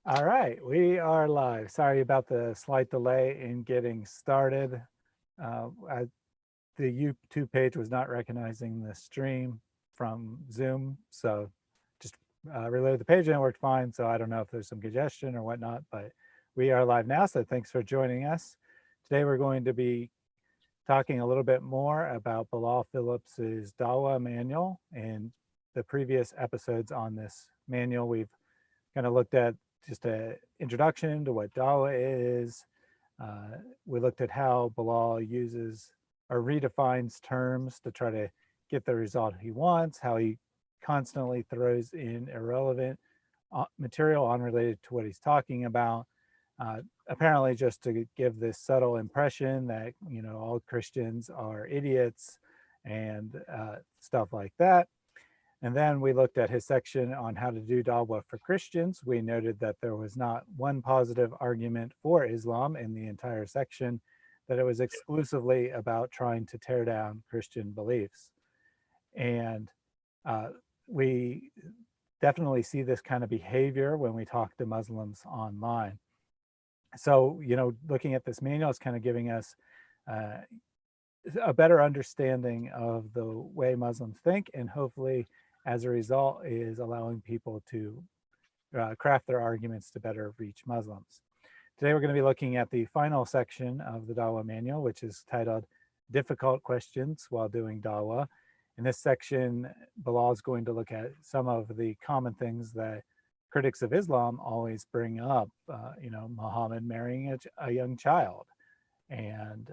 All right, we are live. Sorry about the slight delay in getting started. The YouTube page was not recognizing the stream from Zoom, so just reloaded the page and it worked fine. So I don't know if there's some congestion or whatnot, but we are live now. So thanks for joining us. Today we're going to be talking a little bit more about Bilal Phillips's Dawa manual. In the previous episodes on this manual, we've kind of looked at just an introduction to what Dawa is. We looked at how Bilal uses or redefines terms to try to get the result he wants, how he constantly throws in irrelevant material unrelated to what he's talking about, apparently just to give this subtle impression that, you know, all Christians are idiots and stuff like that. And then we looked at his section on how to do Dawa for Christians. We noted that there was not one positive argument for Islam in the entire section, that it was exclusively about trying to tear down Christian beliefs. And we definitely see this kind of behavior when we talk to Muslims online. So, you know, looking at this manual is kind of giving us a better understanding of the way Muslims think, and hopefully as a result is allowing people to craft their arguments to better reach Muslims. Today we're going to be looking at the final section of the Dawa manual, which is titled Difficult Questions While Doing Dawa. In this section, Bilal is going to look at some of the common things that critics of Islam always bring up, you know, Muhammad marrying a young child, and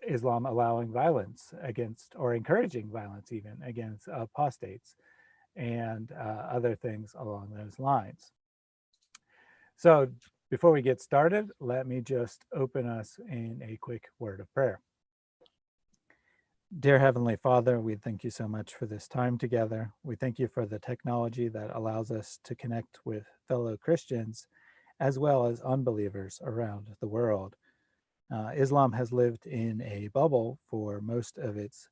Islam allowing violence against, or encouraging violence even, against apostates, and other things along those lines. So before we get started, let me just open us in a quick word of prayer. Dear Heavenly Father, we thank you so much for this time together. We thank you for the technology that allows us to connect with fellow Christians as well as unbelievers around the world. Islam has lived in a bubble for most of its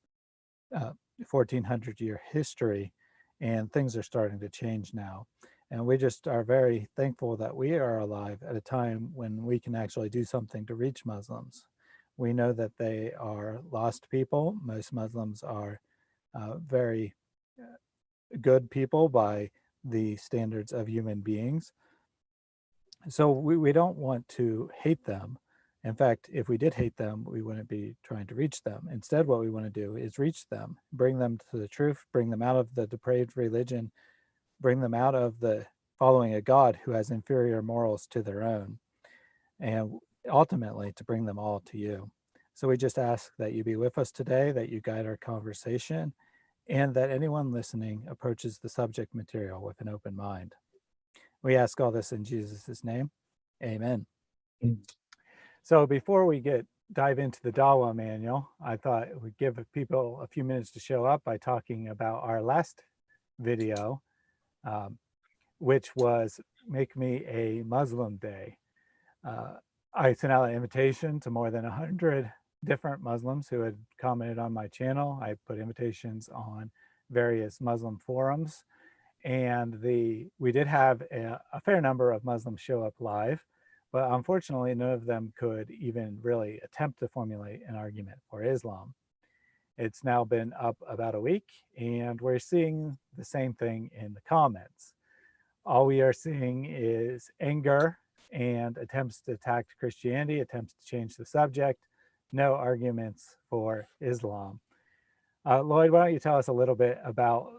1400-year history, and things are starting to change now. And we just are very thankful that we are alive at a time when we can actually do something to reach Muslims. We know that they are lost people. Most Muslims are very good people by the standards of human beings. So we don't want to hate them. In fact, if we did hate them, we wouldn't be trying to reach them. Instead, what we want to do is reach them, bring them to the truth, bring them out of the depraved religion, bring them out of the following a God who has inferior morals to their own, and ultimately to bring them all to you. So we just ask that you be with us today, that you guide our conversation, and that anyone listening approaches the subject material with an open mind. We ask all this in Jesus' name. Amen. So before we dive into the Dawa manual, I thought we'd give people a few minutes to show up by talking about our last video, which was Make Me a Muslim Day. I sent out an invitation to more than 100 different Muslims who had commented on my channel. I put invitations on various Muslim forums, and we did have a fair number of Muslims show up live. But unfortunately, none of them could even really attempt to formulate an argument for Islam. It's now been up about a week, and we're seeing the same thing in the comments. All we are seeing is anger and attempts to attack Christianity, attempts to change the subject, no arguments for Islam. Lloyd, why don't you tell us a little bit about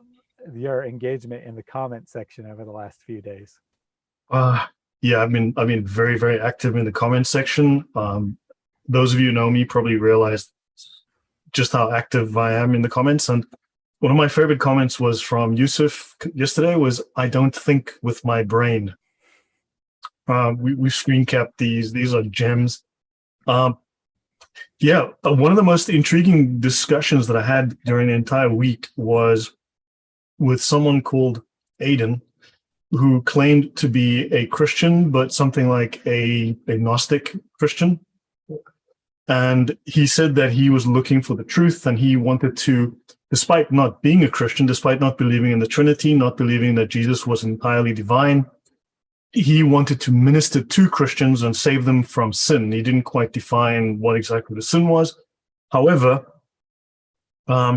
your engagement in the comment section over the last few days? Yeah, I've been very, very active in the comment section. Those of you who know me probably realized just how active I am in the comments. And one of my favorite comments was from Yusuf yesterday, was, "I don't think with my brain." We screen capped these. These are gems. Yeah, one of the most intriguing discussions that I had during the entire week was with someone called Aiden, who claimed to be a Christian, but something like a Gnostic Christian. And he said that he was looking for the truth and he wanted to despite not being a Christian, despite not believing in the Trinity, not believing that Jesus was entirely divine, he wanted to minister to Christians and save them from sin. He didn't quite define what exactly the sin was. However,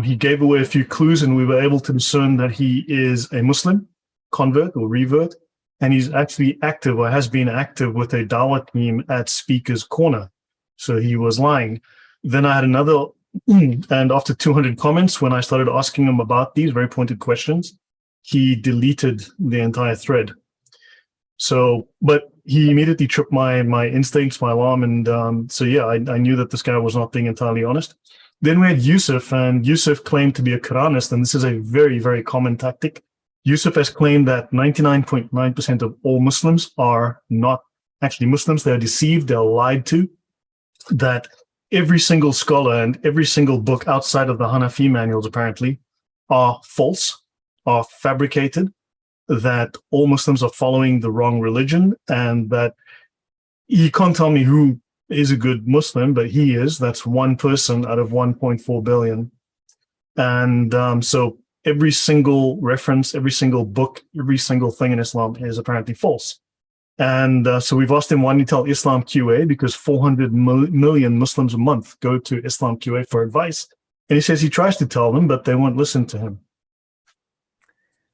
he gave away a few clues, and we were able to discern that he is a Muslim convert or revert, and he's actually active, or has been active, with a Dawah team at Speaker's Corner. So he was lying. Then I had another, and after 200 comments, when I started asking him about these very pointed questions, he deleted the entire thread. So, but he immediately tripped my instincts, my alarm, and so yeah, I knew that this guy was not being entirely honest. Then we had Yusuf, and Yusuf claimed to be a Quranist, and this is a very, very common tactic. Yusuf has claimed that 99.9% of all Muslims are not actually Muslims. They're deceived, they're lied to, that every single scholar and every single book outside of the Hanafi manuals apparently are false, are fabricated, that all Muslims are following the wrong religion, and that he can't tell me who is a good Muslim, but he is. That's one person out of 1.4 billion. And so every single reference, every single book, every single thing in Islam is apparently false. And so we've asked him, why don't you tell Islam QA? Because 400 million Muslims a month go to Islam QA for advice. And he says he tries to tell them, but they won't listen to him.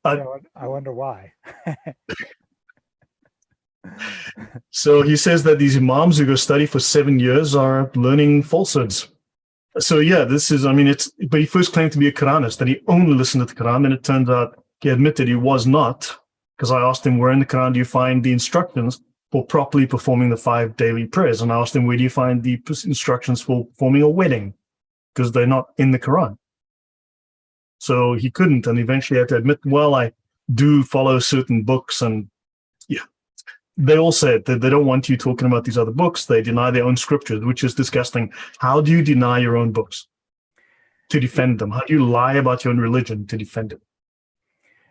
I wonder why. So he says that these imams who go study for 7 years are learning falsehoods. So yeah, this is, I mean, but he first claimed to be a Quranist, that he only listened to the Quran, and it turned out he admitted he was not, because I asked him, where in the Quran do you find the instructions for properly performing the 5 daily prayers? And I asked him, where do you find the instructions for performing a wedding? Because they're not in the Quran. So he couldn't, and eventually had to admit, well, I do follow certain books, and yeah. They all said that they don't want you talking about these other books. They deny their own scriptures, which is disgusting. How do you deny your own books to defend them? How do you lie about your own religion to defend it?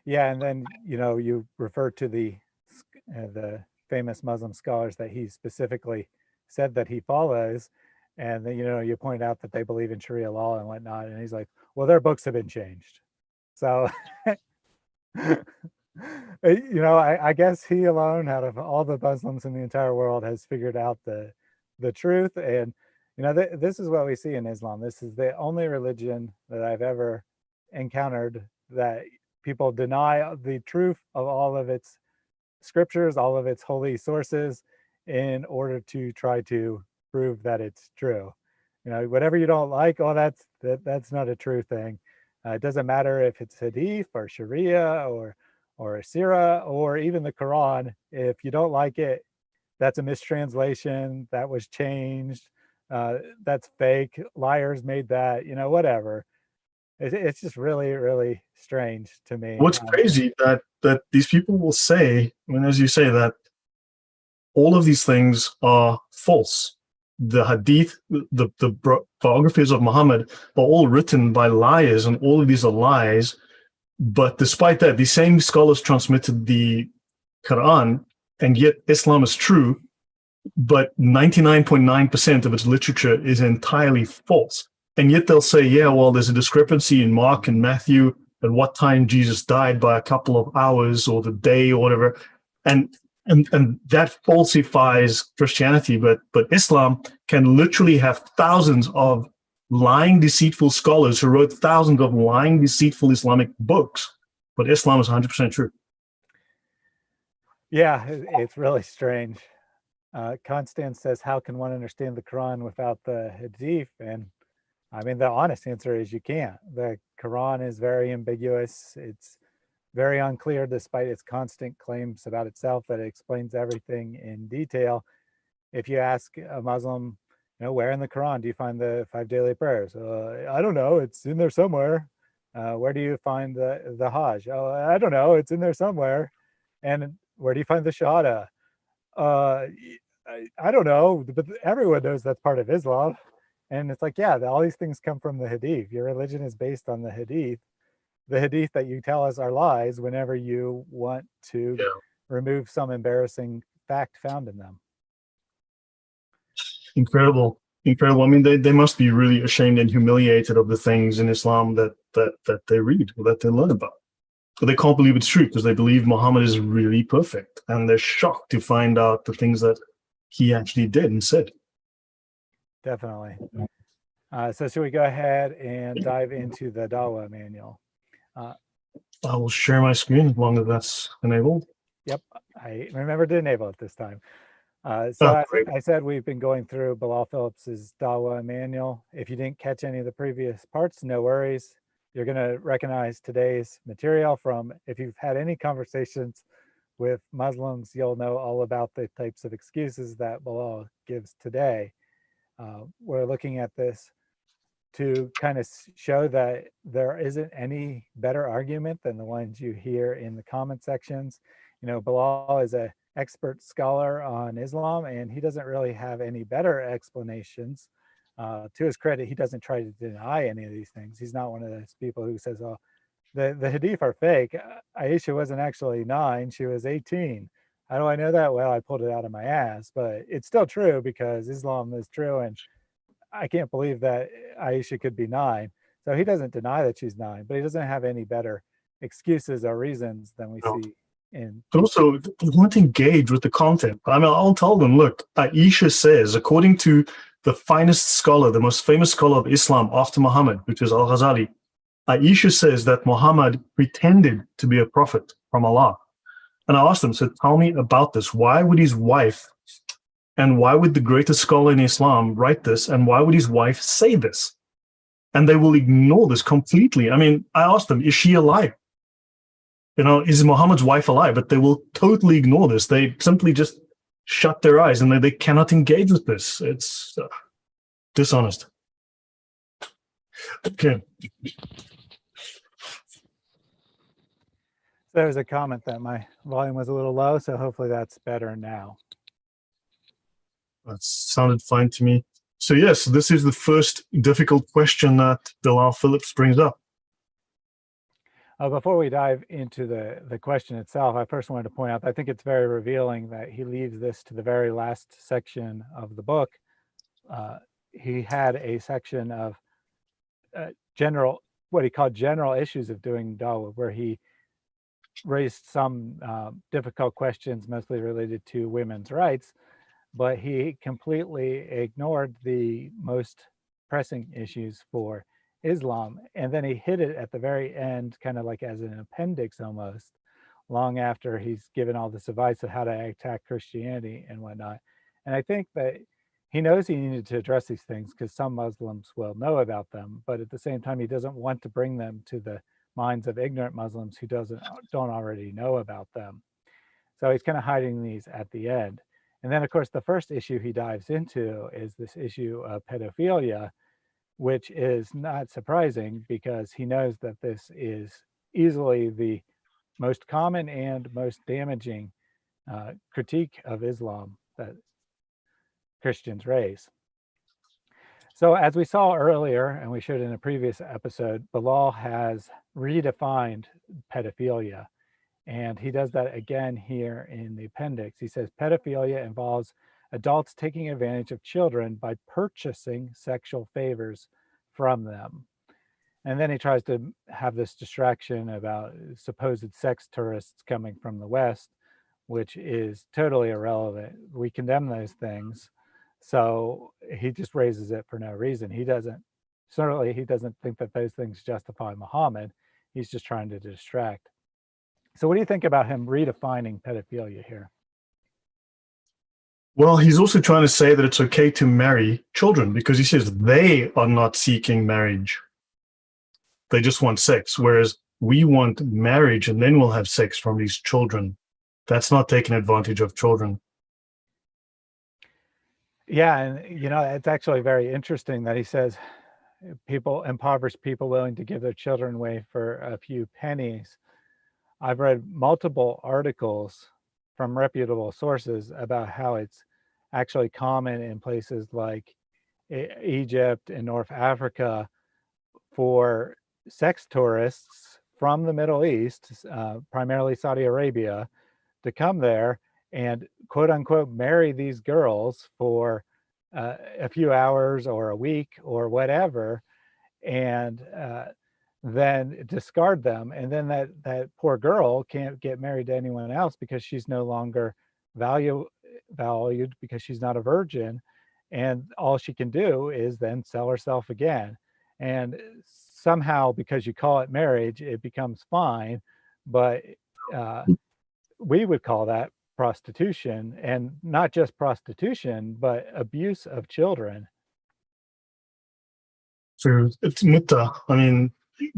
Yeah, and then, you refer to the famous Muslim scholars that he specifically said that he follows, and then, you point out that they believe in Sharia law and whatnot, and he's like, well, their books have been changed. So, I guess he alone, out of all the Muslims in the entire world, has figured out the truth. And, this is what we see in Islam. This is the only religion that I've ever encountered that people deny the truth of all of its scriptures, all of its holy sources, in order to try to prove that it's true. Whatever you don't like, oh, that's not a true thing. It doesn't matter if it's Hadith or Sharia or Sirah or even the Quran. If you don't like it, that's a mistranslation, that was changed, that's fake, liars made that, whatever. It's just really, really strange to me. What's crazy that these people will say, when, as you say, that all of these things are false. The Hadith, the biographies of Muhammad are all written by liars, and all of these are lies. But despite that, the same scholars transmitted the Quran, and yet Islam is true, but 99.9% of its literature is entirely false. And yet they'll say, yeah, well, there's a discrepancy in Mark and Matthew at what time Jesus died by a couple of hours or the day or whatever. And that falsifies Christianity, but Islam can literally have thousands of lying, deceitful scholars who wrote thousands of lying, deceitful Islamic books, but Islam is 100% true. Yeah, it's really strange. Constance says, how can one understand the Quran without the Hadith? And I mean, the honest answer is you can't. The Quran is very ambiguous. It's very unclear, despite its constant claims about itself that it explains everything in detail. If you ask a Muslim, where in the Quran do you find the 5 daily prayers? I don't know. It's in there somewhere. Where do you find the Hajj? Oh, I don't know. It's in there somewhere. And where do you find the Shahada? I don't know, but everyone knows that's part of Islam. And it's like, yeah, all these things come from the Hadith. Your religion is based on the Hadith. The Hadith that you tell us are lies whenever you want to remove some embarrassing fact found in them. Incredible. I mean, they must be really ashamed and humiliated of the things in Islam that that they read or that they learn about. But they can't believe it's true because they believe Muhammad is really perfect, and they're shocked to find out the things that he actually did and said. Definitely. So should we go ahead and dive into the Dawa manual? I will share my screen as long as that's enabled. Yep, I remember to enable it this time. So as I said, we've been going through Bilal Phillips's Dawa manual. If you didn't catch any of the previous parts, no worries. You're going to recognize today's material from, if you've had any conversations with Muslims, you'll know all about the types of excuses that Bilal gives today. We're looking at this to kind of show that there isn't any better argument than the ones you hear in the comment sections. You know, Bilal is an expert scholar on Islam, and he doesn't really have any better explanations. To his credit, he doesn't try to deny any of these things. He's not one of those people who says, oh, the hadith are fake. Aisha wasn't actually 9, she was 18. How do I know that? Well, I pulled it out of my ass, but it's still true because Islam is true, and I can't believe that Aisha could be 9. So he doesn't deny that she's 9, but he doesn't have any better excuses or reasons than we see in. But also, they won't engage with the content. I mean, I'll tell them, look, Aisha says, according to the finest scholar, the most famous scholar of Islam after Muhammad, which is Al-Ghazali, Aisha says that Muhammad pretended to be a prophet from Allah. And I asked them, so tell me about this. Why would his wife, and why would the greatest scholar in Islam write this, and why would his wife say this? And they will ignore this completely. I mean, I asked them, is she alive? You know, is Muhammad's wife alive? But they will totally ignore this. They simply just shut their eyes and they cannot engage with this. It's dishonest. Okay. There's a comment that my volume was a little low, so hopefully that's better now. That sounded fine to me. So yes, this is the first difficult question that Bilal Phillips brings up. Before we dive into the question itself, I first wanted to point out that I think it's very revealing that he leaves this to the very last section of the book. He had a section of what he called general issues of doing Dawah, where he raised some difficult questions, mostly related to women's rights, but he completely ignored the most pressing issues for Islam. And then he hid it at the very end, kind of like as an appendix almost, long after he's given all this advice of how to attack Christianity and whatnot. And I think that he knows he needed to address these things because some Muslims will know about them, but at the same time, he doesn't want to bring them to the minds of ignorant Muslims who don't already know about them. So he's kind of hiding these at the end. And then, of course, the first issue he dives into is this issue of pedophilia, which is not surprising because he knows that this is easily the most common and most damaging critique of Islam that Christians raise. So as we saw earlier, and we showed in a previous episode, Bilal has redefined pedophilia. And he does that again here in the appendix. He says pedophilia involves adults taking advantage of children by purchasing sexual favors from them. And then he tries to have this distraction about supposed sex tourists coming from the West, which is totally irrelevant. We condemn those things. So he just raises it for no reason. He doesn't think that those things justify Muhammad. He's just trying to distract. So what do you think about him redefining pedophilia here? Well, he's also trying to say that it's okay to marry children because he says they are not seeking marriage. They just want sex, whereas we want marriage and then we'll have sex from these children. That's not taking advantage of children. Yeah, and you know, it's actually very interesting that he says impoverished people willing to give their children away for a few pennies. I've read multiple articles from reputable sources about how it's actually common in places like Egypt and North Africa for sex tourists from the Middle East, primarily Saudi Arabia, to come there and quote unquote marry these girls for a few hours or a week or whatever. And then discard them, and then that poor girl can't get married to anyone else because she's no longer valued because she's not a virgin, and all she can do is then sell herself again. And somehow, because you call it marriage, it becomes fine, but uh, we would call that prostitution, and not just prostitution, but abuse of children. So it's mutta. I mean,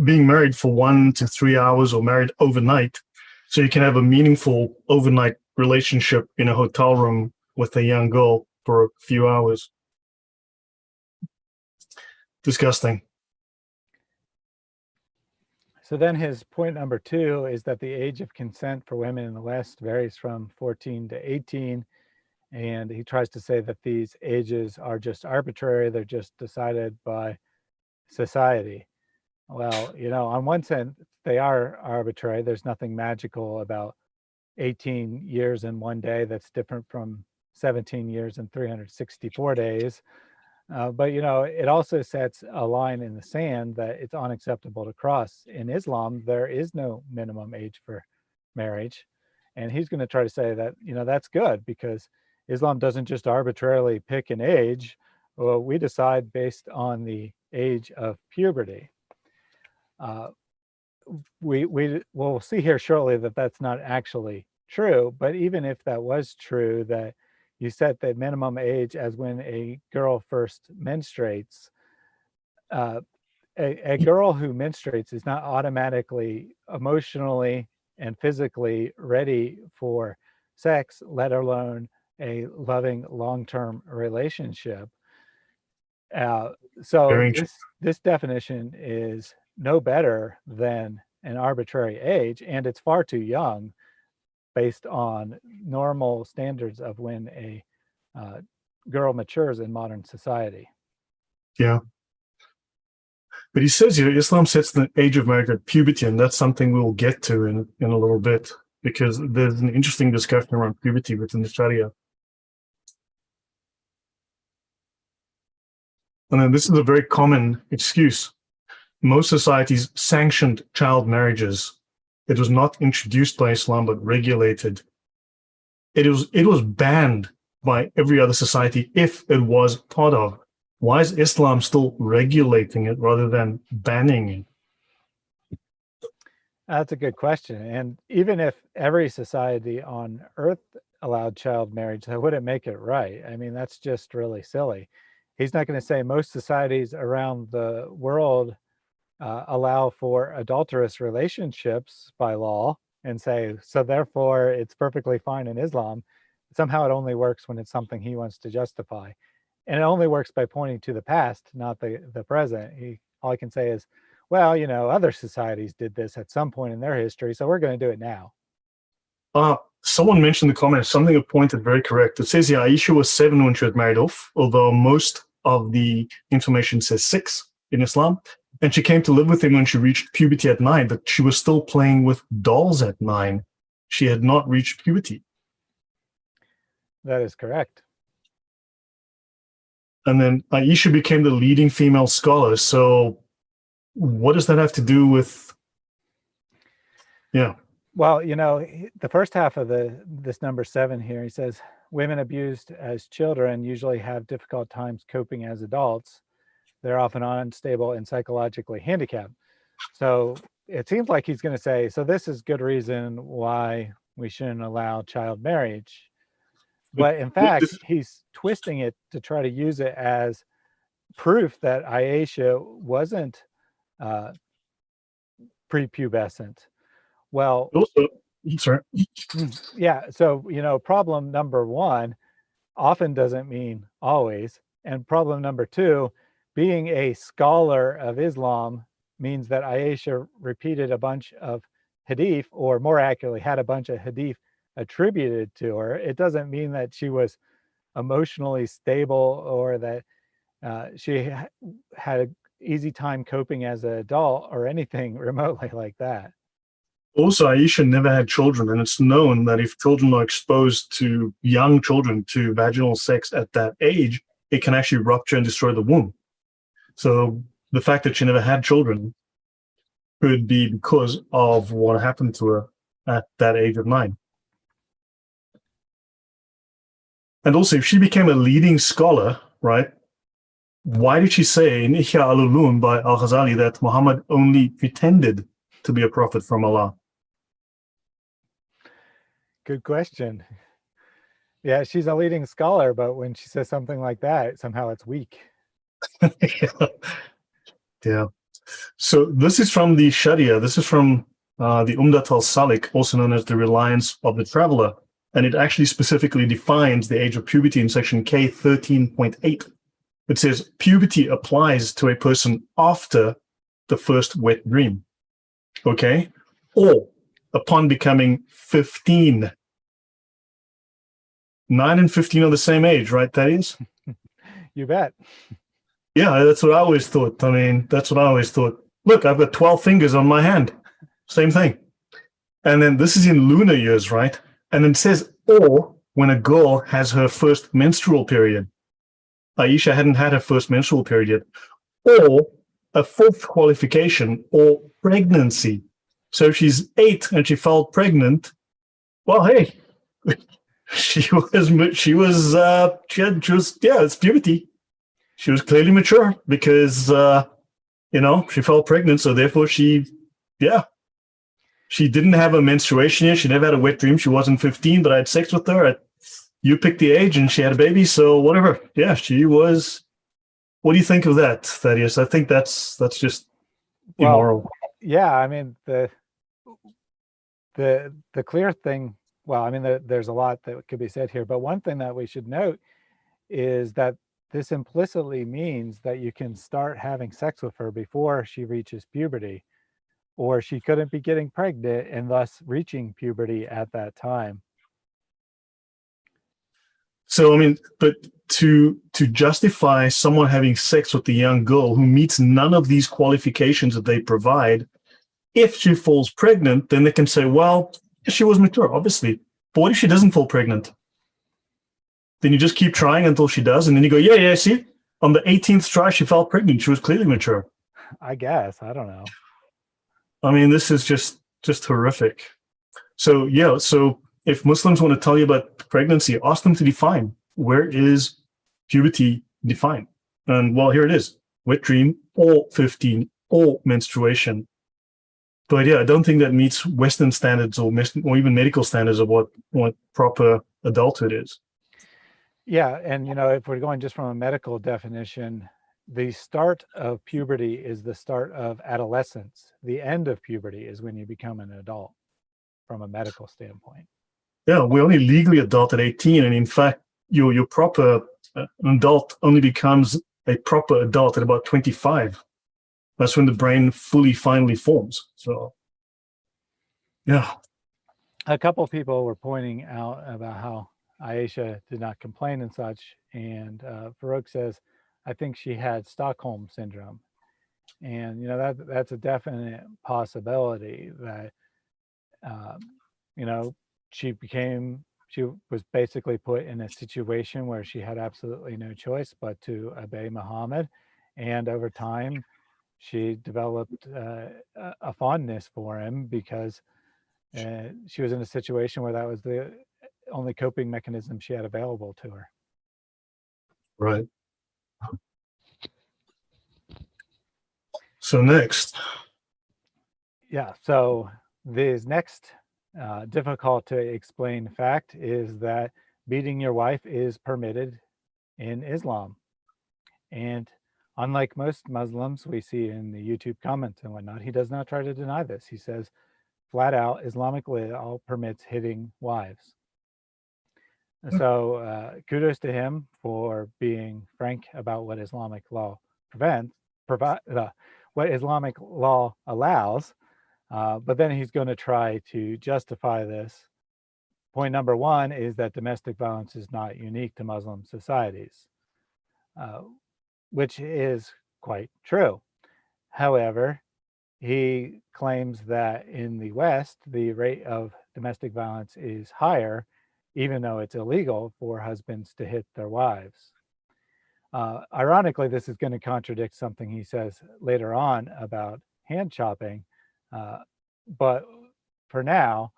being married for 1 to 3 hours or married overnight, so you can have a meaningful overnight relationship in a hotel room with a young girl for a few hours. Disgusting. So then his point number 2 is that the age of consent for women in the West varies from 14 to 18. And he tries to say that these ages are just arbitrary. They're just decided by society. Well, on one sense, they are arbitrary. There's nothing magical about 18 years in one day that's different from 17 years and 364 days. But it also sets a line in the sand that it's unacceptable to cross. In Islam, there is no minimum age for marriage. And he's going to try to say that, that's good, because Islam doesn't just arbitrarily pick an age. Well, we decide based on the age of puberty. We'll see here shortly that that's not actually true. But even if that was true, that you set the minimum age as when a girl first menstruates, a girl who menstruates is not automatically emotionally and physically ready for sex, let alone a loving long-term relationship. So this definition is no better than an arbitrary age, and it's far too young based on normal standards of when a girl matures in modern society. Yeah. But he says here, Islam sets the age of marriage at puberty, and that's something we'll get to in a little bit, because there's an interesting discussion around puberty within the Sharia. And then this is a very common excuse. Most societies sanctioned child marriages. It was not introduced by Islam, but regulated. It was banned by every other society if it was part of. Why is Islam still regulating it rather than banning it? That's a good question. And even if every society on earth allowed child marriage, that wouldn't make it right. I mean, that's just really silly. He's not going to say most societies around the world allow for adulterous relationships by law and say, so therefore it's perfectly fine in Islam. Somehow it only works when it's something he wants to justify. And it only works by pointing to the past, not the present. All he can say is, well, other societies did this at some point in their history, so we're going to do it now. Someone mentioned in the comments something pointed very correct. It says, yeah, Aisha was 7 when she was married off, although most of the information says 6 in Islam. And she came to live with him when she reached puberty at 9, but she was still playing with dolls at 9. She had not reached puberty. That is correct. And then Aisha became the leading female scholar. So what does that have to do with, yeah. Well, the first half of this number 7 here, he says, women abused as children usually have difficult times coping as adults. They're often unstable and psychologically handicapped. So it seems like he's going to say, so this is good reason why we shouldn't allow child marriage. But in fact, he's twisting it to try to use it as proof that Aisha wasn't prepubescent. Well, sorry. Yeah. So, problem number 1 often doesn't mean always. And problem number 2, being a scholar of Islam means that Aisha repeated a bunch of hadith, or more accurately, had a bunch of hadith attributed to her. It doesn't mean that she was emotionally stable or that she had an easy time coping as an adult or anything remotely like that. Also, Aisha never had children, and it's known that if children are exposed to young children to vaginal sex at that age, it can actually rupture and destroy the womb. So the fact that she never had children could be because of what happened to her at that age of 9. And also, if she became a leading scholar, right, why did she say in Ihya al-Ulum by Al-Ghazali that Muhammad only pretended to be a prophet from Allah? Good question. Yeah, she's a leading scholar, but when she says something like that, somehow it's weak. Yeah. So this is from the Sharia. This is from the Umdat al-Salik, also known as the Reliance of the Traveler. And it actually specifically defines the age of puberty in section K 13.8. It says puberty applies to a person after the first wet dream. Okay? Or upon becoming 15. 9 and 15 are the same age, right? That is? You bet. Yeah, that's what I always thought. I mean, that's what I always thought. Look, I've got 12 fingers on my hand. Same thing. And then this is in lunar years, right? And then it says, or when a girl has her first menstrual period. Aisha hadn't had her first menstrual period yet. Or a fourth qualification, or pregnancy. So if she's 8 and she felt pregnant, well, hey, she it's puberty. She was clearly mature because, she felt pregnant. So therefore she didn't have a menstruation yet. She never had a wet dream. She wasn't 15, but I had sex with her. You picked the age and she had a baby. So whatever. Yeah, she was. What do you think of that, Thaddeus? I think that's just immoral. Well, yeah, I mean, the clear thing, well, I mean, there's a lot that could be said here, but one thing that we should note is that this implicitly means that you can start having sex with her before she reaches puberty, or she couldn't be getting pregnant and thus reaching puberty at that time. So I mean, but to justify someone having sex with a young girl who meets none of these qualifications that they provide, if she falls pregnant, then they can say, well, she was mature, obviously. But what if she doesn't fall pregnant? Then you just keep trying until she does, and then you go, yeah, see, on the 18th try, she fell pregnant. She was clearly mature. I guess, I don't know. I mean, this is just horrific. So yeah, so if Muslims want to tell you about pregnancy, ask them to define where is puberty defined. And well, here it is: wet dream, or 15, or menstruation. But yeah, I don't think that meets Western standards or even medical standards of what proper adulthood is. Yeah, and if we're going just from a medical definition, the start of puberty is the start of adolescence. The end of puberty is when you become an adult from a medical standpoint. Yeah, we're only legally adult at 18, and in fact, your proper adult only becomes a proper adult at about 25. That's when the brain finally forms. So, yeah. A couple of people were pointing out about how Aisha did not complain and such, and Farouk says, I think she had Stockholm syndrome. And that's a definite possibility that she was basically put in a situation where she had absolutely no choice but to obey Muhammad, and over time she developed a fondness for him because she was in a situation where that was the only coping mechanism she had available to her. Right. So next. Yeah, so this next difficult to explain fact is that beating your wife is permitted in Islam. And unlike most Muslims we see in the YouTube comments and whatnot, he does not try to deny this. He says flat out, Islamic law permits hitting wives. So kudos to him for being frank about what Islamic law what Islamic law allows. But then he's going to try to justify this. Point number one is that domestic violence is not unique to Muslim societies, which is quite true. However, he claims that in the West, the rate of domestic violence is higher, even though it's illegal for husbands to hit their wives. Ironically, this is going to contradict something he says later on about hand chopping, But for now,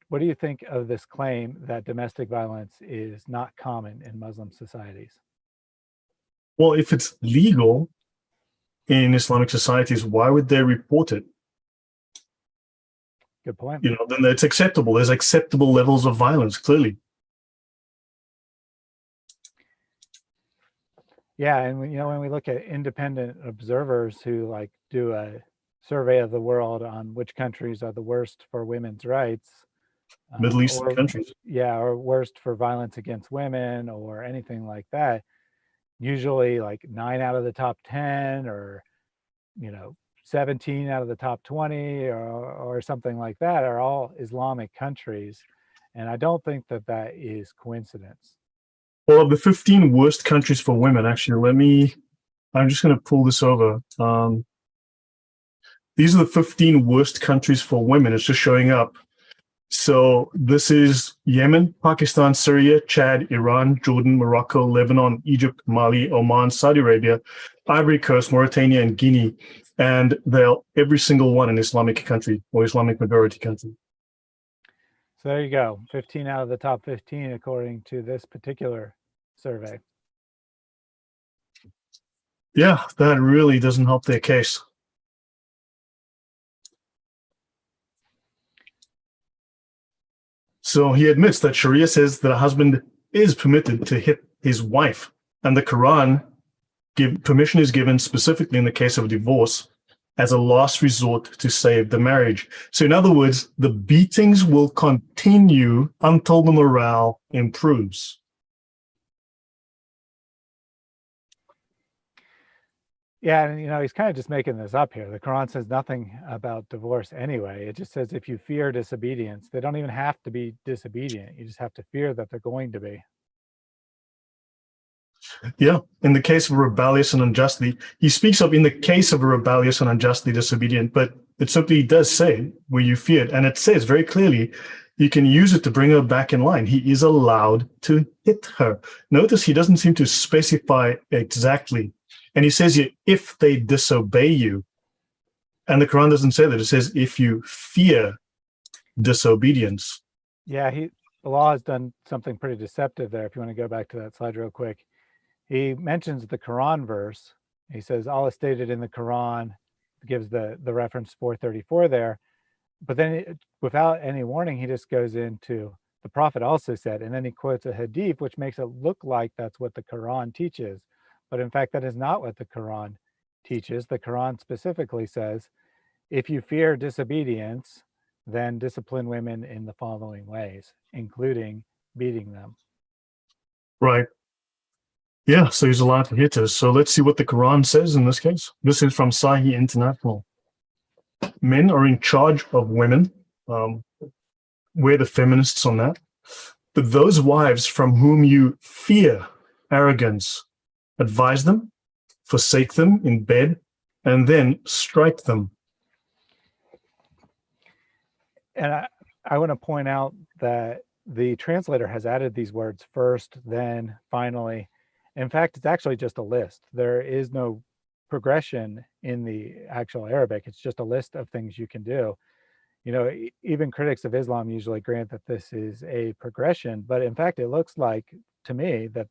what do you think of this claim that domestic violence is not common in Muslim societies? Well, if it's legal in Islamic societies, why would they report it? Good point. Then it's acceptable. There's acceptable levels of violence, clearly. Yeah, and when we look at independent observers who like do a survey of the world on which countries are the worst for women's rights, Middle Eastern countries. or worst for violence against women or anything like that, usually like 9 out of the top 10 or 17 out of the top 20 or something like that are all Islamic countries. And I don't think that that is coincidence. Well, of the 15 worst countries for women, actually, I'm just going to pull this over. These are the 15 worst countries for women. It's just showing up. So this is Yemen, Pakistan, Syria, Chad, Iran, Jordan, Morocco, Lebanon, Egypt, Mali, Oman, Saudi Arabia, Ivory Coast, Mauritania, and Guinea. And they're every single one an Islamic country or Islamic majority country. So there you go, 15 out of the top 15 according to this particular survey. Yeah, that really doesn't help their case. So he admits that Sharia says that a husband is permitted to hit his wife, and the Quran permission is given specifically in the case of divorce as a last resort to save the marriage. So in other words, the beatings will continue until the morale improves. Yeah, and he's kind of just making this up here. The Quran says nothing about divorce anyway. It just says if you fear disobedience, they don't even have to be disobedient. You just have to fear that they're going to be. Yeah, in the case of rebellious and unjustly, he speaks of in the case of a rebellious and unjustly disobedient, but it simply does say where you fear it. And it says very clearly, you can use it to bring her back in line. He is allowed to hit her. Notice he doesn't seem to specify exactly. And he says here, if they disobey you. And the Quran doesn't say that. It says, if you fear disobedience. Yeah, Allah has done something pretty deceptive there. If you want to go back to that slide real quick. He mentions the Quran verse. He says, Allah stated in the Quran, gives the reference 434 there. But then without any warning, he just goes into the Prophet also said, and then he quotes a hadith, which makes it look like that's what the Quran teaches. But in fact, that is not what the Quran teaches. The Quran specifically says, if you fear disobedience, then discipline women in the following ways, including beating them. Right. Yeah, so he's allowed to hit us. So let's see what the Quran says in this case. This is from Sahih International. Men are in charge of women. We're the feminists on that. But those wives from whom you fear arrogance, advise them, forsake them in bed, and then strike them. And I want to point out that the translator has added these words first, then, finally. In fact, it's actually just a list. There is no progression in the actual Arabic. It's just a list of things you can do. Even critics of Islam usually grant that this is a progression, but in fact, it looks like to me that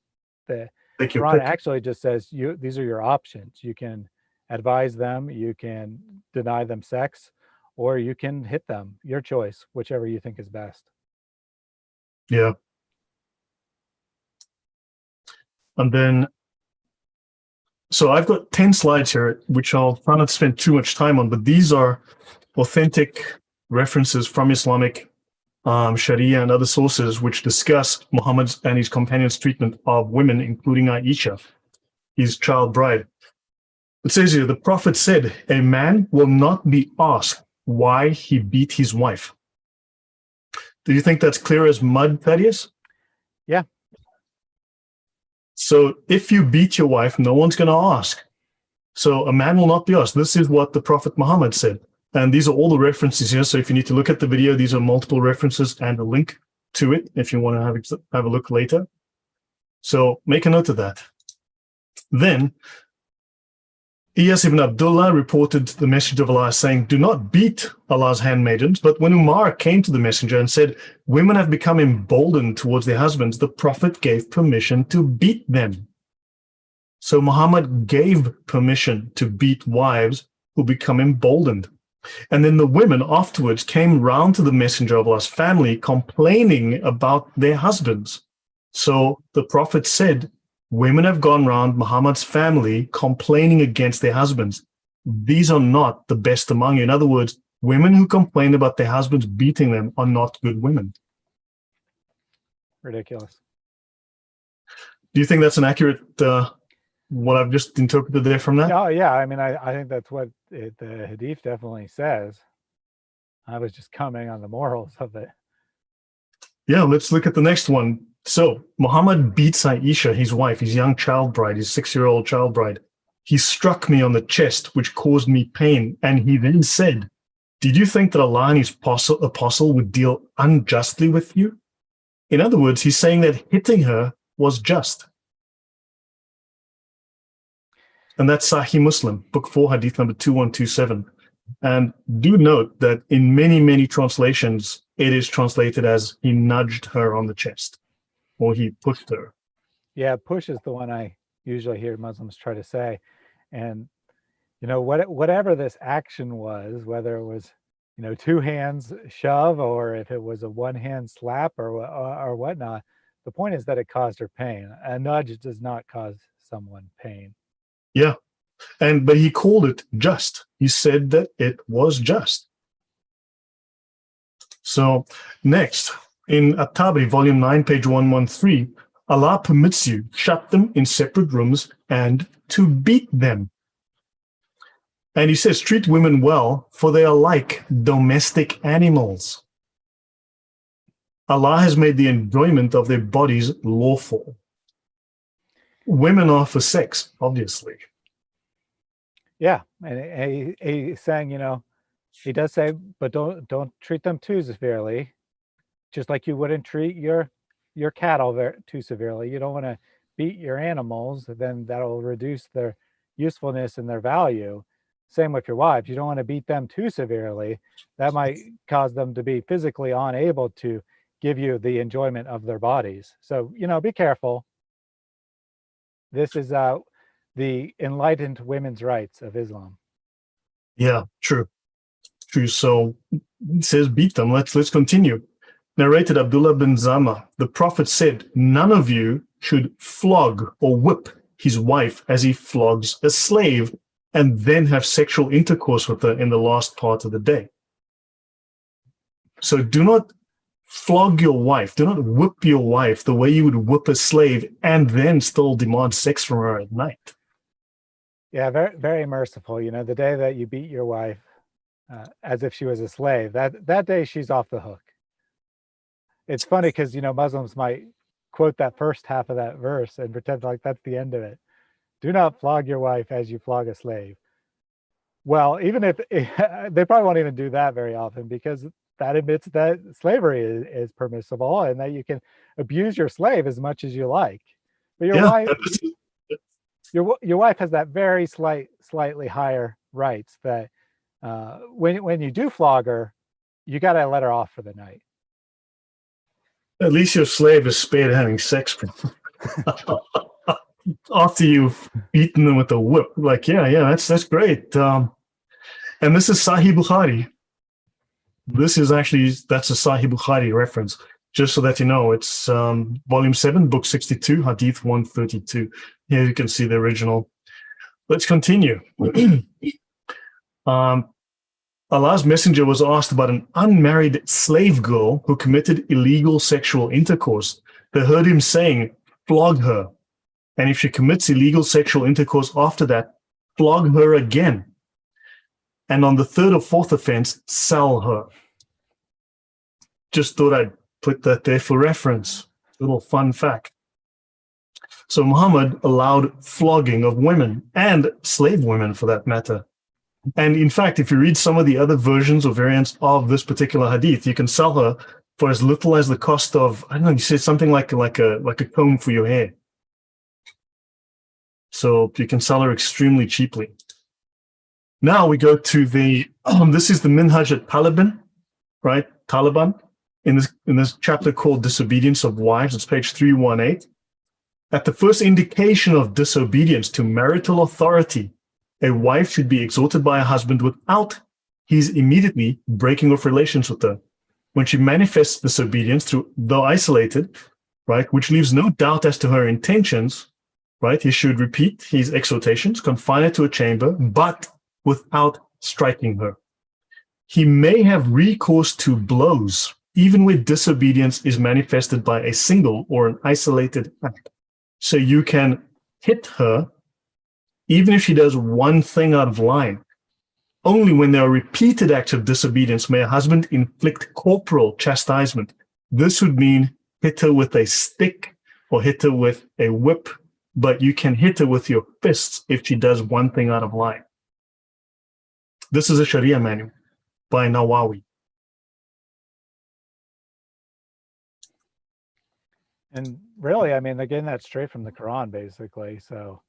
the Quran actually just says these are your options. You can advise them, you can deny them sex, or you can hit them. Your choice, whichever you think is best. Yeah. And then, so I've got 10 slides here, which I'll try not to spend too much time on, but these are authentic references from Islamic Sharia and other sources which discuss Muhammad's and his companions' treatment of women, including Aisha, his child bride. It says here, the Prophet said, a man will not be asked why he beat his wife. Do you think that's clear as mud, Thaddeus? Yeah. So if you beat your wife, no one's going to ask. So a man will not be asked. This is what the Prophet Muhammad said. And these are all the references here. So if you need to look at the video, these are multiple references and a link to it if you want to have a look later. So make a note of that. Then Iyas ibn Abdullah reported the messenger of Allah saying, "Do not beat Allah's handmaidens." But when Umar came to the messenger and said, "Women have become emboldened towards their husbands," the Prophet gave permission to beat them. So Muhammad gave permission to beat wives who become emboldened. And then the women afterwards came round to the messenger of Allah's family complaining about their husbands. So the Prophet said, women have gone round Muhammad's family complaining against their husbands. These are not the best among you. In other words, women who complain about their husbands beating them are not good women. Ridiculous. Do you think that's an accurate, what I've just interpreted there from that? Oh, yeah. I mean, I think that's what the Hadith definitely says. I was just commenting on the morals of it. Yeah, let's look at the next one. So Muhammad beats Aisha, his wife, his young child bride, his 6-year-old child bride. He struck me on the chest, which caused me pain. And he then said, "Did you think that Allah and his apostle would deal unjustly with you?" In other words, he's saying that hitting her was just. And that's Sahih Muslim, book 4, hadith number 2127. And do note that in many, many translations, it is translated as he nudged her on the chest or he pushed her. Yeah, push is the one I usually hear Muslims try to say. And, you know, whatever this action was, whether it was, you know, 2 hands shove or if it was a 1-hand slap or whatnot, the point is that it caused her pain. A nudge does not cause someone pain. Yeah. But he called it just. He said that it was just. So next, in At-Tabari, volume 9, page 113, Allah permits you shut them in separate rooms and to beat them. And he says, treat women well, for they are like domestic animals. Allah has made the enjoyment of their bodies lawful. Women are for sex, obviously. Yeah, and he's saying, you know, he does say, but don't treat them too severely, just like you wouldn't treat your cattle too severely. You don't want to beat your animals, then that'll reduce their usefulness and their value. Same with your wives. You don't want to beat them too severely. That might cause them to be physically unable to give you the enjoyment of their bodies. So, you know, be careful. This is the enlightened women's rights of Islam. Yeah, true. True. So it says beat them. Let's continue. Narrated Abdullah bin Zama, the Prophet said, none of you should flog or whip his wife as he flogs a slave and then have sexual intercourse with her in the last part of the day. So do not flog your wife. Do not whip your wife the way you would whip a slave and then still demand sex from her at night. Yeah, very, very merciful. You know, the day that you beat your wife as if she was a slave, that day she's off the hook. It's funny because, you know, Muslims might quote that first half of that verse and pretend like that's the end of it. Do not flog your wife as you flog a slave. Well, even if they probably won't even do that very often, because that admits that slavery is permissible and that you can abuse your slave as much as you like. But your wife has that very slightly higher rights that when you do flog her, you got to let her off for the night. At least your slave is spared having sex after you've beaten them with a whip. Like, yeah, that's great. And this is Sahih Bukhari. That's a Sahih Bukhari reference. Just so that you know, it's volume 7, book 62, hadith 132. Here you can see the original. Let's continue. Allah's messenger was asked about an unmarried slave girl who committed illegal sexual intercourse. They heard him saying, flog her. And if she commits illegal sexual intercourse after that, flog her again. And on the 3rd or 4th offense, sell her. Just thought I'd put that there for reference. Little fun fact. So Muhammad allowed flogging of women and slave women for that matter. And in fact, if you read some of the other versions or variants of this particular hadith, you can sell her for as little as the cost of, I don't know, you said something like a comb for your hair. So you can sell her extremely cheaply. Now we go to the, this is the Minhaj at Taliban, right? Taliban, in this chapter called Disobedience of Wives. It's page 318. At the first indication of disobedience to marital authority, a wife should be exhorted by a husband without his immediately breaking off relations with her. When she manifests disobedience, though isolated, right, which leaves no doubt as to her intentions, right, he should repeat his exhortations, confine her to a chamber, but without striking her. He may have recourse to blows, even where disobedience is manifested by a single or an isolated act. So you can hit her, even if she does one thing out of line. Only when there are repeated acts of disobedience may a husband inflict corporal chastisement. This would mean hit her with a stick or hit her with a whip, but you can hit her with your fists if she does one thing out of line. This is a Sharia manual by Nawawi. And really, I mean, they're getting that straight from the Quran, basically. So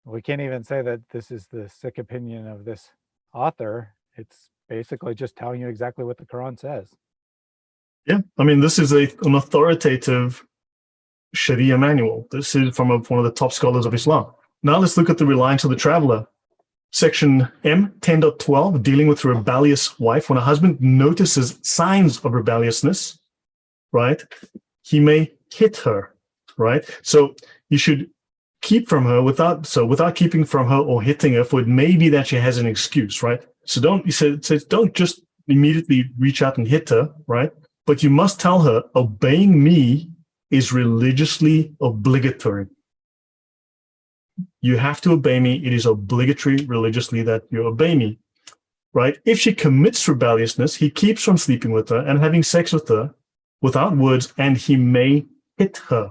we can't even say that this is the sick opinion of this author. It's basically just telling you exactly what the Quran says. Yeah, I mean, this is an authoritative Sharia manual. This is from one of the top scholars of Islam. Now let's look at the reliance of the traveler. Section M, 10.12, dealing with rebellious wife. When a husband notices signs of rebelliousness, right, he may hit her, right? So you should keep from her without keeping from her or hitting her, for it may be that she has an excuse, right? So don't just immediately reach out and hit her, right? But you must tell her, obeying me is religiously obligatory. You have to obey me. It is obligatory religiously that you obey me, right? If she commits rebelliousness, he keeps from sleeping with her and having sex with her without words, and he may hit her,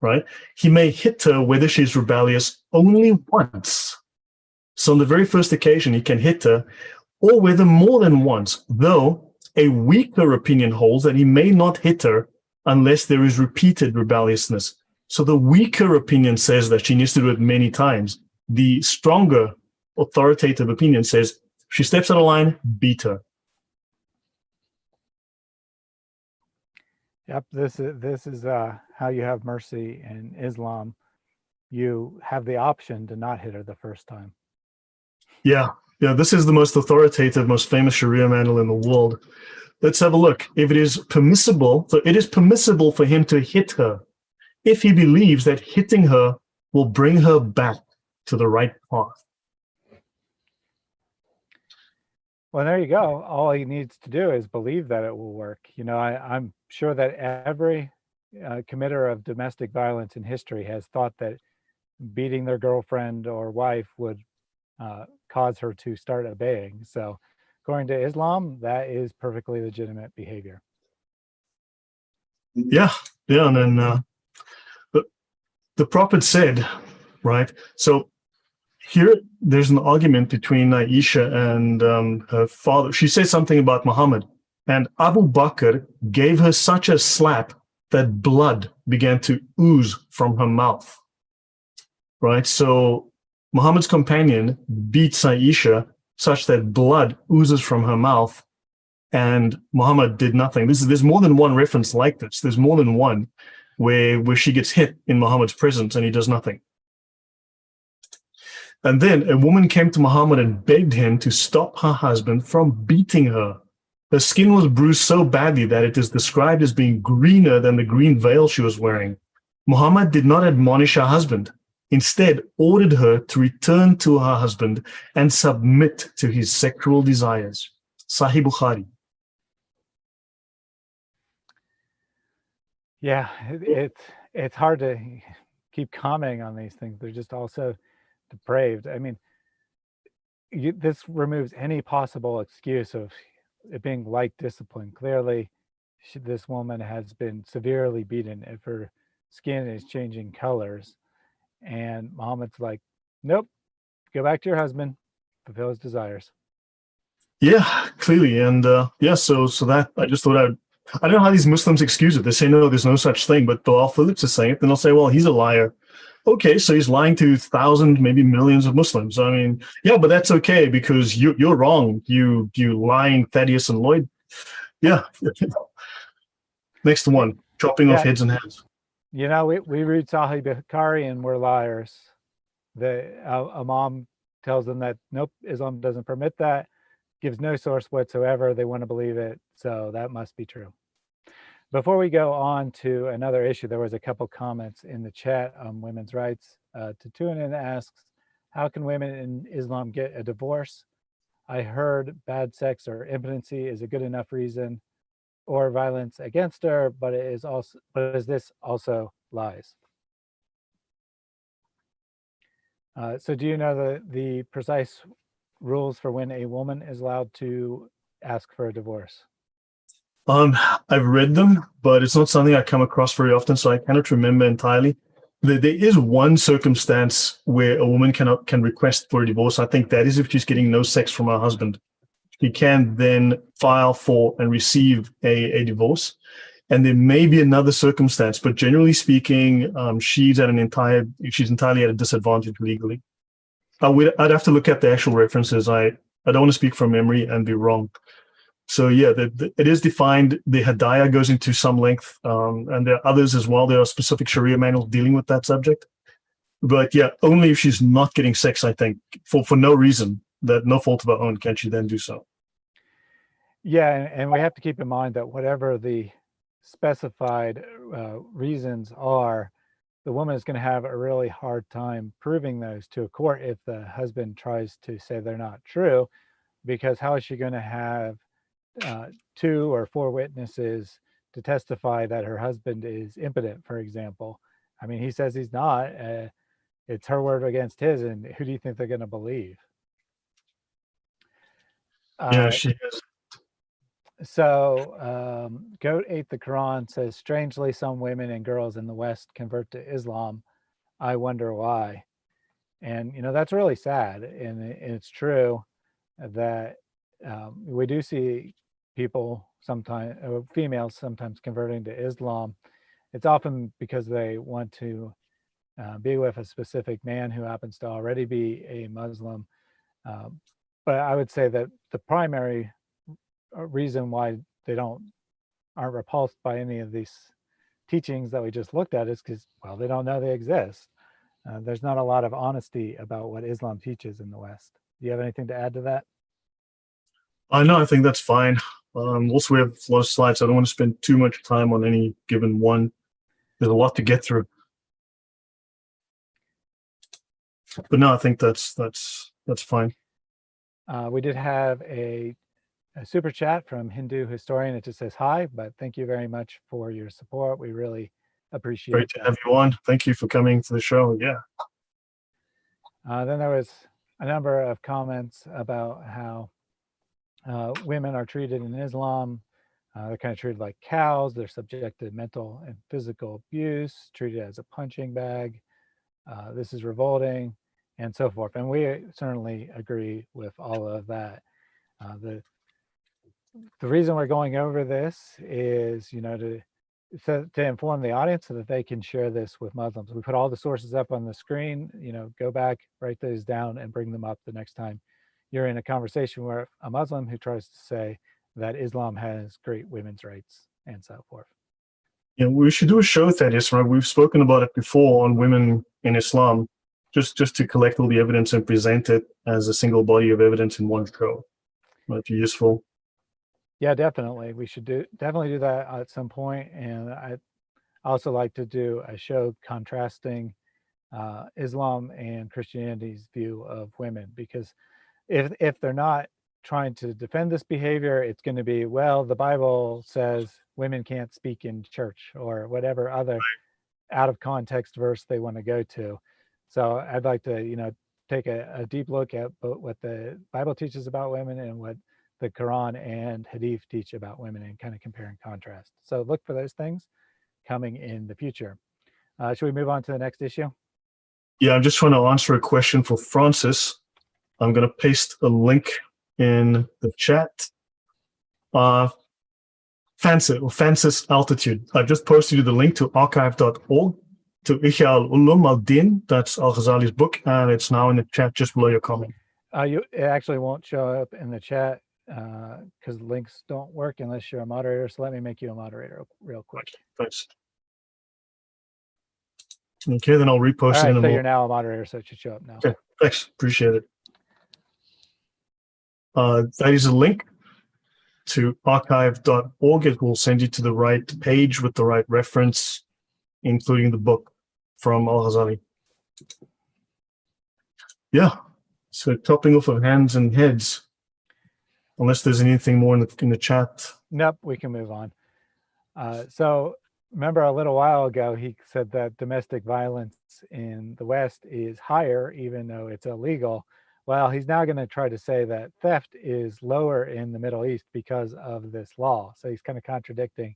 right? He may hit her whether she's rebellious only once. So on the very first occasion, he can hit her, or whether more than once, though a weaker opinion holds that he may not hit her unless there is repeated rebelliousness. So the weaker opinion says that she needs to do it many times. The stronger authoritative opinion says, if she steps out of line, beat her. Yep, this is how you have mercy in Islam. You have the option to not hit her the first time. Yeah, this is the most authoritative, most famous Sharia manual in the world. Let's have a look. If it is permissible, so it is permissible for him to hit her if he believes that hitting her will bring her back to the right path. Well, there you go. All he needs to do is believe that it will work. You know, I'm sure that every committer of domestic violence in history has thought that beating their girlfriend or wife would cause her to start obeying. So according to Islam, that is perfectly legitimate behavior. Yeah, and then the Prophet said, right? So here, there's an argument between Aisha and her father. She says something about Muhammad, and Abu Bakr gave her such a slap that blood began to ooze from her mouth, right? So Muhammad's companion beats Aisha such that blood oozes from her mouth, and Muhammad did nothing. There's more than one reference like this. There's more than one where she gets hit in Muhammad's presence and he does nothing. And then a woman came to Muhammad and begged him to stop her husband from beating her. Her skin was bruised so badly that it is described as being greener than the green veil she was wearing. Muhammad did not admonish her husband, instead ordered her to return to her husband and submit to his sexual desires. Sahih Bukhari. Yeah, it's hard to keep commenting on these things. They're just also depraved. I mean, this removes any possible excuse of it being like discipline. Clearly, this woman has been severely beaten if her skin is changing colors. And Muhammad's like, nope, go back to your husband, fulfill his desires. Yeah, clearly. And so that I just thought I don't know how these Muslims excuse it. They say, no, there's no such thing, but Bilal Phillips is saying it. Then they'll say, well, he's a liar. okay, so he's lying to thousands, maybe millions of Muslims. I mean, yeah, but that's okay because you're wrong. You lying Thaddeus and Lloyd. Yeah. Next one, chopping off Yeah, heads and hands. we read Sahih Bukhari and we're liars. A mom tells them that nope, Islam doesn't permit that, gives no source whatsoever. They want to believe it, so that must be true. Before we go on to another issue, there was a couple comments in the chat on women's rights. Tatunin asks, how can women in Islam get a divorce? I heard bad sex or impotency is a good enough reason, or violence against her, but is this also lies? So do you know the precise rules for when a woman is allowed to ask for a divorce? I've read them, but it's not something I come across very often, so I cannot remember entirely. There is one circumstance where a woman can request for a divorce. I think that is if she's getting no sex from her husband. She can then file for and receive a divorce. And there may be another circumstance, but generally speaking, she's entirely at a disadvantage legally. I'd have to look at the actual references. I don't want to speak from memory and be wrong. So yeah, it is defined. The Hadaya goes into some length, and there are others as well. There are specific Sharia manuals dealing with that subject. But yeah, only if she's not getting sex, I think, for no reason, that no fault of her own, can she then do so. Yeah, and we have to keep in mind that whatever the specified reasons are, the woman is going to have a really hard time proving those to a court if the husband tries to say they're not true, because how is she going to have 2 or 4 witnesses to testify that her husband is impotent, for example? I mean, he says he's not. It's her word against his, and who do you think they're going to believe? Yeah, she is. So, Goat Ate the Quran says, strangely, some women and girls in the West convert to Islam. I wonder why. And, that's really sad. And it's true that we do see people sometimes, females sometimes converting to Islam. It's often because they want to be with a specific man who happens to already be a Muslim. But I would say that the primary reason why they aren't repulsed by any of these teachings that we just looked at is because, well, they don't know they exist. There's not a lot of honesty about what Islam teaches in the West. Do you have anything to add to that? I think that's fine. Also, we have a lot of slides. I don't want to spend too much time on any given one. There's a lot to get through. But no, I think that's fine. We did have a super chat from Hindu historian. It just says hi, but thank you very much for your support. We really appreciate Great to have you on. Thank you for coming to the show. Yeah. Then there was a number of comments about how women are treated in Islam. They're kind of treated like cows. They're subject to mental and physical abuse, treated as a punching bag. This is revolting, and so forth. And we certainly agree with all of that. The reason we're going over this is, to inform the audience so that they can share this with Muslims. We put all the sources up on the screen. Go back, write those down, and bring them up the next time you're in a conversation with a Muslim who tries to say that Islam has great women's rights and so forth. Yeah, we should do a show, Thaddeus, right? We've spoken about it before on women in Islam, just to collect all the evidence and present it as a single body of evidence in one show. Might be useful. Yeah, definitely. We should definitely do that at some point. And I also like to do a show contrasting Islam and Christianity's view of women, because if they're not trying to defend this behavior, it's going to be, well, the Bible says women can't speak in church, or whatever other out of context verse they want to go to. So I'd like to, take a deep look at what the Bible teaches about women and what the Quran and Hadith teach about women, and kind of compare and contrast. So look for those things coming in the future. Should we move on to the next issue? Yeah, I'm just trying to answer a question for Francis. I'm going to paste a link in the chat. Francis Altitude. I've just posted you the link to archive.org to Ihya al-Ulum al-Din. That's Al-Ghazali's book, and it's now in the chat just below your comment. It actually won't show up in the chat because links don't work unless you're a moderator. So let me make you a moderator real quick. Thanks. Okay, then I'll repost All it right, in a so moment. you're now a moderator, so it should show up now. Okay, thanks. Appreciate it. That is a link to archive.org. It will send you to the right page with the right reference, including the book from Al-Ghazali. Yeah, so topping off of hands and heads, unless there's anything more in the chat. Nope, we can move on. So remember a little while ago, he said that domestic violence in the West is higher, even though it's illegal. Well, he's now going to try to say that theft is lower in the Middle East because of this law. So he's kind of contradicting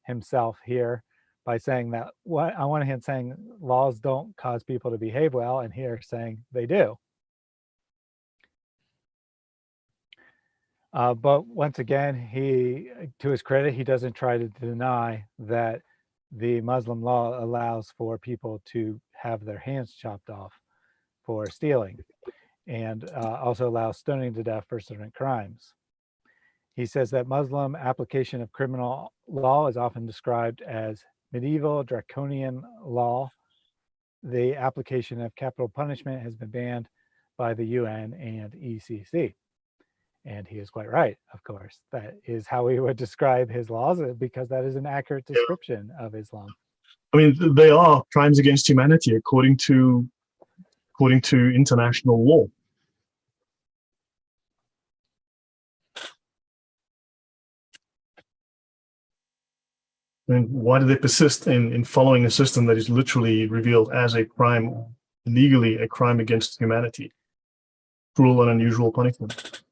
himself here by saying that on one hand saying laws don't cause people to behave well, and here saying they do. But once again, to his credit, he doesn't try to deny that the Muslim law allows for people to have their hands chopped off for stealing, and also allows stoning to death for certain crimes. He says that Muslim application of criminal law is often described as medieval draconian law. The application of capital punishment has been banned by the UN and ECC. And he is quite right, of course. That is how we would describe his laws, because that is an accurate description of Islam. I mean, they are crimes against humanity according to international law. And why do they persist in following a system that is literally revealed as a crime, legally a crime against humanity? Cruel and unusual punishment.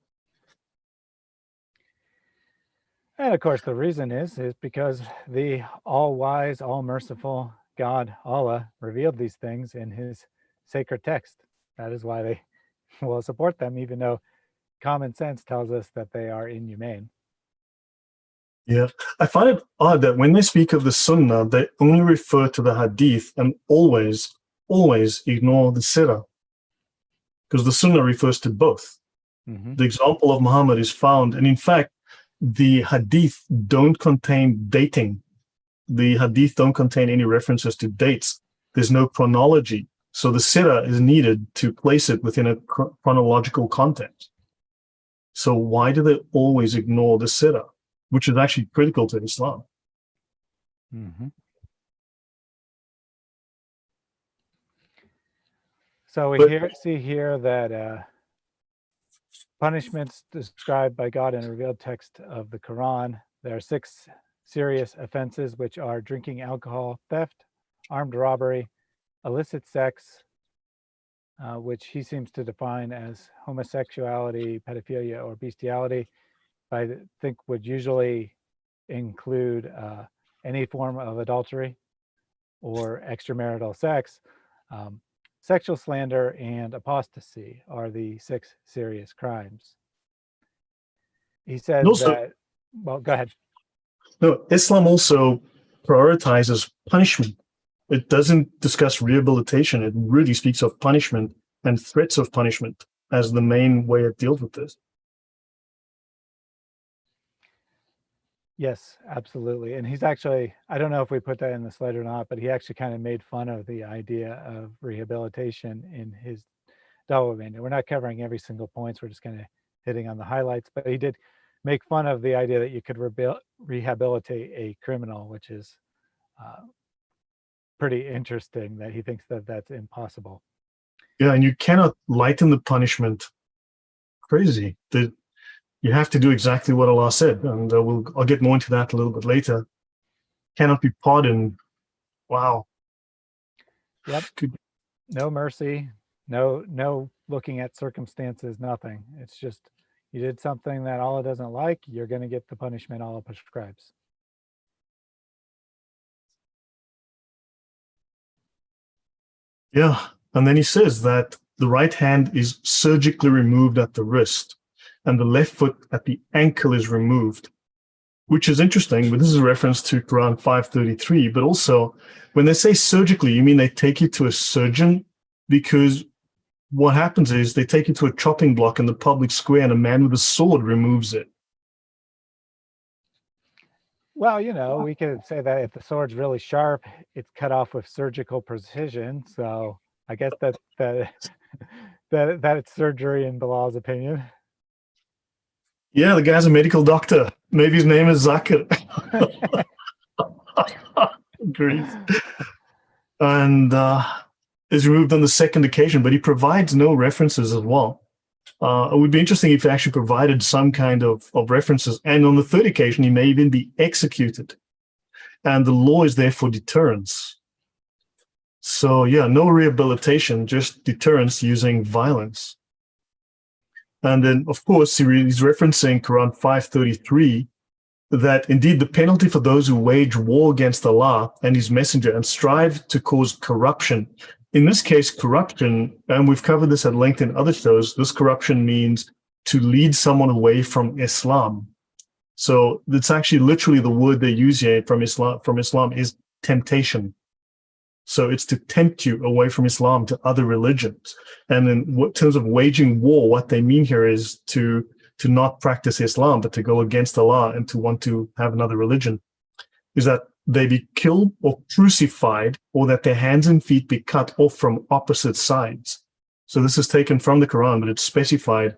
And of course, the reason is because the all-wise, all-merciful God, Allah, revealed these things in his sacred text. That is why they will support them, even though common sense tells us that they are inhumane. Yeah, I find it odd that when they speak of the Sunnah, they only refer to the Hadith and always ignore the Sirah, because the Sunnah refers to both. Mm-hmm. The example of Muhammad is found, and in fact, the Hadith don't contain dating. The Hadith don't contain any references to dates. There's no chronology. So the Sirah is needed to place it within a chronological context. So why do they always ignore the Sirah, which is actually critical to Islam? Mm-hmm. So we see here that punishments described by God in a revealed text of the Quran. There are 6 serious offenses, which are drinking alcohol, theft, armed robbery, illicit sex, which he seems to define as homosexuality, pedophilia, or bestiality. I think would usually include any form of adultery or extramarital sex. Sexual slander and apostasy are the 6 serious crimes. He said also, that, well, go ahead. No, Islam also prioritizes punishment. It doesn't discuss rehabilitation. It really speaks of punishment and threats of punishment as the main way it deals with this. Yes, absolutely. And he's actually, I don't know if we put that in the slide or not, but he actually kind of made fun of the idea of rehabilitation in his Dawah manual. We're not covering every single point. We're just kind of hitting on the highlights, but he did make fun of the idea that you could rehabilitate a criminal, which is pretty interesting, that he thinks that that's impossible. Yeah, and you cannot lighten the punishment. Crazy. You have to do exactly what Allah said, and I'll get more into that a little bit later. Cannot be pardoned. Wow. Yep. No mercy, no looking at circumstances, nothing. It's just, you did something that Allah doesn't like, you're going to get the punishment Allah prescribes. Yeah, and then he says that the right hand is surgically removed at the wrist, and the left foot at the ankle is removed. which is interesting, but this is a reference to Quran 533. But also, when they say surgically, you mean they take you to a surgeon? Because what happens is they take you to a chopping block in the public square and a man with a sword removes it. Well, we could say that if the sword's really sharp, it's cut off with surgical precision. So I guess that it's surgery in Bilal's opinion. Yeah, the guy's a medical doctor. Maybe his name is Zakir. Agrees. And is removed on the second occasion, but he provides no references as well. It would be interesting if he actually provided some kind of references. And on the third occasion, he may even be executed. And the law is there for deterrence. So yeah, no rehabilitation, just deterrence using violence. And then, of course, he's referencing Quran 533, that indeed the penalty for those who wage war against Allah and his messenger and strive to cause corruption. In this case, corruption, and we've covered this at length in other shows, this corruption means to lead someone away from Islam. So it's actually literally the word they use here from Islam is temptation. So it's to tempt you away from Islam to other religions. And in terms of waging war, what they mean here is to not practice Islam, but to go against Allah and to want to have another religion, is that they be killed or crucified, or that their hands and feet be cut off from opposite sides. So this is taken from the Quran, but it's specified.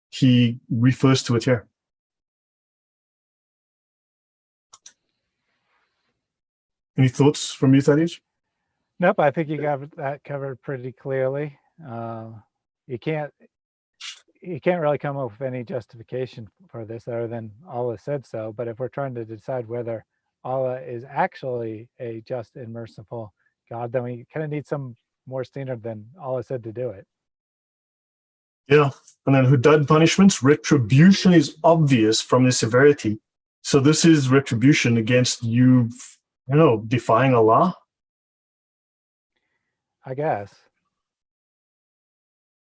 He refers to it here. Any thoughts from you, Thaddeus? Nope, I think you got that covered pretty clearly. You can't really come up with any justification for this other than Allah said so. But if we're trying to decide whether Allah is actually a just and merciful God, then we kind of need some more standard than Allah said to do it. Yeah, and then hudud punishments, retribution is obvious from the severity. So this is retribution against you, defying Allah. I guess.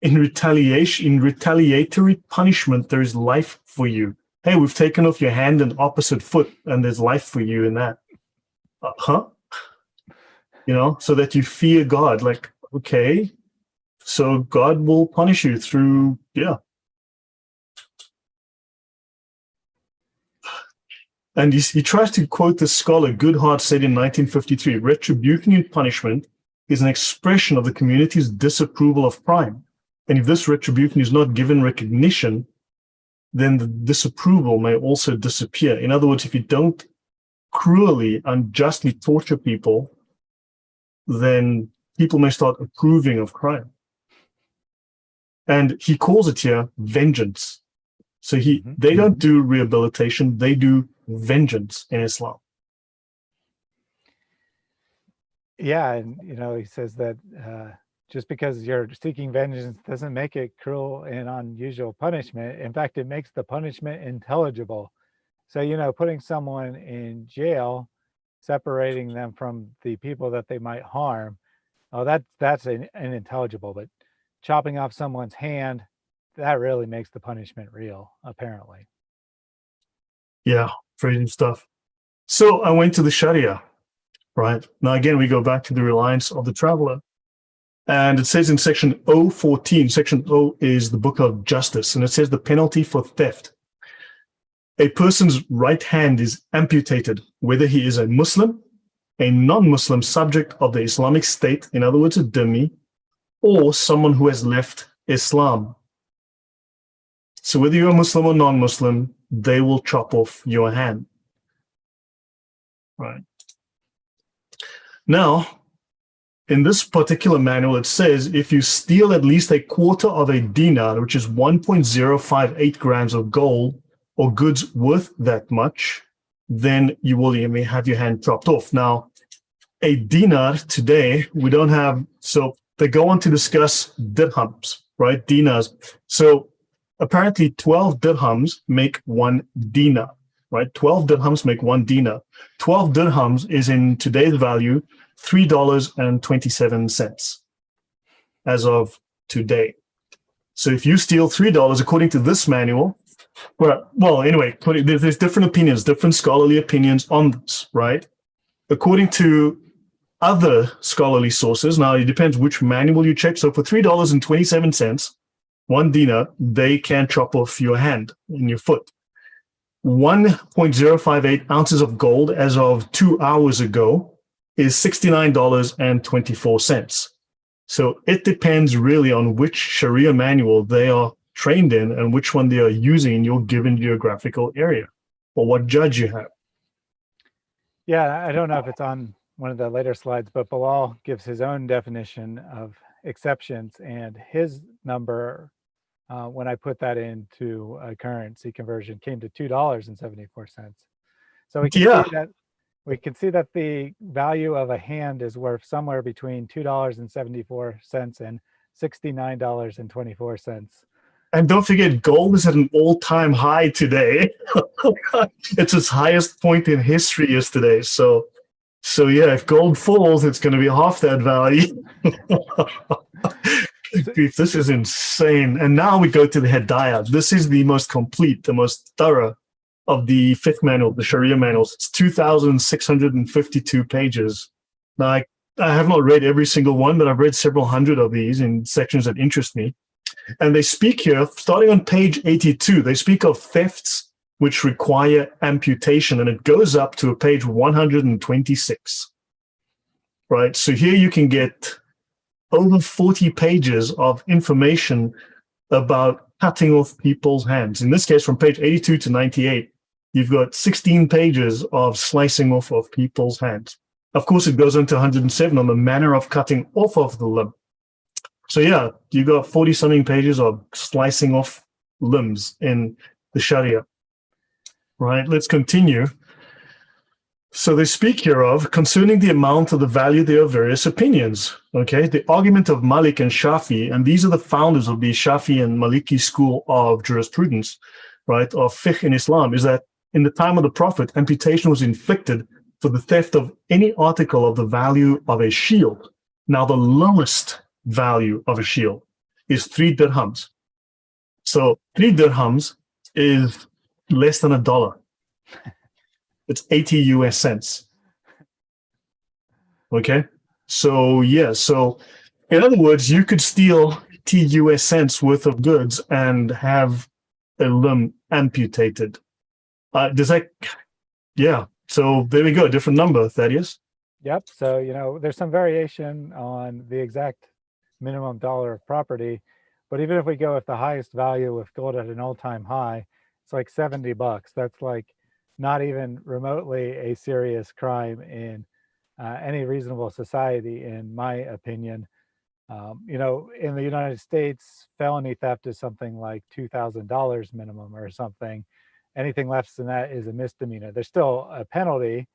In retaliatory punishment, there is life for you. Hey, we've taken off your hand and opposite foot, and there's life for you in that. So that you fear God. Like, okay, so God will punish you through, And he tries to quote the scholar Goodhart said in 1953, retribution and punishment is an expression of the community's disapproval of crime. And if this retribution is not given recognition, then the disapproval may also disappear. In other words, if you don't cruelly, unjustly torture people, then people may start approving of crime. And he calls it here vengeance. So they don't do rehabilitation, they do vengeance in Islam. Yeah, and he says that just because you're seeking vengeance doesn't make it cruel and unusual punishment. In fact, it makes the punishment intelligible. So, putting someone in jail, separating them from the people that they might harm, that's unintelligible. But chopping off someone's hand, that really makes the punishment real, apparently. Yeah, crazy stuff. So I went to the Sharia, right? Now, again, we go back to the reliance of the traveler. And it says in section 014, section O is the book of justice, and it says the penalty for theft. A person's right hand is amputated, whether he is a Muslim, a non-Muslim subject of the Islamic State, in other words, a dhimmi, or someone who has left Islam. So whether you're a Muslim or non-Muslim, they will chop off your hand. Right. Now, in this particular manual, it says if you steal at least a quarter of a dinar, which is 1.058 grams of gold or goods worth that much, then you may have your hand chopped off. Now, a dinar today, we don't have, so they go on to discuss dirhams, right? Dinars. So apparently 12 dirhams make one dinar, right? 12 dirhams make one dinar. 12 dirhams is in today's value $3.27 as of today. So if you steal $3, according to this manual, Well, anyway, there's different opinions, different scholarly opinions on this, right? According to other scholarly sources, now it depends which manual you check. So for $3.27, 1 dinar, they can chop off your hand and your foot. 1.058 ounces of gold as of 2 hours ago is $69.24. So it depends really on which Sharia manual they are trained in and which one they are using in your given geographical area or what judge you have. Yeah, I don't know if it's on one of the later slides, but Bilal gives his own definition of exceptions, and his number, when I put that into a currency conversion, came to $2.74. So Yeah, we can see that the value of a hand is worth somewhere between $2.74 and $69.24. and don't forget, gold is at an all-time high today. It's its highest point in history yesterday. So yeah, if gold falls, it's going to be half that value. So, Grief, this is insane. And now we go to the Hedaya. This is the most complete, the most thorough of the fifth manual, the Sharia manuals. It's 2,652 pages. Now, I have not read every single one, but I've read several hundred of these in sections that interest me. And they speak here, starting on page 82, they speak of thefts which require amputation, and it goes up to page 126. Right? So here you can get over 40 pages of information about cutting off people's hands. In this case, from page 82 to 98, you've got 16 pages of slicing off of people's hands. Of course, it goes into 107 on the manner of cutting off of the limb. So yeah, you got 40 something pages of slicing off limbs in the Sharia. Right, let's continue. So they speak here of concerning the amount of the value, there are various opinions. Okay, the argument of Malik and Shafi, and these are the founders of the Shafi and Maliki school of jurisprudence, right, of fiqh in Islam, is that in the time of the Prophet, amputation was inflicted for the theft of any article of the value of a shield. Now, the lowest value of a shield is 3 dirhams. So 3 dirhams is less than $1. It's 80 US cents. Okay. So yeah. So in other words, you could steal 80 US cents worth of goods and have a limb amputated. Does that? Yeah. So there we go. Different number, Thaddeus. yep. So, there's some variation on the exact minimum dollar of property, but even if we go with the highest value with gold at an all-time high, it's like $70. That's like not even remotely a serious crime in any reasonable society, in my opinion. In the United States, felony theft is something like $2,000 minimum or something. Anything less than that is a misdemeanor. There's still a penalty,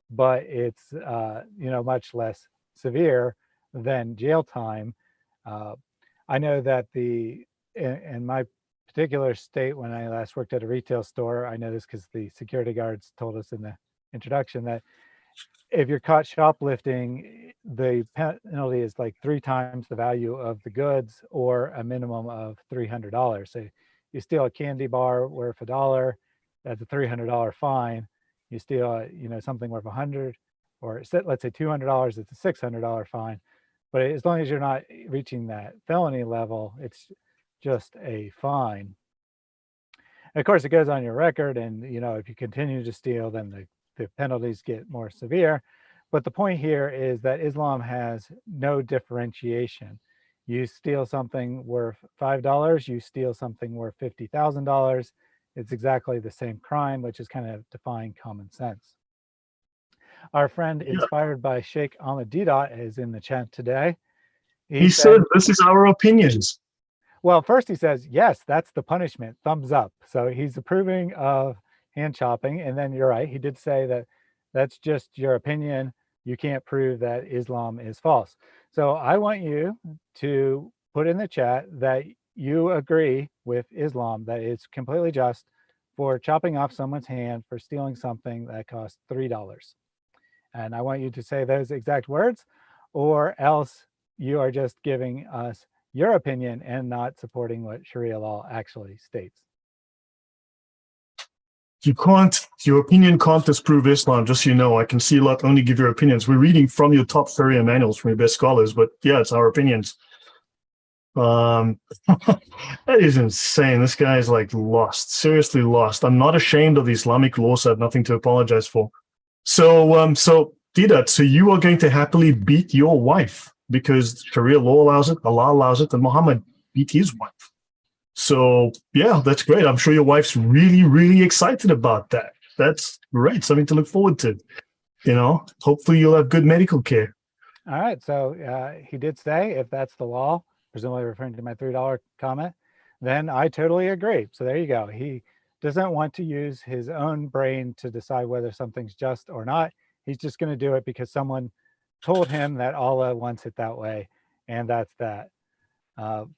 but it's much less severe than jail time. Uh, I know that in my particular state, when I last worked at a retail store, I know this because the security guards told us in the introduction that if you're caught shoplifting, the penalty is like 3 times the value of the goods, or a minimum of $300. So you steal a candy bar worth $1, that's a $300 fine. You steal, something worth 100, or let's say $200, it's a $600 fine. But as long as you're not reaching that felony level, it's just a fine. And of course, it goes on your record, and if you continue to steal, then the penalties get more severe. But the point here is that Islam has no differentiation. You steal something worth $5, you steal something worth $50,000, it's exactly the same crime, which is kind of defying common sense. Our friend, Yeah. inspired by Sheikh Ahmed Didat, is in the chat today. He said, "This is our opinions." Well, first he says, yes, that's the punishment, thumbs up. So he's approving of hand chopping. And then you're right, he did say that that's just your opinion. You can't prove that Islam is false. So I want you to put in the chat that you agree with Islam, that it's completely just for chopping off someone's hand for stealing something that costs $3. And I want you to say those exact words, or else you are just giving us your opinion and not supporting what Sharia law actually states. You can't, your opinion can't disprove Islam, just so you know. I can see a lot, only give your opinions. We're reading from your top Sharia manuals from your best scholars, but yeah, it's our opinions. That is insane. This guy is like lost, seriously lost. I'm not ashamed of the Islamic law, so I have nothing to apologize for. So Didat, so you are going to happily beat your wife because Sharia law allows it, Allah allows it, and Muhammad beat his wife. So yeah, that's great. I'm sure your wife's really, really excited about that. That's great. Something to look forward to. You know, hopefully you'll have good medical care. All right. So he did say, if that's the law, presumably referring to my $3 comment, then I totally agree. So there you go. He doesn't want to use his own brain to decide whether something's just or not. He's just going to do it because someone told him that Allah wants it that way. And that's that.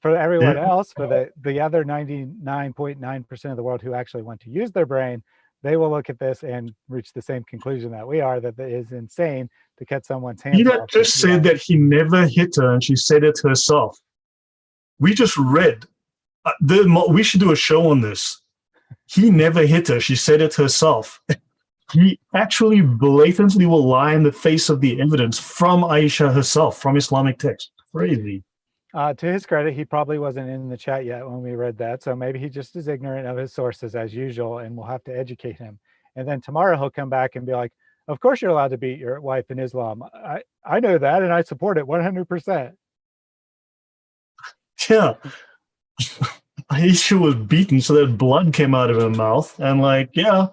For everyone Yeah. else, for the other 99.9% of the world who actually want to use their brain, they will look at this and reach the same conclusion that we are, that it is insane to cut someone's hands Didat off. just said that he never hit her and she said it herself. We just read. We should do a show on this. He never hit her. She said it herself. He actually blatantly will lie in the face of the evidence from Aisha herself, from Islamic text. Crazy. To his credit, he probably wasn't in the chat yet when we read that. So maybe he just is ignorant of his sources as usual, and we'll have to educate him. And then tomorrow he'll come back and be like, of course you're allowed to beat your wife in Islam. I know that, and I support it 100%. Yeah. Aisha was beaten so that blood came out of her mouth. And like, yeah,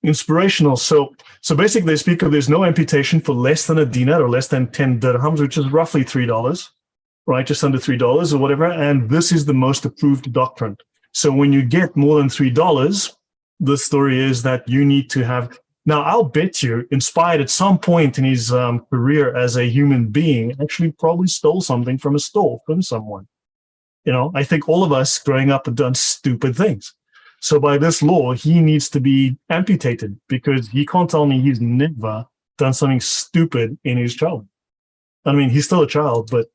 inspirational. So basically they speak of there's no amputation for less than a dinar or less than 10 dirhams, which is roughly $3. Right, just under $3 or whatever, and this is the most approved doctrine. So when you get more than $3, the story is that you need to have. Now, I'll bet you, inspired at some point in his career as a human being, actually probably stole something from a store from someone. You know, I think all of us growing up have done stupid things. So by this law, he needs to be amputated because he can't tell me he's never done something stupid in his childhood. I mean, he's still a child, but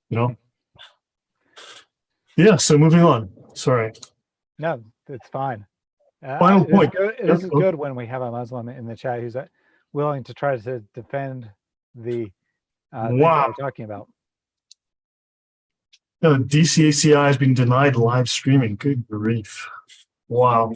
you know. Yeah, so moving on. Sorry. No, it's fine. Final point. This is good when we have a Muslim in the chat who's willing to try to defend the thing that we're talking about. DCACI has been denied live streaming. Good grief. Wow.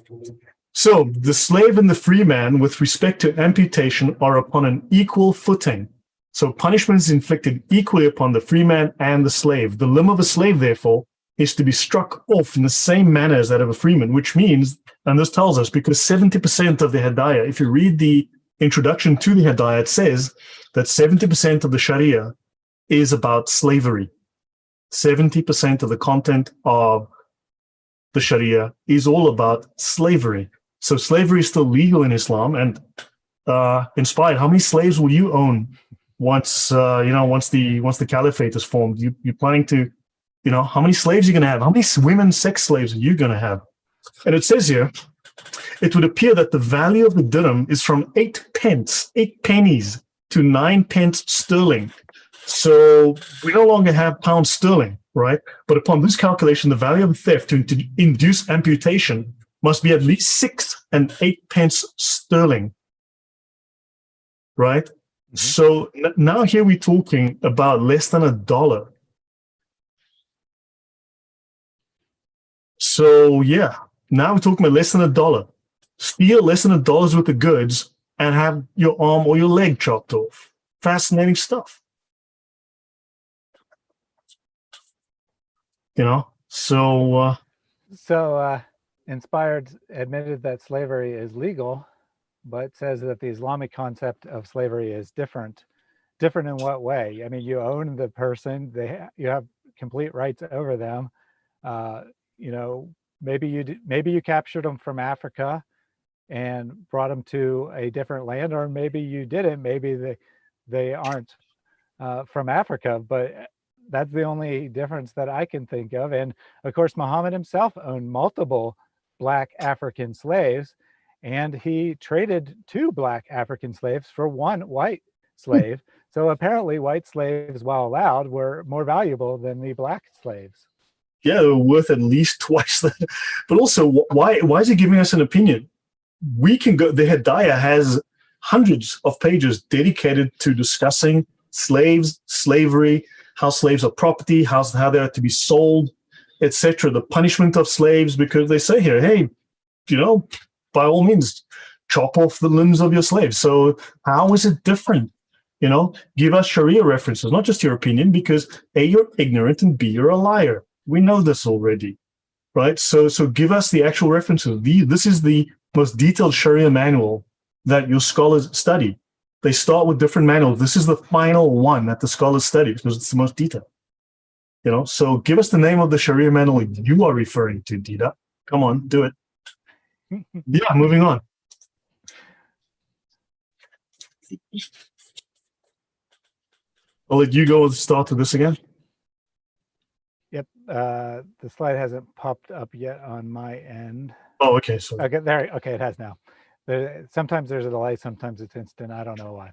So the slave and the free man with respect to amputation are upon an equal footing. So punishment is inflicted equally upon the free man and the slave. The limb of a slave, therefore, is to be struck off in the same manner as that of a freeman, which means, and this tells us, because 70% of the Hadayah, if you read the introduction to the Hadayah, it says that 70% of the Sharia is about slavery. 70% of the content of the Sharia is all about slavery. So slavery is still legal in Islam. And Inspired, how many slaves will you own once the caliphate is formed? You're planning to, how many slaves are you going to have? How many women sex slaves are you going to have? And it says here, it would appear that the value of the dirham is from 8 pennies to 9 pence sterling. So we no longer have pounds sterling, right? But upon this calculation, the value of the theft to induce amputation must be at least 6 and 8 pence sterling, right? Mm-hmm. So now here we're talking about less than $1. So yeah, now we're talking about less than $1. Steal less than $1 worth of goods and have your arm or your leg chopped off. Fascinating stuff. So Inspired admitted that slavery is legal, but says that the Islamic concept of slavery is different. Different in what way? I mean, you own the person, you have complete rights over them. Maybe you captured them from Africa and brought them to a different land, or maybe you didn't. Maybe they aren't from Africa, but that's the only difference that I can think of. And of course, Muhammad himself owned multiple Black African slaves, and he traded 2 Black African slaves for 1 white slave. So apparently white slaves, while allowed, were more valuable than the Black slaves. Yeah, they were worth at least twice that. But also, why is he giving us an opinion? we can go. The Hidayah has hundreds of pages dedicated to discussing slaves, slavery, how slaves are property, how they are to be sold, etc. The punishment of slaves, because they say here, hey, by all means, chop off the limbs of your slaves. So how is it different? Give us Sharia references, not just your opinion, because A, you're ignorant, and B, you're a liar. We know this already, right? So give us the actual references. This is the most detailed Sharia manual that your scholars study. They start with different manuals. This is the final one that the scholars study because it's the most detailed. So give us the name of the Sharia manual you are referring to, Dida. Come on, do it. Yeah, moving on. I'll let you go with the start of this again. Yep. The slide hasn't popped up yet on my end. Oh, okay. So okay, there. Okay, it has now. Sometimes there's a delay, sometimes it's instant. I don't know why.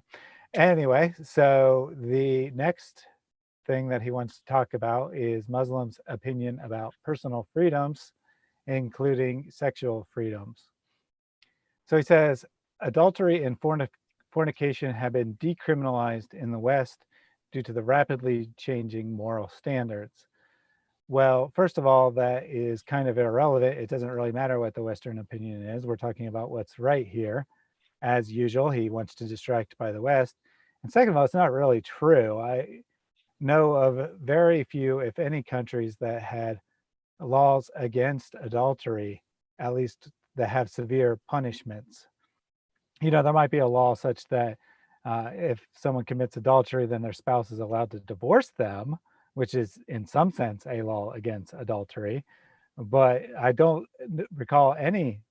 Anyway, so the next thing that he wants to talk about is Muslims' opinion about personal freedoms, including sexual freedoms. So he says, adultery and fornication have been decriminalized in the West due to the rapidly changing moral standards. Well, first of all, that is kind of irrelevant. It doesn't really matter what the Western opinion is. We're talking about what's right here. As usual, he wants to distract by the West. And second of all, it's not really true. I know of very few, if any, countries that had laws against adultery, at least that have severe punishments. There might be a law such that if someone commits adultery, then their spouse is allowed to divorce them, which is in some sense a law against adultery. But I don't recall any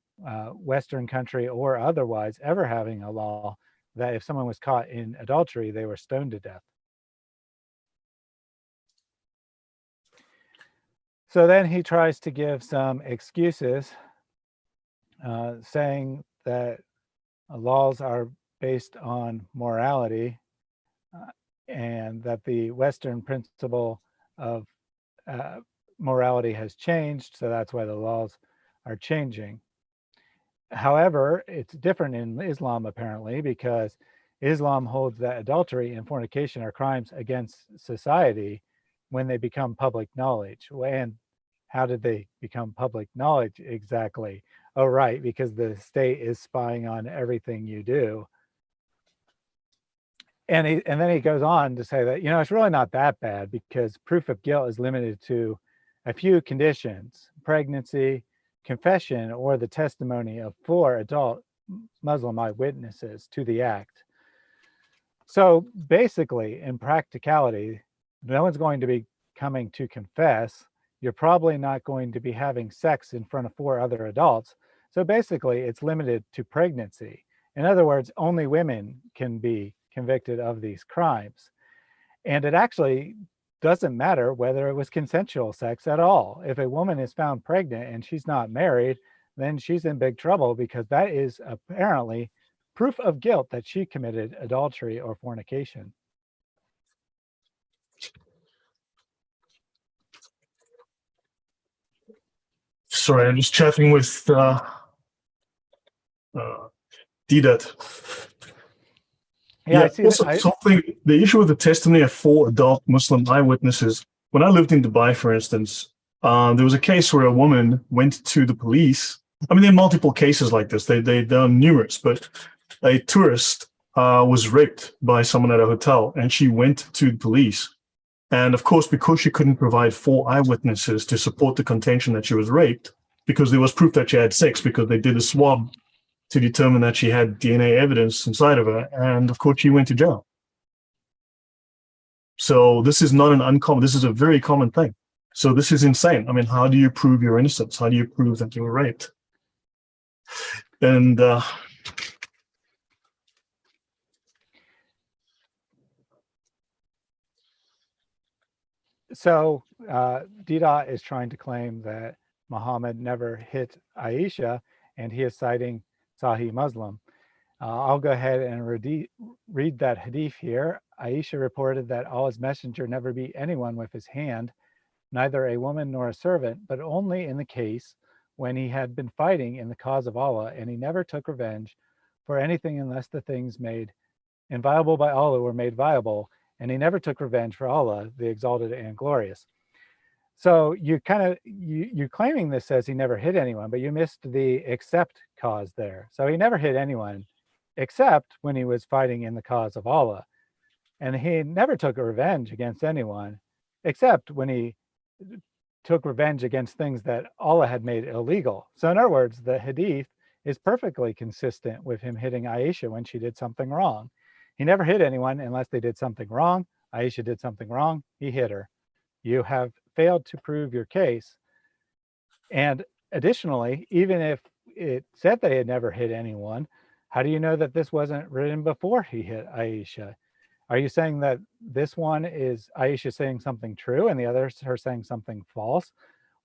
Western country or otherwise ever having a law that if someone was caught in adultery, they were stoned to death. So then he tries to give some excuses, saying that laws are based on morality, and that the Western principle of morality has changed, so that's why the laws are changing. However, it's different in Islam apparently, because Islam holds that adultery and fornication are crimes against society when they become public knowledge. And how did they become public knowledge exactly? Oh, right, because the state is spying on everything you do. And then he goes on to say that, it's really not that bad because proof of guilt is limited to a few conditions: pregnancy, confession, or the testimony of 4 adult Muslim eyewitnesses to the act. So basically, in practicality, no one's going to be coming to confess. You're probably not going to be having sex in front of 4 other adults. So basically, it's limited to pregnancy. In other words, only women can be convicted of these crimes. And it actually doesn't matter whether it was consensual sex at all. If a woman is found pregnant and she's not married, then she's in big trouble, because that is apparently proof of guilt that she committed adultery or fornication. sorry, I'm just chatting with Didat. Yeah, I see also, that. something, the issue with the testimony of 4 adult Muslim eyewitnesses, when I lived in Dubai, for instance, there was a case where a woman went to the police. I mean, there are multiple cases like this. There are numerous, but a tourist was raped by someone at a hotel, and she went to the police. And of course, because she couldn't provide 4 eyewitnesses to support the contention that she was raped, because there was proof that she had sex, because they did a swab to determine that she had DNA evidence inside of her, and of course, she went to jail. So this is not an uncommon, this is a very common thing. So this is insane. I mean, how do you prove your innocence? How do you prove that you were raped? And So Dida is trying to claim that Muhammad never hit Aisha, and he is citing Sahih Muslim. I'll go ahead and read that hadith here. Aisha reported that Allah's messenger never beat anyone with his hand, neither a woman nor a servant, but only in the case when he had been fighting in the cause of Allah, and he never took revenge for anything unless the things made inviolable by Allah were made viable, and he never took revenge for Allah, the exalted and glorious. So you kind of you're claiming this says he never hit anyone, but you missed the except cause there. So he never hit anyone except when he was fighting in the cause of Allah. And he never took a revenge against anyone except when he took revenge against things that Allah had made illegal. So in other words, the hadith is perfectly consistent with him hitting Aisha when she did something wrong. He never hit anyone unless they did something wrong. Aisha did something wrong, he hit her. You have failed to prove your case. And additionally, even if it said they had never hit anyone, how do you know that this wasn't written before he hit Aisha? Are you saying that this one is Aisha saying something true and the other is her saying something false?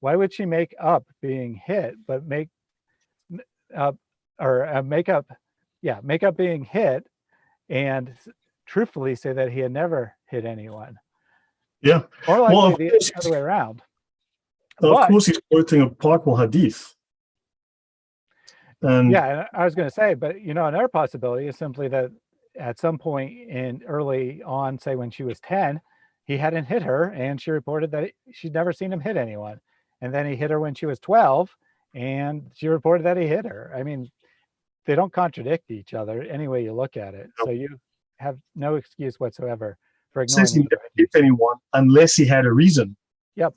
Why would she make up being hit, but make up make up being hit and truthfully say that he had never hit anyone? Yeah. Or Well, likely the other way around. of course, he's quoting a partial hadith. And yeah, I was going to say, but another possibility is simply that at some point in early on, say when she was 10, he hadn't hit her and she reported that she'd never seen him hit anyone. And then he hit her when she was 12 and she reported that he hit her. I mean, they don't contradict each other any way you look at it. So you have no excuse whatsoever for ignoring says he never hit anyone unless he had a reason. Yep,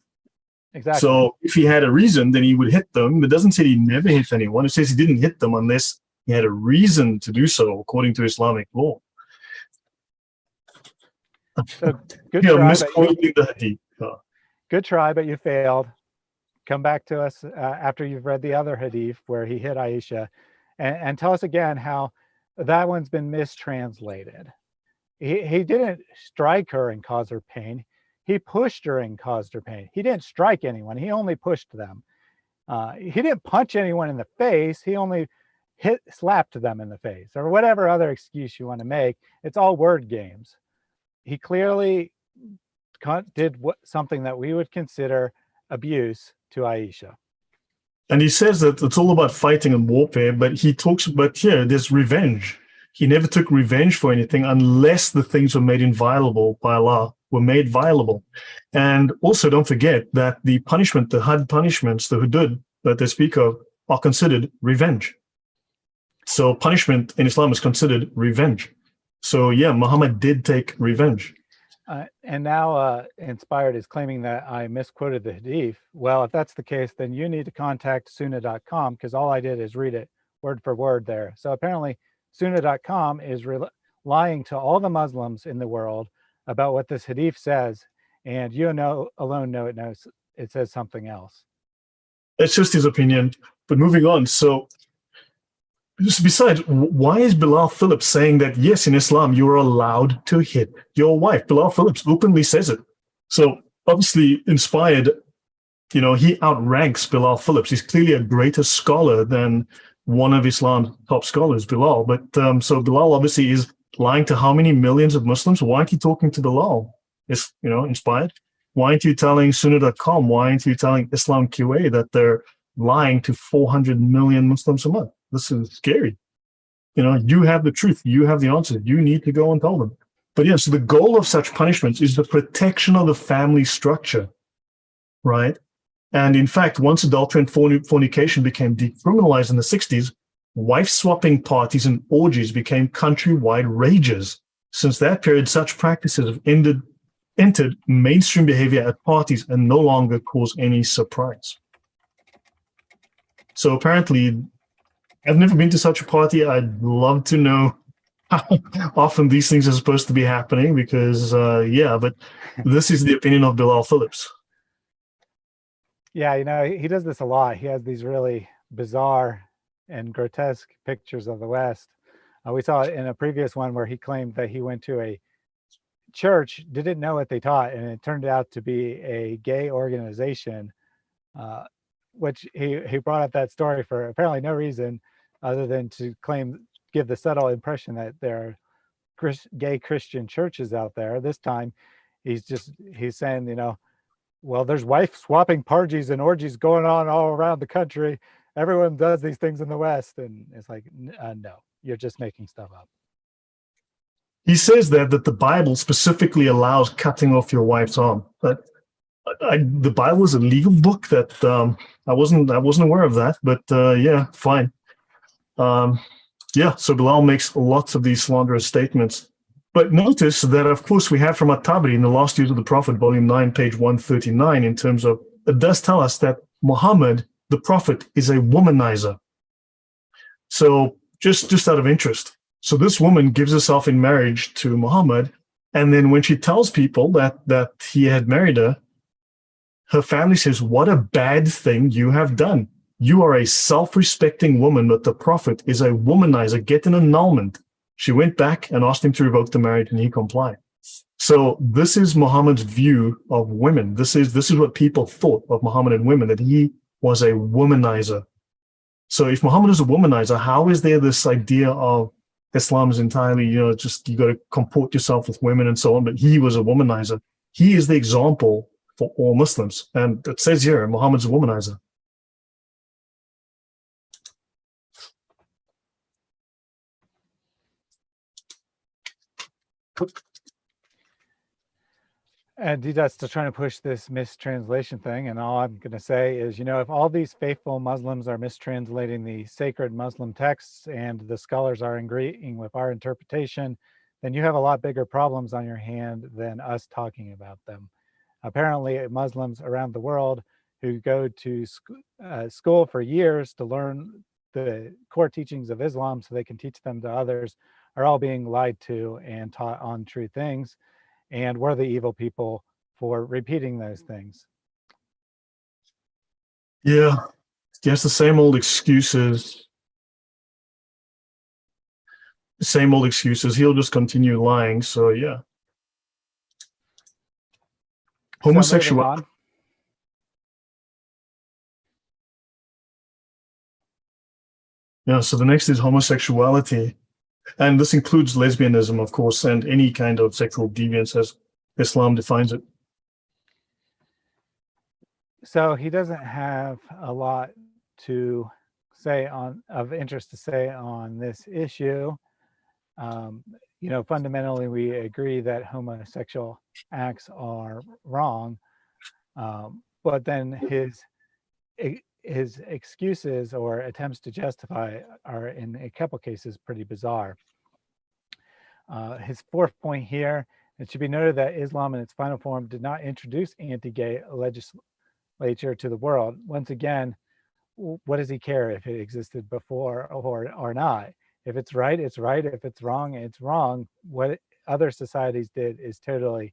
exactly. So if he had a reason, then he would hit them. It doesn't say he never hit anyone. It says he didn't hit them unless he had a reason to do so, according to Islamic law. So good try, misquoting the hadith. Good try, but you failed. Come back to us after you've read the other hadith where he hit Aisha, and tell us again how that one's been mistranslated. He didn't strike her and cause her pain. He pushed her and caused her pain. He didn't strike anyone. He only pushed them. He didn't punch anyone in the face. He only slapped them in the face, or whatever other excuse you want to make. It's all word games. He clearly did something that we would consider abuse to Aisha. And he says that it's all about fighting and warfare, but he talks about here, there's revenge. He never took revenge for anything unless the things were made inviolable by Allah, were made violable. And also don't forget that the punishment, the had punishments, the hudud that they speak of, are considered revenge. So punishment in Islam is considered revenge. So yeah, Muhammad did take revenge. And now Inspired is claiming that I misquoted the hadith. Well, if that's the case, then you need to contact sunnah.com because all I did is read it word for word there. So apparently sunnah.com is lying to all the Muslims in the world about what this hadith says. And you alone know it says something else. It's just his opinion. But moving on. So besides, why is Bilal Phillips saying that, yes, in Islam, you are allowed to hit your wife? Bilal Phillips openly says it. So obviously Inspired, he outranks Bilal Phillips. He's clearly a greater scholar than one of Islam's top scholars, Bilal. But so Bilal obviously is lying to how many millions of Muslims? Why aren't you talking to Bilal? Is, Inspired? Why aren't you telling Sunnah.com? Why aren't you telling Islam QA that they're lying to 400 million Muslims a month? This is scary. You have the truth. You have the answer. You need to go and tell them. But yeah, so the goal of such punishments is the protection of the family structure, right? And in fact, once adultery and fornication became decriminalized in the 60s, wife-swapping parties and orgies became countrywide rages. Since that period, such practices have entered mainstream behavior at parties and no longer cause any surprise. So apparently, I've never been to such a party. I'd love to know how often these things are supposed to be happening because, but this is the opinion of Bilal Phillips. Yeah, he does this a lot. He has these really bizarre and grotesque pictures of the West. We saw it in a previous one where he claimed that he went to a church, didn't know what they taught, and it turned out to be a gay organization, which he brought up that story for apparently no reason other than to give the subtle impression that there are gay Christian churches out there. This time he's saying, well, there's wife swapping parties and orgies going on all around the country. Everyone does these things in the West. And it's like, no, you're just making stuff up. He says that the Bible specifically allows cutting off your wife's arm. But the Bible is a legal book that I wasn't aware of that. But yeah, fine. Yeah, so Bilal makes lots of these slanderous statements. But notice that, of course, we have from At-Tabari in the Last Years of the Prophet, volume 9, page 139, in terms of, it does tell us that Muhammad, the Prophet, is a womanizer. So just out of interest. So this woman gives herself in marriage to Muhammad, and then when she tells people that he had married her, her family says, "What a bad thing you have done. You are a self-respecting woman, but the Prophet is a womanizer. Get an annulment." She went back and asked him to revoke the marriage, and he complied. So this is Muhammad's view of women. This is what people thought of Muhammad and women, that he was a womanizer. So if Muhammad is a womanizer, how is there this idea of Islam is entirely, just you got to comport yourself with women and so on, but he was a womanizer. He is the example for all Muslims. And it says here, Muhammad's a womanizer. And Didat's still trying to push this mistranslation thing. And all I'm going to say is, if all these faithful Muslims are mistranslating the sacred Muslim texts and the scholars are agreeing with our interpretation, then you have a lot bigger problems on your hand than us talking about them. Apparently, Muslims around the world who go to school for years to learn the core teachings of Islam so they can teach them to others are all being lied to and taught untrue things. And we're the evil people for repeating those things. Yeah, yes, the same old excuses. Same old excuses. He'll just continue lying. So yeah. Homosexuality. Yeah, so the next is homosexuality. And this includes lesbianism, of course, and any kind of sexual deviance as Islam defines it. So he doesn't have a lot to say of interest to say on this issue. Fundamentally, we agree that homosexual acts are wrong, but then his excuses or attempts to justify are in a couple cases pretty bizarre. His fourth point here, it should be noted that Islam in its final form did not introduce anti-gay legislature to the world. Once again, what does he care if it existed before or not? If it's right, it's right. If it's wrong, it's wrong. What other societies did is totally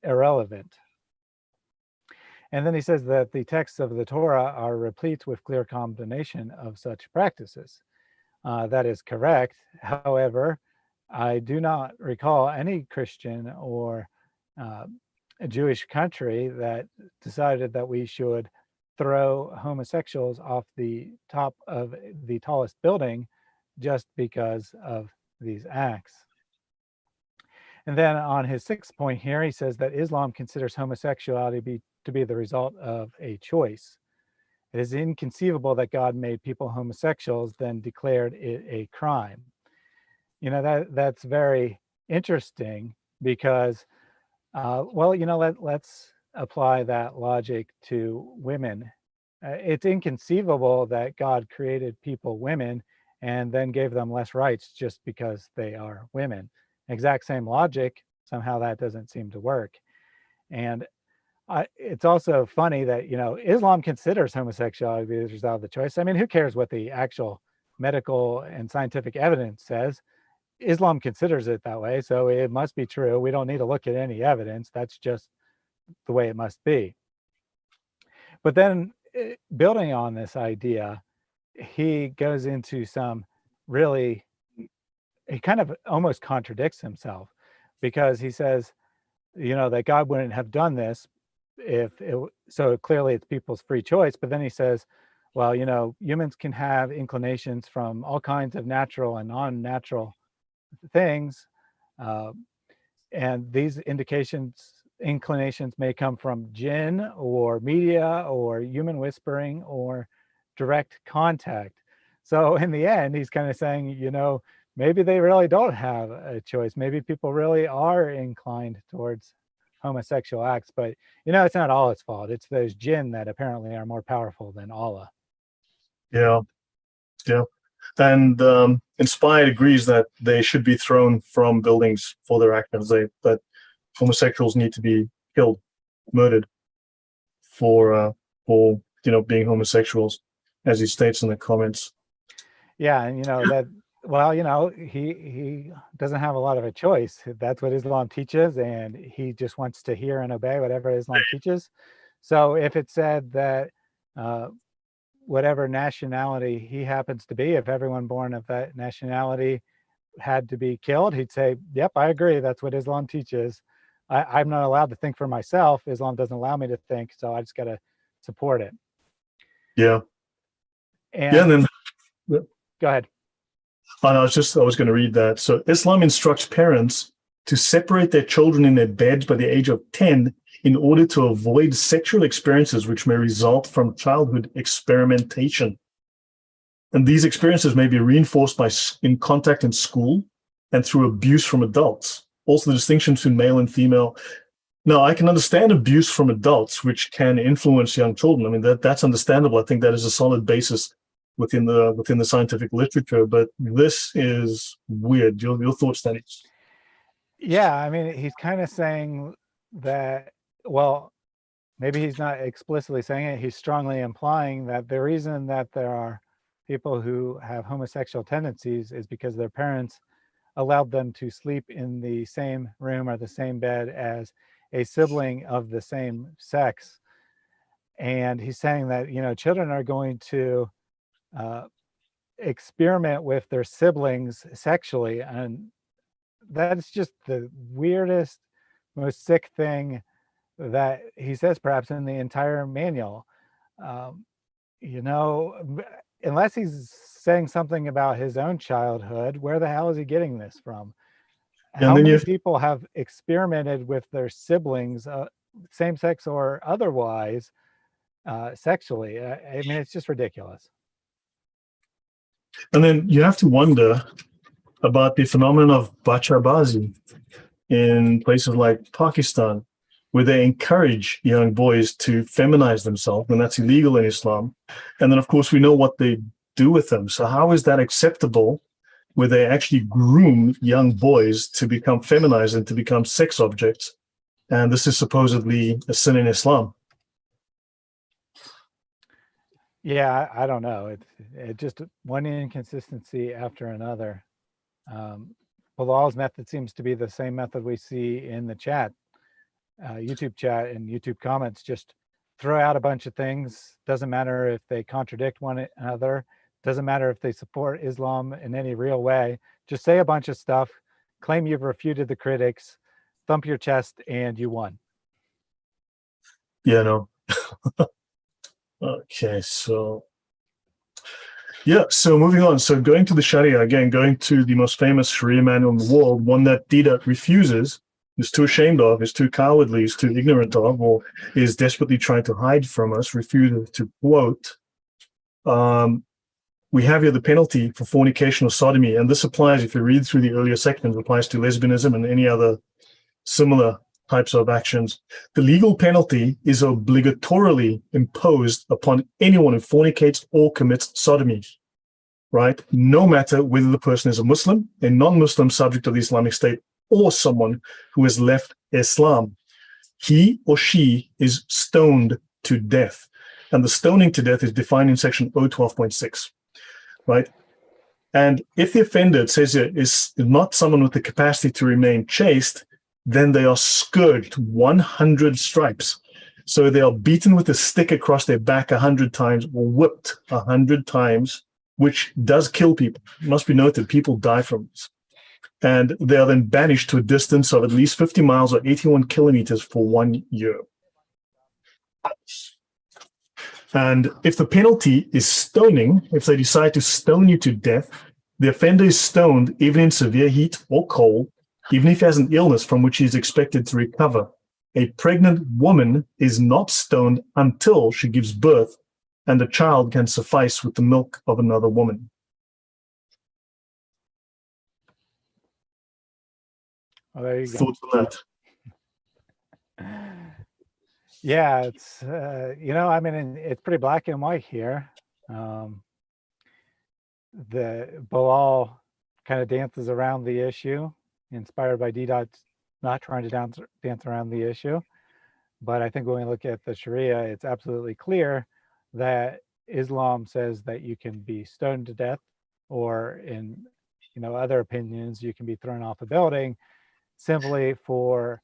irrelevant. And then he says that the texts of the Torah are replete with clear condemnation of such practices. That is correct. However, I do not recall any Christian or a Jewish country that decided that we should throw homosexuals off the top of the tallest building just because of these acts. And then on his sixth point here, he says that Islam considers homosexuality to be the result of a choice. It is inconceivable that God made people homosexuals, then declared it a crime. That's very interesting because, let's apply that logic to women. It's inconceivable that God created people women and then gave them less rights just because they are women. Exact same logic, somehow that doesn't seem to work. And it's also funny that, Islam considers homosexuality to be the result of the choice. I mean, who cares what the actual medical and scientific evidence says? Islam considers it that way, so it must be true. We don't need to look at any evidence. That's just the way it must be. But then building on this idea, he goes into some really, he kind of almost contradicts himself because he says, that God wouldn't have done this so clearly it's people's free choice. But then he says, well, humans can have inclinations from all kinds of natural and non-natural things. And these inclinations may come from jinn or media or human whispering or direct contact. So in the end, he's kind of saying, maybe they really don't have a choice. Maybe people really are inclined towards homosexual acts, but it's not Allah's fault. It's those jinn that apparently are more powerful than Allah. Yeah, yeah. And Inspired agrees that they should be thrown from buildings for their actions. That homosexuals need to be killed, murdered for being homosexuals, as he states in the comments. Yeah, and that, well, he doesn't have a lot of a choice. That's what Islam teaches, and he just wants to hear and obey whatever Islam teaches. So if it said that whatever nationality he happens to be, if everyone born of that nationality had to be killed, he'd say, yep, I agree. That's what Islam teaches. I'm not allowed to think for myself. Islam doesn't allow me to think, so I just got to support it. Yeah. And yeah, and then go ahead. I was going to read that. So Islam instructs parents to separate their children in their beds by the age of 10 in order to avoid sexual experiences which may result from childhood experimentation. And these experiences may be reinforced in contact in school and through abuse from adults. Also, the distinction between male and female. Now, I can understand abuse from adults, which can influence young children. I mean, that's understandable. I think that is a solid basis within the scientific literature. But this is weird. Your thoughts, Danny? Yeah, I mean, he's kind of saying that, well, maybe he's not explicitly saying it. He's strongly implying that the reason that there are people who have homosexual tendencies is because their parents allowed them to sleep in the same room or the same bed as a sibling of the same sex. And he's saying that, children are going to experiment with their siblings sexually. And that's just the weirdest, most sick thing that he says, perhaps in the entire manual. Unless he's saying something about his own childhood, where the hell is he getting this from? How many people have experimented with their siblings, same sex or otherwise, sexually? I mean, it's just ridiculous. And then you have to wonder about the phenomenon of bachabazi in places like Pakistan, where they encourage young boys to feminize themselves, and that's illegal in Islam. And then, of course, we know what they do with them. So how is that acceptable, where they actually groom young boys to become feminized and to become sex objects? And this is supposedly a sin in Islam. Yeah, I don't know. It just one inconsistency after another. Bilal's method seems to be the same method we see in the chat, YouTube chat and YouTube comments. Just throw out a bunch of things. Doesn't matter if they contradict one another. Doesn't matter if they support Islam in any real way. Just say a bunch of stuff, claim you've refuted the critics, thump your chest, and you won. Yeah, no. Okay, so so moving on. So going to the Sharia, again, going to the most famous Sharia manual in the world, one that Dida refuses, is too ashamed of, is too cowardly, is too ignorant of, or is desperately trying to hide from us, refuses to quote. We have here the penalty for fornication or sodomy, and this applies, if you read through the earlier sections, applies to lesbianism and any other similar types of actions. The legal penalty is obligatorily imposed upon anyone who fornicates or commits sodomy, right? No matter whether the person is a Muslim, a non-Muslim subject of the Islamic State, or someone who has left Islam. He or she is stoned to death. And the stoning to death is defined in section 012.6, right? And if the offender, it says here, is not someone with the capacity to remain chaste, then they are scourged 100 stripes. So they are beaten with a stick across their back 100 times or whipped 100 times, which does kill people. It must be noted, people die from this. And they are then banished to a distance of at least 50 miles or 81 kilometers for 1 year. And if the penalty is stoning, if they decide to stone you to death, the offender is stoned even in severe heat or cold, even if he has an illness from which he is expected to recover. a pregnant woman is not stoned until she gives birth, and the child can suffice with the milk of another woman. Well, there you go. Thoughts on that? Yeah, it's I mean, it's pretty black and white here. The Bilal kind of dances around the issue, inspired by D. Dot's not trying to dance around the issue. But I think when we look at the Sharia, it's absolutely clear that Islam says that you can be stoned to death, or in other opinions, you can be thrown off a building simply for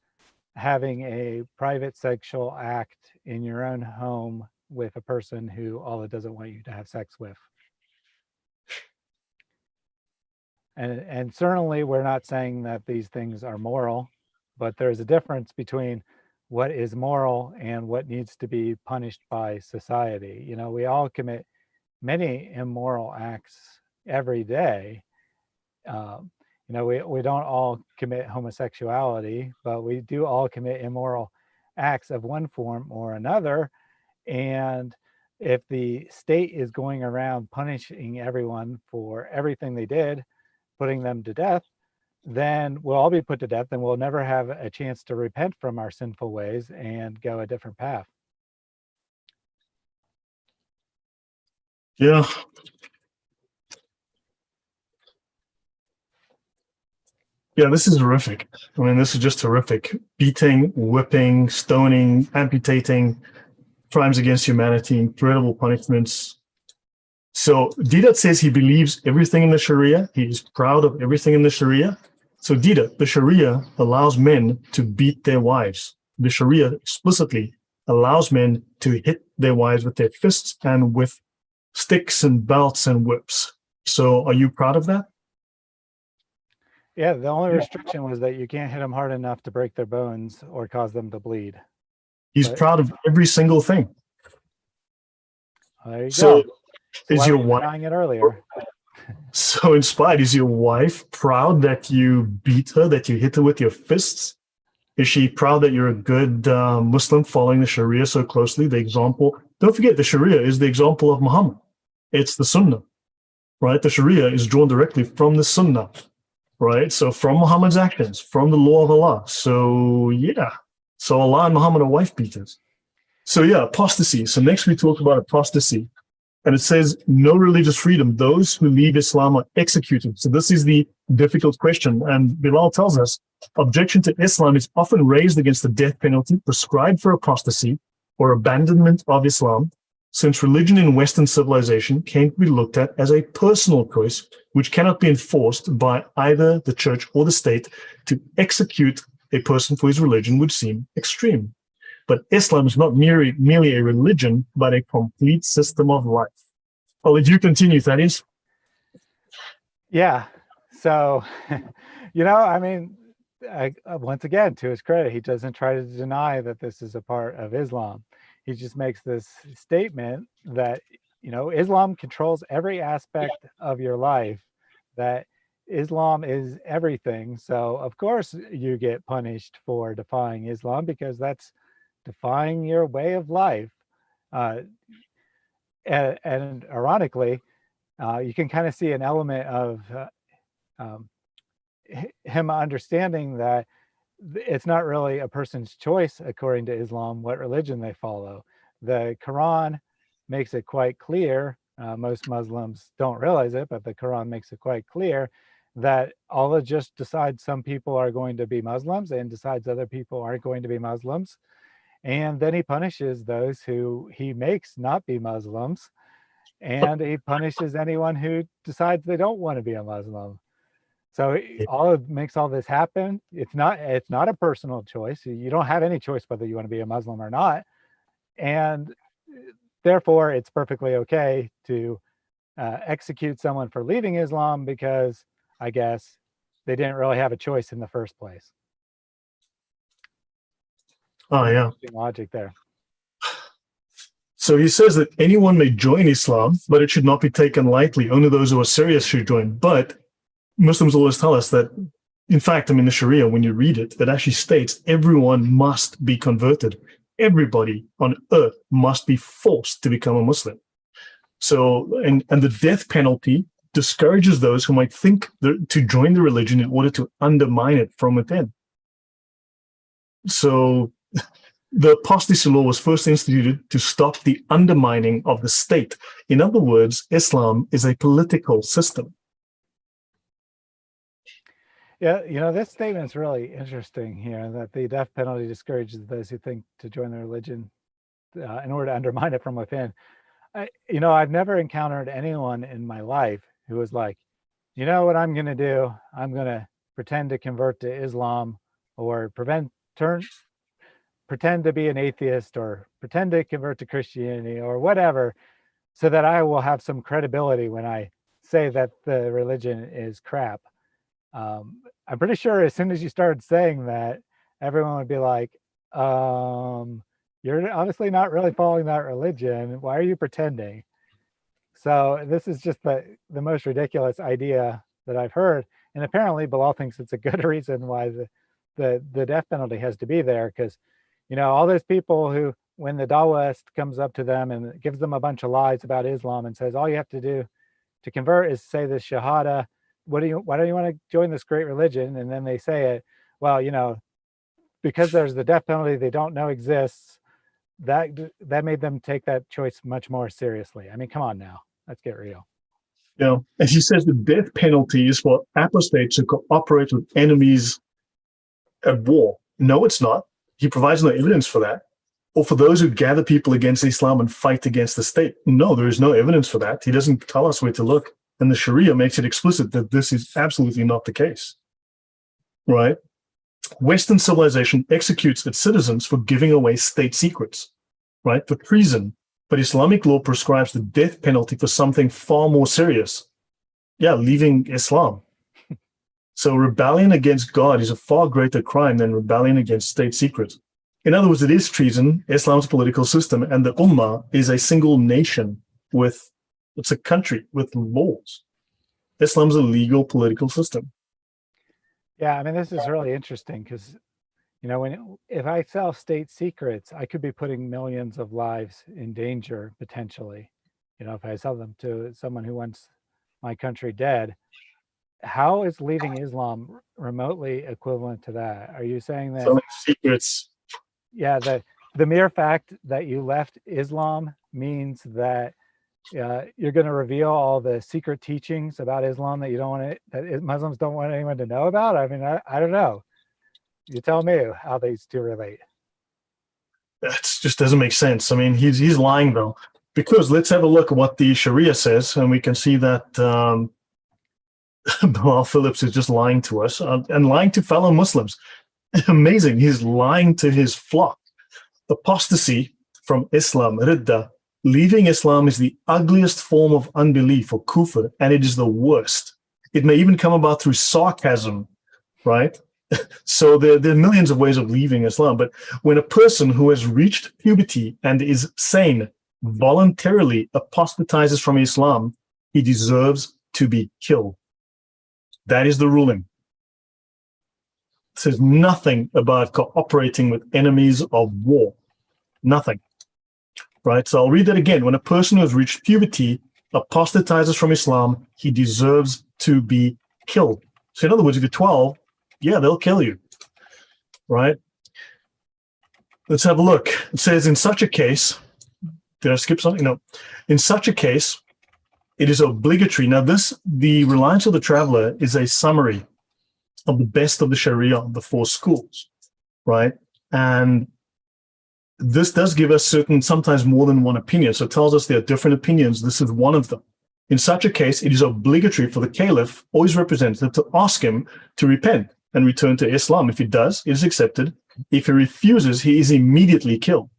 having a private sexual act in your own home with a person who Allah doesn't want you to have sex with. And certainly we're not saying that these things are moral, but there's a difference between what is moral and what needs to be punished by society. We all commit many immoral acts every day. We don't all commit homosexuality, but we do all commit immoral acts of one form or another. And if the state is going around punishing everyone for everything they did, putting them to death, then we'll all be put to death, and we'll never have a chance to repent from our sinful ways and go a different path. Yeah. Yeah, this is horrific. I mean, this is just horrific. Beating, whipping, stoning, amputating, crimes against humanity, incredible punishments. So Didat says he believes everything in the Sharia. He is proud of everything in the Sharia. So Didat, the Sharia allows men to beat their wives. The Sharia explicitly allows men to hit their wives with their fists and with sticks and belts and whips. So are you proud of that? Yeah, the only restriction was that you can't hit them hard enough to break their bones or cause them to bleed. He's proud of every single thing. There you So go. is your wife denying it earlier? So inspired? Is your wife proud that you beat her, that you hit her with your fists? Is she proud that you're a good Muslim following the Sharia so closely? The example, don't forget, the Sharia is the example of Muhammad. It's the Sunnah, right? The Sharia is drawn directly from the Sunnah, right? So from Muhammad's actions, from the law of Allah. So yeah, so Allah and Muhammad are wife beaters. So yeah, apostasy. So next we talk about apostasy. And it says, no religious freedom. Those who leave Islam are executed. So this is the difficult question. And Bilal tells us, objection to Islam is often raised against the death penalty prescribed for apostasy or abandonment of Islam, since religion in Western civilization came to be looked at as a personal choice, which cannot be enforced by either the church or the state. To execute a person for his religion would seem extreme. But Islam is not merely a religion, but a complete system of life. I'll let you continue, Thaddeus. Yeah. So, I mean, once again, to his credit, he doesn't try to deny that this is a part of Islam. He just makes this statement that, Islam controls every aspect of your life, that Islam is everything. So, of course, you get punished for defying Islam, because that's defying your way of life. And ironically, you can kind of see an element of him understanding that it's not really a person's choice, according to Islam, what religion they follow. The Quran makes it quite clear, most Muslims don't realize it, but the Quran makes it quite clear that Allah just decides some people are going to be Muslims and decides other people aren't going to be Muslims. And then he punishes those who he makes not be Muslims, and he punishes anyone who decides they don't want to be a Muslim. So makes all this happen. It's not a personal choice. You don't have any choice whether you want to be a Muslim or not, and therefore it's perfectly okay to execute someone for leaving Islam, because I guess they didn't really have a choice in the first place. Oh, yeah. Logic there. So he says that anyone may join Islam, but it should not be taken lightly. Only those who are serious should join. But Muslims always tell us that In fact, I mean, the Sharia, when you read it, it actually states everyone must be converted. Everybody on earth must be forced to become a Muslim. So, and the death penalty discourages those who might think to join the religion in order to undermine it from within. So the apostasy law was first instituted to stop the undermining of the state. In other words, Islam is a political system. Yeah, this statement is really interesting here, that the death penalty discourages those who think to join the religion in order to undermine it from within. I've never encountered anyone in my life who was like, you know what I'm going to do? I'm going to pretend to convert to Islam, or pretend to be an atheist, or pretend to convert to Christianity, or whatever, so that I will have some credibility when I say that the religion is crap. I'm pretty sure as soon as you started saying that, everyone would be like, you're obviously not really following that religion. Why are you pretending? So this is just the most ridiculous idea that I've heard. And apparently Bilal thinks it's a good reason why the death penalty has to be there, because all those people who, when the Dawaist comes up to them and gives them a bunch of lies about Islam and says all you have to do to convert is say this Shahada, why don't you want to join this great religion? And then they say it, well, because there's the death penalty they don't know exists, that made them take that choice much more seriously. I mean, come on now, let's get real. And he says the death penalty is for apostates who cooperate with enemies at war. No, it's not. He provides no evidence for that. Or for those who gather people against Islam and fight against the state. No, there is no evidence for that. He doesn't tell us where to look. And the Sharia makes it explicit that this is absolutely not the case, right? Western civilization executes its citizens for giving away state secrets, right? For treason. But Islamic law prescribes the death penalty for something far more serious. Yeah, leaving Islam. So rebellion against God is a far greater crime than rebellion against state secrets. In other words, it is treason, Islam's political system, and the Ummah is a single nation it's a country with laws. Islam's a legal political system. Yeah, I mean, this is really interesting because, if I sell state secrets, I could be putting millions of lives in danger potentially. If I sell them to someone who wants my country dead. How is leaving Islam remotely equivalent to that? Are you saying that Selling secrets? Yeah, the mere fact that you left Islam means that you're going to reveal all the secret teachings about Islam that Muslims don't want anyone to know about? I mean, I don't know. You tell me how these two relate. That just doesn't make sense. I mean, he's lying though, because let's have a look at what the Sharia says, and we can see that Bilal Phillips is just lying to us and lying to fellow Muslims. Amazing. He's lying to his flock. Apostasy from Islam, Ridda, leaving Islam is the ugliest form of unbelief or kufr, and it is the worst. It may even come about through sarcasm, right? So there are millions of ways of leaving Islam. But when a person who has reached puberty and is sane voluntarily apostatizes from Islam, he deserves to be killed. That is the ruling. It says nothing about cooperating with enemies of war. Nothing. Right? So I'll read that again. When a person who has reached puberty apostatizes from Islam, he deserves to be killed. So in other words, if you're 12, yeah, they'll kill you. Right? Let's have a look. It says in such a case, did I skip something? No. In such a case, it is obligatory. Now the Reliance of the Traveler is a summary of the best of the Sharia of the four schools, right? And this does give us sometimes more than one opinion. So it tells us there are different opinions. This is one of them. In such a case, it is obligatory for the caliph or his representative to ask him to repent and return to Islam. If he does, it is accepted. If he refuses, he is immediately killed.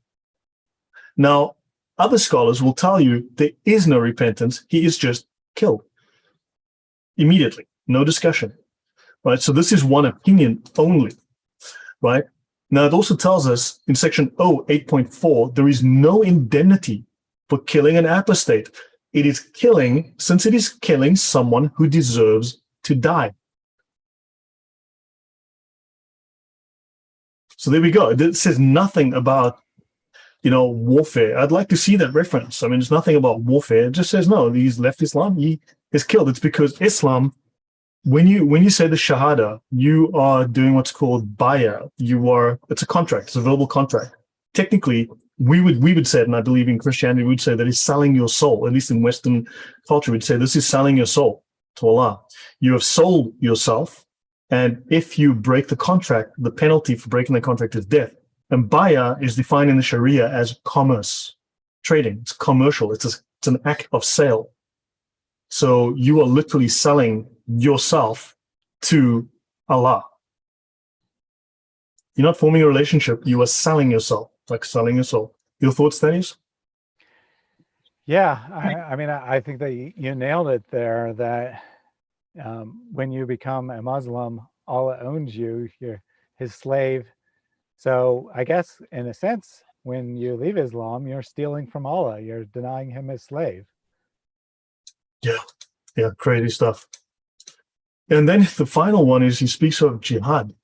Now, other scholars will tell you there is no repentance. He is just killed immediately. No discussion. Right? So this is one opinion only. Right? Now, it also tells us in section 8.4, there is no indemnity for killing an apostate. It is killing, since it is killing someone who deserves to die. So there we go. It says nothing about, warfare. I'd like to see that reference. I mean, there's nothing about warfare. It just says, no, he's left Islam. He is killed. It's because Islam, when you say the Shahada, you are doing what's called bay'ah. It's a contract. It's a verbal contract. Technically, we would say it, and I believe in Christianity, we would say that it's selling your soul. At least in Western culture, we'd say this is selling your soul to Allah. You have sold yourself, and if you break the contract, the penalty for breaking the contract is death. And bay'ah is defined in the Sharia as commerce, trading. It's commercial. It's an act of sale. So you are literally selling yourself to Allah. You're not forming a relationship. You are selling yourself, like selling your soul. Your thoughts, Thaddeus? Yeah, I mean, I think that you nailed it there, that when you become a Muslim, Allah owns you, you're his slave. So I guess in a sense, when you leave Islam, you're stealing from Allah, you're denying him his slave. Yeah, crazy stuff. And then the final one is he speaks of jihad.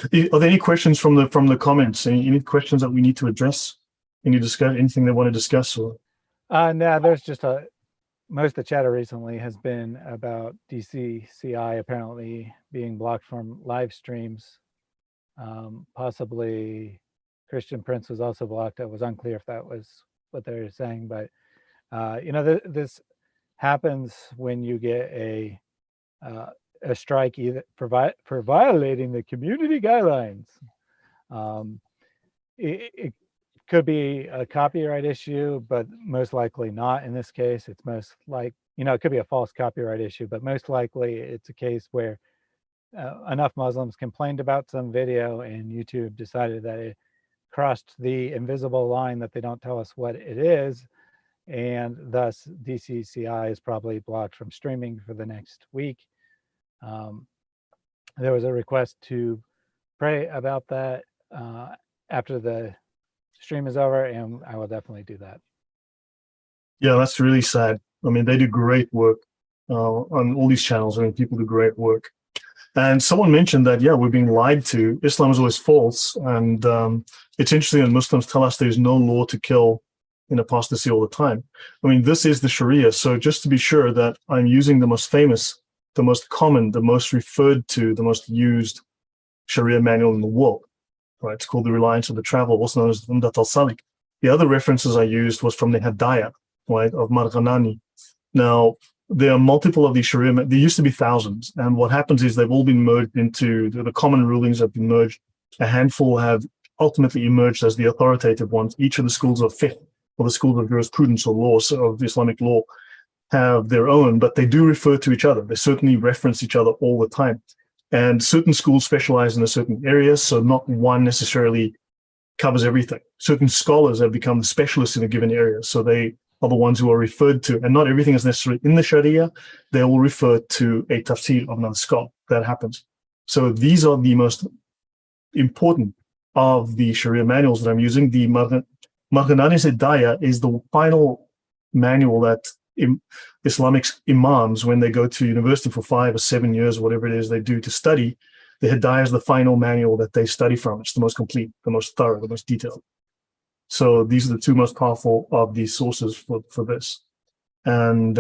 Are there any questions from the comments? Any questions that we need to address? Anything they want to discuss? Or No, there's just most of the chatter recently has been about DCCI apparently being blocked from live streams. Possibly Christian Prince was also blocked. It was unclear if that was what they were saying, but this happens when you get a strike either for violating the community guidelines. It could be a copyright issue, but most likely not in this case. It's most like, it could be a false copyright issue, but most likely it's a case where enough Muslims complained about some video and YouTube decided that it crossed the invisible line that they don't tell us what it is. And thus DCCI is probably blocked from streaming for the next week. There was a request to pray about that after the stream is over, and I will definitely do that. yeah, that's really sad. I mean, they do great work on all these channels. I mean, people do great work. And someone mentioned that, yeah, we're being lied to. Islam is always false. And it's interesting that Muslims tell us there's no law to kill in apostasy all the time. I mean, this is the Sharia. So just to be sure that I'm using the most famous, the most common, the most referred to, the most used Sharia manual in the world, right? It's called the Reliance of the Travel, also known as the Umdat al-Salik. The other references I used was from the Hadaya, right, of Marghanani. Now, there are multiple of these Sharia, there used to be thousands. And what happens is they've all been merged into, the common rulings have been merged. A handful have ultimately emerged as the authoritative ones. Each of the schools of fiqh, or the schools of jurisprudence or law, so of Islamic law, have their own, but they do refer to each other. They certainly reference each other all the time. And certain schools specialize in a certain area, so not one necessarily covers everything. Certain scholars have become specialists in a given area, so they are the ones who are referred to, and not everything is necessarily in the Sharia. They will refer to a tafsir of another scholar. That happens. So these are the most important of the Sharia manuals that I'm using. The Marghanani's Hidayah is the final manual that Islamic imams, when they go to university for 5 or 7 years, whatever it is they do to study, the Hidayah is the final manual that they study from. It's the most complete, the most thorough, the most detailed. So these are the two most powerful of these sources for this. And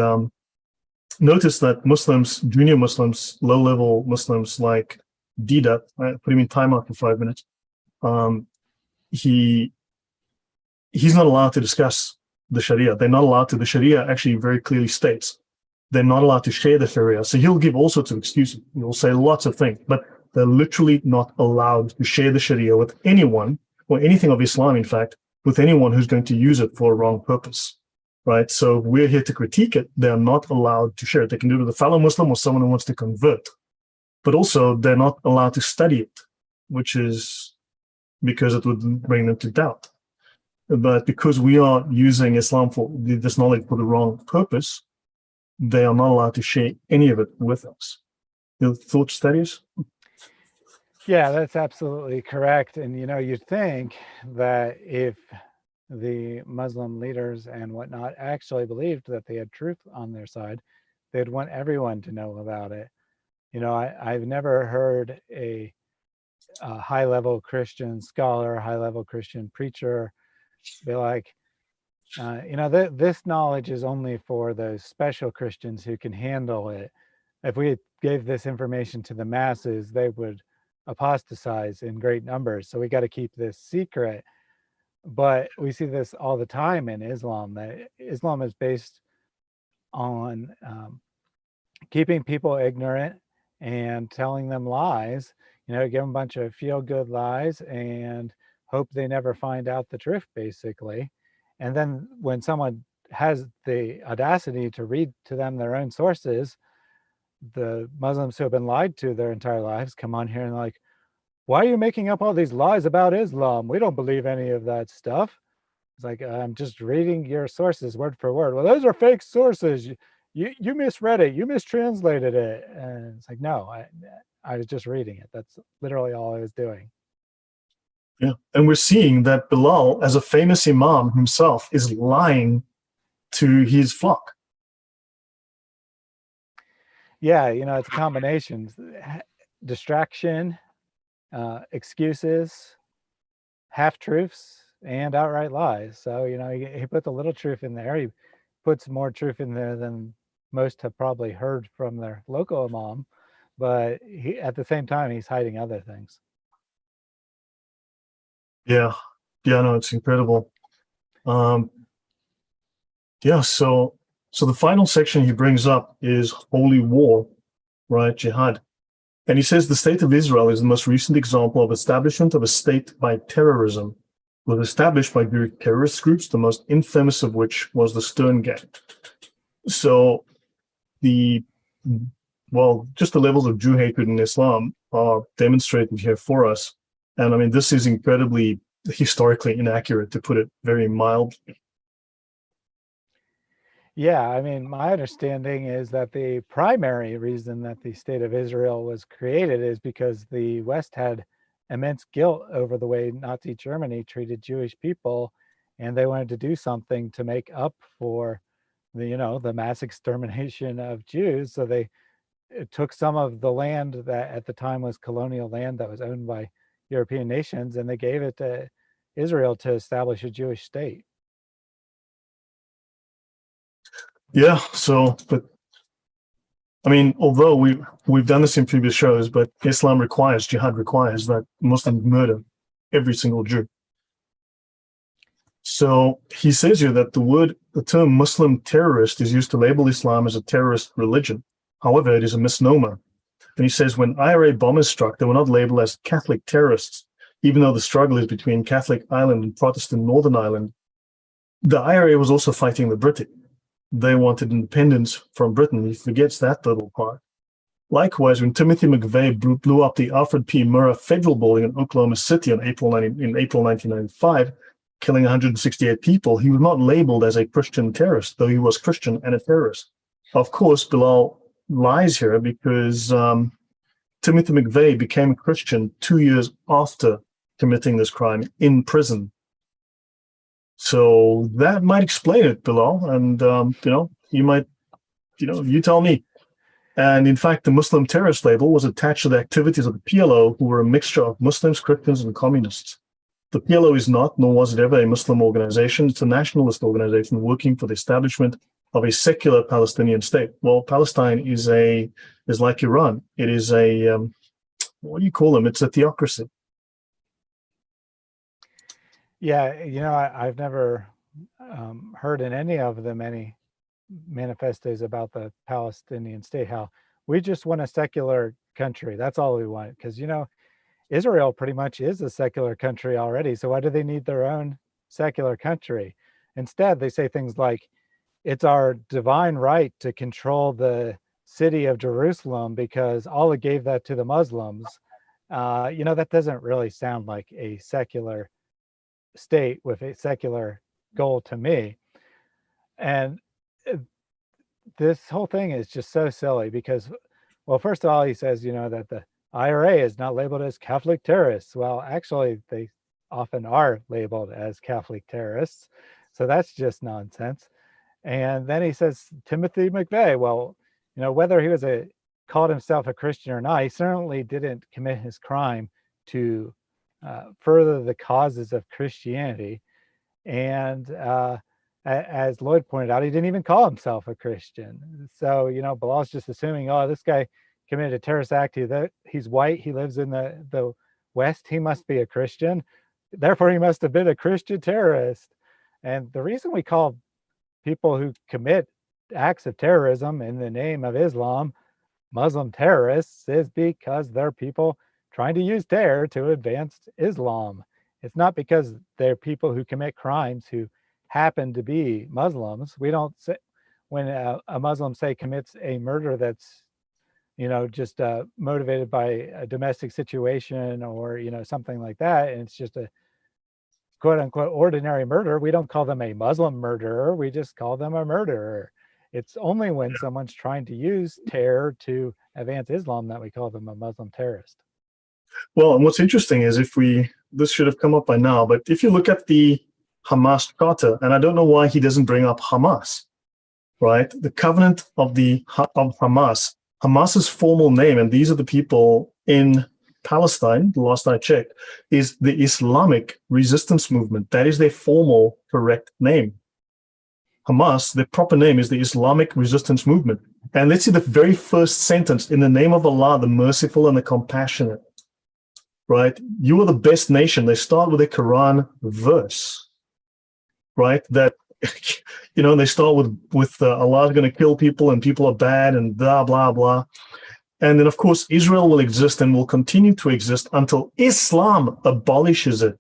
notice that Muslims, junior Muslims, low-level Muslims like Dida, I put him in timeout for 5 minutes. He's not allowed to discuss the Sharia. They're not allowed to. The Sharia actually very clearly states they're not allowed to share the Sharia. So he'll give all sorts of excuses. He'll say lots of things, but they're literally not allowed to share the Sharia with anyone, or anything of Islam, in fact, with anyone who's going to use it for a wrong purpose, right? So we're here to critique it. They're not allowed to share it. They can do it with a fellow Muslim or someone who wants to convert, but also they're not allowed to study it, which is because it would bring them to doubt. But because we are using Islam for this knowledge for the wrong purpose, they are not allowed to share any of it with us. Your thoughts, Thaddeus? Yeah, that's absolutely correct. And you'd think that if the Muslim leaders and whatnot actually believed that they had truth on their side, they'd want everyone to know about it. I've never heard a a high-level Christian scholar, high-level Christian preacher, be like, this knowledge is only for those special Christians who can handle it. If we gave this information to the masses, they would apostatize in great numbers. So we got to keep this secret. But we see this all the time in Islam, that Islam is based on keeping people ignorant and telling them lies, give them a bunch of feel-good lies and hope they never find out the truth, basically. And then when someone has the audacity to read to them their own sources, the Muslims who have been lied to their entire lives come on here and like, why are you making up all these lies about Islam? We don't believe any of that stuff. It's like, I'm just reading your sources word for word. Well, those are fake sources. You misread it. You mistranslated it. And it's like, no, I was just reading it. That's literally all I was doing. Yeah. And we're seeing that Bilal, as a famous imam himself, is lying to his flock. Yeah, it's a combination. Distraction, excuses, half-truths, and outright lies. So, he puts a little truth in there. He puts more truth in there than most have probably heard from their local imam, but at the same time, he's hiding other things. Yeah. Yeah, no, it's incredible. Yeah, so the final section he brings up is holy war, right? Jihad. And he says the state of Israel is the most recent example of establishment of a state by terrorism. It was established by Greek terrorist groups, the most infamous of which was the Stern Gang. So just the levels of Jew hatred in Islam are demonstrated here for us. And I mean, this is incredibly historically inaccurate, to put it very mildly. Yeah, I mean, my understanding is that the primary reason that the state of Israel was created is because the West had immense guilt over the way Nazi Germany treated Jewish people, and they wanted to do something to make up for the mass extermination of Jews. So they took some of the land that at the time was colonial land that was owned by European nations, and they gave it to Israel to establish a Jewish state. Yeah, but I mean, although we've done this in previous shows, but jihad requires that Muslims murder every single Jew. So he says here that the term Muslim terrorist is used to label Islam as a terrorist religion. However, it is a misnomer. And he says when IRA bombers struck, they were not labeled as Catholic terrorists, even though the struggle is between Catholic Ireland and Protestant Northern Ireland. The IRA was also fighting the British. They wanted independence from Britain. He forgets that little part. Likewise, when Timothy McVeigh blew up the Alfred P. Murrah Federal Building in Oklahoma City in April 1995, killing 168 people, he was not labeled as a Christian terrorist, though he was Christian and a terrorist. Of course, Bilal lies here because Timothy McVeigh became a Christian 2 years after committing this crime in prison. So that might explain it, Bilal. And, you might, you tell me. And in fact, the Muslim terrorist label was attached to the activities of the PLO, who were a mixture of Muslims, Christians, and communists. The PLO is not, nor was it ever, a Muslim organization. It's a nationalist organization working for the establishment of a secular Palestinian state. Well, Palestine is like Iran. It is a, what do you call them? It's a theocracy. Yeah, I've never heard in any of them any manifestos about the Palestinian state, how we just want a secular country. That's all we want. Because, Israel pretty much is a secular country already. So why do they need their own secular country? Instead, they say things like, it's our divine right to control the city of Jerusalem because Allah gave that to the Muslims. That doesn't really sound like a secular state with a secular goal to me. And this whole thing is just so silly because, well, first of all, he says, that the IRA is not labeled as Catholic terrorists. Well, actually, they often are labeled as Catholic terrorists. So that's just nonsense. And then he says, Timothy McVeigh, well, whether he was called himself a Christian or not, he certainly didn't commit his crime to further the causes of Christianity. And as Lloyd pointed out, he didn't even call himself a Christian. So, Bilal's just assuming, oh, this guy committed a terrorist act. He's white. He lives in the West. He must be a Christian. Therefore, he must have been a Christian terrorist. And the reason we call people who commit acts of terrorism in the name of Islam Muslim terrorists is because they're people trying to use terror to advance Islam. It's not because they're people who commit crimes who happen to be Muslims. We don't say, when a Muslim, say, commits a murder that's, just motivated by a domestic situation or, something like that, and it's just a quote unquote ordinary murder, we don't call them a Muslim murderer. We just call them a murderer. It's only when someone's trying to use terror to advance Islam that we call them a Muslim terrorist. Well, and what's interesting is this should have come up by now, but if you look at the Hamas charter, and I don't know why he doesn't bring up Hamas, right? The covenant of Hamas, Hamas's formal name, and these are the people in Palestine, the last I checked, is the Islamic Resistance Movement. That is their formal correct name. Hamas, the proper name is the Islamic Resistance Movement. And let's see the very first sentence: in the name of Allah, the merciful and the compassionate. Right? You are the best nation. They start with a Quran verse, right? That, they start with Allah is going to kill people and people are bad and blah, blah, blah. And then, of course, Israel will exist and will continue to exist until Islam abolishes it.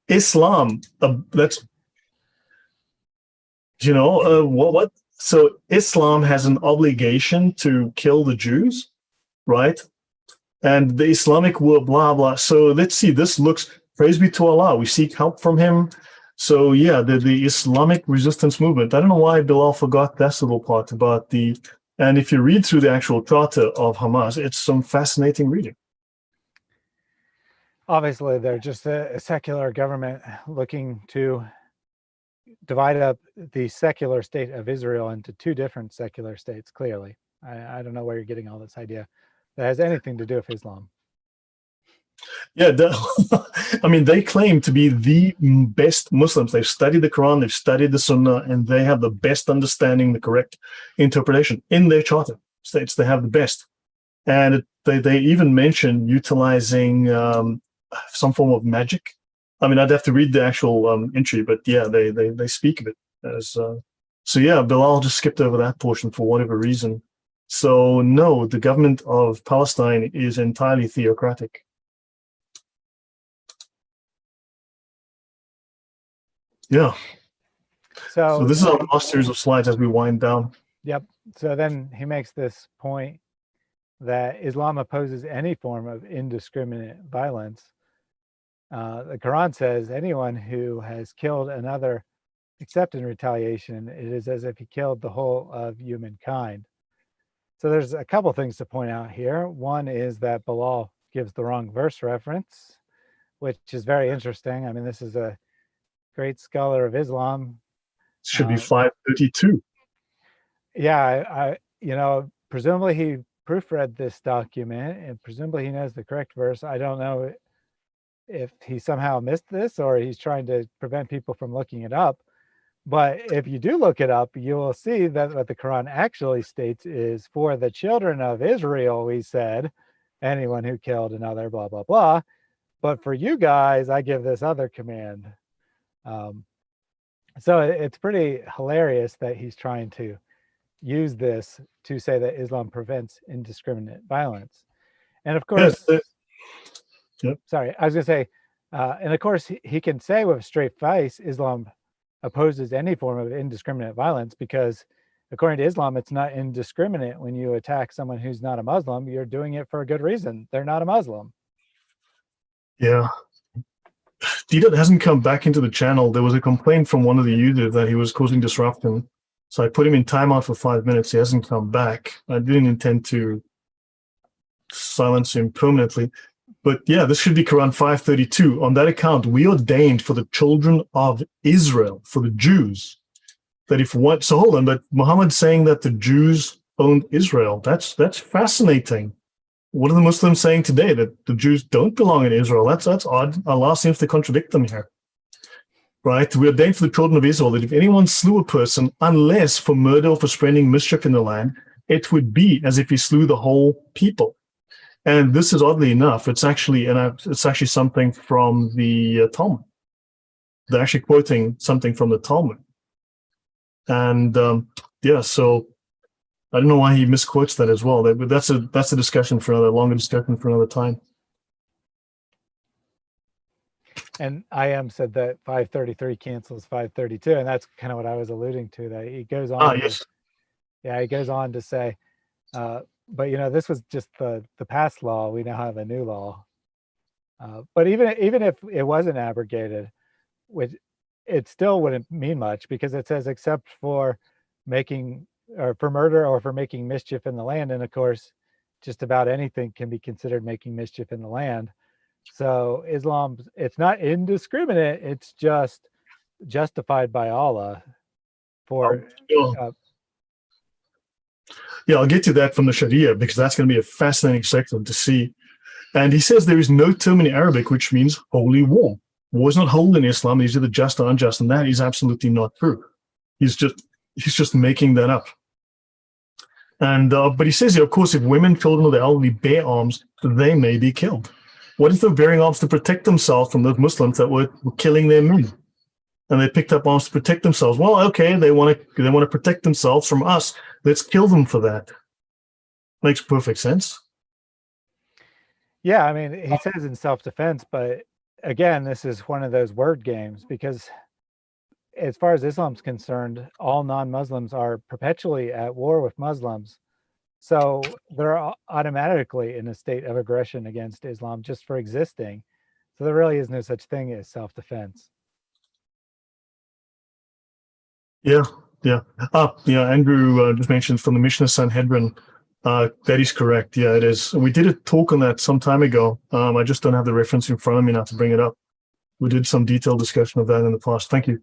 Islam, that's, what? So Islam has an obligation to kill the Jews, right? And the Islamic word, blah, blah. So let's see, this looks, praise be to Allah. We seek help from him. So yeah, the Islamic Resistance Movement. I don't know why Bilal forgot that little part about and if you read through the actual charter of Hamas, it's some fascinating reading. Obviously, they're just a secular government looking to divide up the secular state of Israel into two different secular states, clearly. I don't know where you're getting all this idea that has anything to do with Islam. Yeah, I mean, they claim to be the best Muslims. They've studied the Quran, they've studied the Sunnah, and they have the best understanding, the correct interpretation. In their charter states they have the best. And they even mention utilizing some form of magic. I mean, I'd have to read the actual entry, but yeah, they speak of it as. So yeah, Bilal just skipped over that portion for whatever reason. So no, the government of Palestine is entirely theocratic. Yeah. So this is our last series of slides as we wind down. Yep. So then he makes this point that Islam opposes any form of indiscriminate violence. The Quran says anyone who has killed another except in retaliation, it is as if he killed the whole of humankind. So there's a couple things to point out here. One is that Bilal gives the wrong verse reference, which is very interesting. I mean, this is a great scholar of Islam. Should be 532. Yeah, presumably he proofread this document and presumably he knows the correct verse. I don't know if he somehow missed this or he's trying to prevent people from looking it up. But if you do look it up, you will see that what the Quran actually states is, for the children of Israel, we said, anyone who killed another, blah, blah, blah. But for you guys, I give this other command. So it's pretty hilarious that he's trying to use this to say that Islam prevents indiscriminate violence. And of course, sorry, I was going to say, and of course, he can say with a straight face, Islam opposes any form of indiscriminate violence, because according to Islam, it's not indiscriminate when you attack someone who's not a Muslim. You're doing it for a good reason. They're not a Muslim. Yeah. Dita hasn't come back into the channel. There was a complaint from one of the users that he was causing disruption. So I put him in timeout for 5 minutes. He hasn't come back. I didn't intend to silence him permanently. But yeah, this should be Quran 532. On that account, we ordained for the children of Israel, for the Jews, that if one, so hold on, but Muhammad's saying that the Jews owned Israel. That's fascinating. what are the Muslims saying today? That the Jews don't belong in Israel? That's odd. Allah seems to contradict them here. Right? We ordained for the children of Israel that if anyone slew a person, unless for murder or for spreading mischief in the land, it would be as if he slew the whole people. And this is, oddly enough, it's actually something from the Talmud. They're actually quoting something from the Talmud. And so I don't know why he misquotes that as well. But that's a discussion for another longer discussion for another time. And IM said that 533 cancels 532, and that's kind of what I was alluding to. That he goes on. Yes. He goes on to say, but this was just the past law. We now have a new law. But even if it wasn't abrogated, which it still wouldn't mean much, because it says except for making or for murder or for making mischief in the land. And of course, just about anything can be considered making mischief in the land. So Islam, it's not indiscriminate, it's just justified by Allah for I'll get to that from the Sharia, because that's going to be a fascinating section to see. And he says there is no term in Arabic which means holy war. War is not holy in Islam. These are the just or unjust, and that is absolutely not true. He's just making that up. And but he says here, of course, if women, children, or the elderly bear arms, they may be killed. What if they're bearing arms to protect themselves from those Muslims that were killing their men? And they picked up arms to protect themselves. Well, okay, they want to protect themselves from us. Let's kill them for that. Makes perfect sense. Yeah, I mean, he says in self-defense, but again, this is one of those word games, because as far as Islam's concerned, all non-Muslims are perpetually at war with Muslims. So they're automatically in a state of aggression against Islam just for existing. So there really is no such thing as self-defense. Yeah. Andrew just mentioned from the Mishnah Sanhedrin. That is correct. Yeah, it is. We did a talk on that some time ago. I just don't have the reference in front of me now to bring it up. We did some detailed discussion of that in the past. Thank you.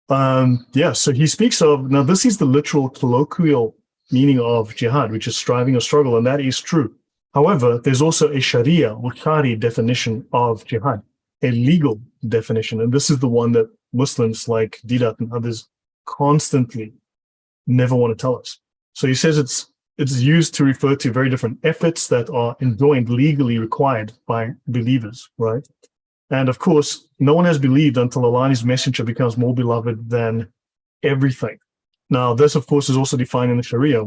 So he speaks of, now this is the literal colloquial meaning of jihad, which is striving or struggle, and that is true. However, there's also a Sharia or Shari definition of jihad, a legal definition, and this is the one that Muslims like Didat and others constantly never want to tell us. So he says it's used to refer to very different efforts that are enjoined legally required by believers, right? And of course, no one has believed until Allah and His Messenger becomes more beloved than everything. Now, this, of course, is also defined in the Sharia.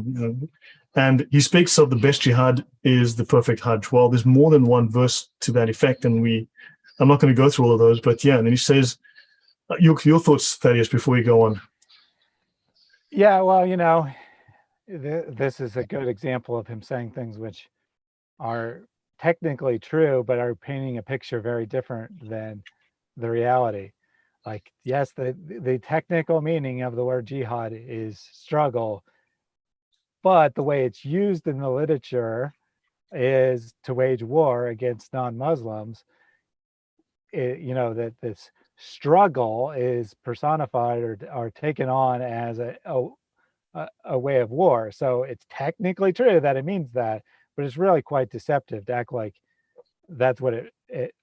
And he speaks of the best jihad is the perfect Hajj. Well, there's more than one verse to that effect, and I'm not going to go through all of those, but yeah, and then he says, your thoughts, Thaddeus, before we go on. Yeah, well, this is a good example of him saying things which are technically true, but are painting a picture very different than the reality. Like, yes, the technical meaning of the word jihad is struggle, but the way it's used in the literature is to wage war against non-Muslims. That this struggle is personified or taken on as a way of war. So it's technically true that it means that, but it's really quite deceptive to act like that's what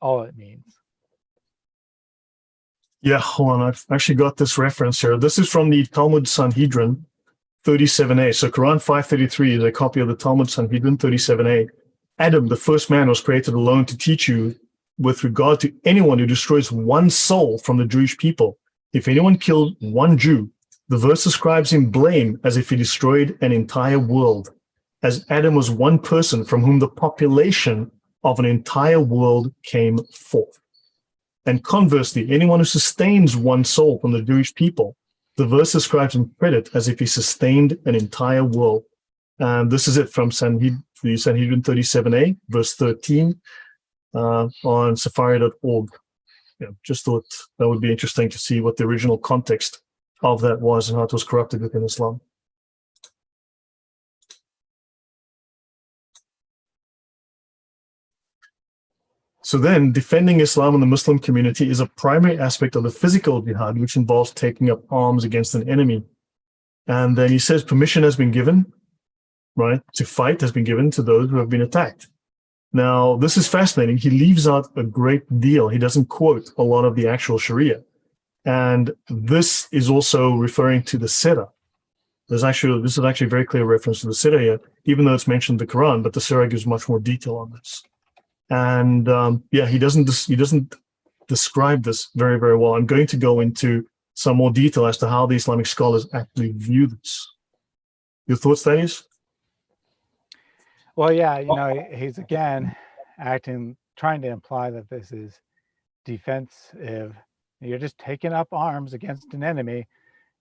all it means. Yeah, hold on. I've actually got this reference here. This is from the Talmud Sanhedrin 37a. So Quran 533 is a copy of the Talmud Sanhedrin 37a. Adam, the first man, was created alone to teach you with regard to anyone who destroys one soul from the Jewish people. If anyone killed one Jew, the verse ascribes him blame as if he destroyed an entire world, as Adam was one person from whom the population of an entire world came forth. And conversely, anyone who sustains one soul from the Jewish people, the verse ascribes him credit as if he sustained an entire world. And this is it from the Sanhedrin 37a, verse 13, on safari.org. Just thought that would be interesting to see what the original context of that was and how it was corrupted within Islam. So then, defending Islam and the Muslim community is a primary aspect of the physical jihad, which involves taking up arms against an enemy. And then he says permission has been given, right, to fight has been given to those who have been attacked. Now, this is fascinating. He leaves out a great deal. He doesn't quote a lot of the actual Sharia. And this is also referring to the Sirah. This is actually a very clear reference to the Sirah here, even though it's mentioned in the Quran, but the Sirah gives much more detail on this. And he doesn't describe this very, very well. I'm going to go into some more detail as to how the Islamic scholars actually view this. Your thoughts, Thaddeus? Well, yeah, he's again trying to imply that this is defensive. You're just taking up arms against an enemy.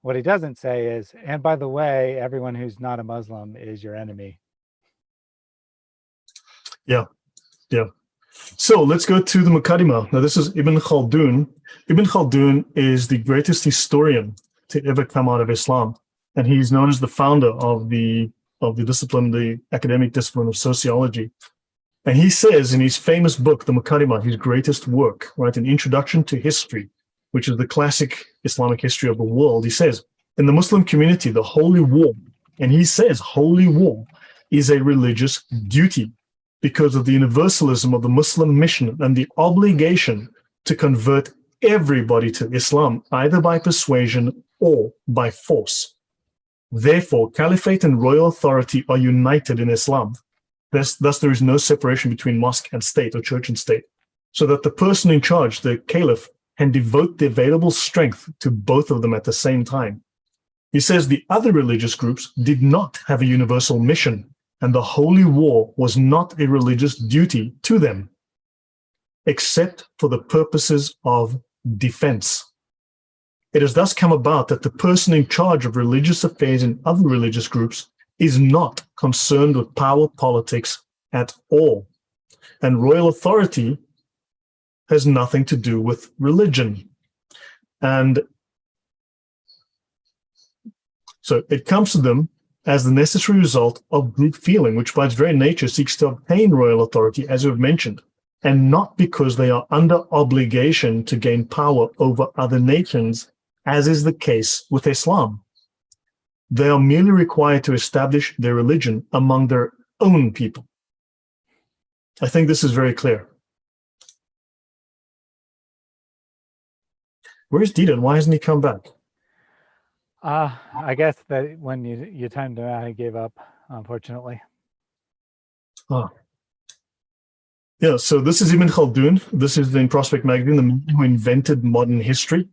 What he doesn't say is, and by the way, everyone who's not a Muslim is your enemy. Yeah. So let's go to the Muqaddimah. Now, this is Ibn Khaldun. Ibn Khaldun is the greatest historian to ever come out of Islam, and he's known as the founder of the discipline, the academic discipline of sociology. And he says in his famous book, the Muqaddimah, his greatest work, right, an introduction to history, which is the classic Islamic history of the world, he says, in the Muslim community, the holy war, and he says holy war is a religious duty because of the universalism of the Muslim mission and the obligation to convert everybody to Islam, either by persuasion or by force. Therefore, caliphate and royal authority are united in Islam. Thus, there is no separation between mosque and state or church and state, so that the person in charge, the caliph, can devote the available strength to both of them at the same time. He says the other religious groups did not have a universal mission, and the holy war was not a religious duty to them, except for the purposes of defense. It has thus come about that the person in charge of religious affairs in other religious groups is not concerned with power politics at all, and royal authority has nothing to do with religion. And so it comes to them as the necessary result of group feeling, which by its very nature seeks to obtain royal authority, as we've mentioned, and not because they are under obligation to gain power over other nations, as is the case with Islam. They are merely required to establish their religion among their own people. I think this is very clear. Where's Didan? Why hasn't he come back? I guess that when you timed him out, he gave up, unfortunately. Oh. Yeah, so this is Ibn Khaldun. This is in Prospect Magazine, the man who invented modern history.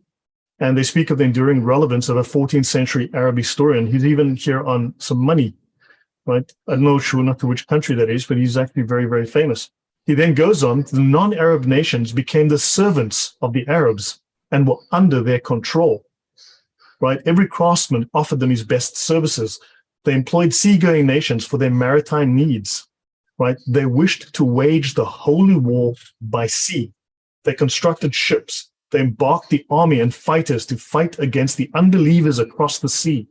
And they speak of the enduring relevance of a 14th century Arab historian. He's even here on some money, right? I don't know sure enough to which country that is, but he's actually very, very famous. He then goes on, the non-Arab nations became the servants of the Arabs and were under their control, right? Every craftsman offered them his best services. They employed seagoing nations for their maritime needs, right? They wished to wage the holy war by sea. They constructed ships. They embarked the army and fighters to fight against the unbelievers across the sea.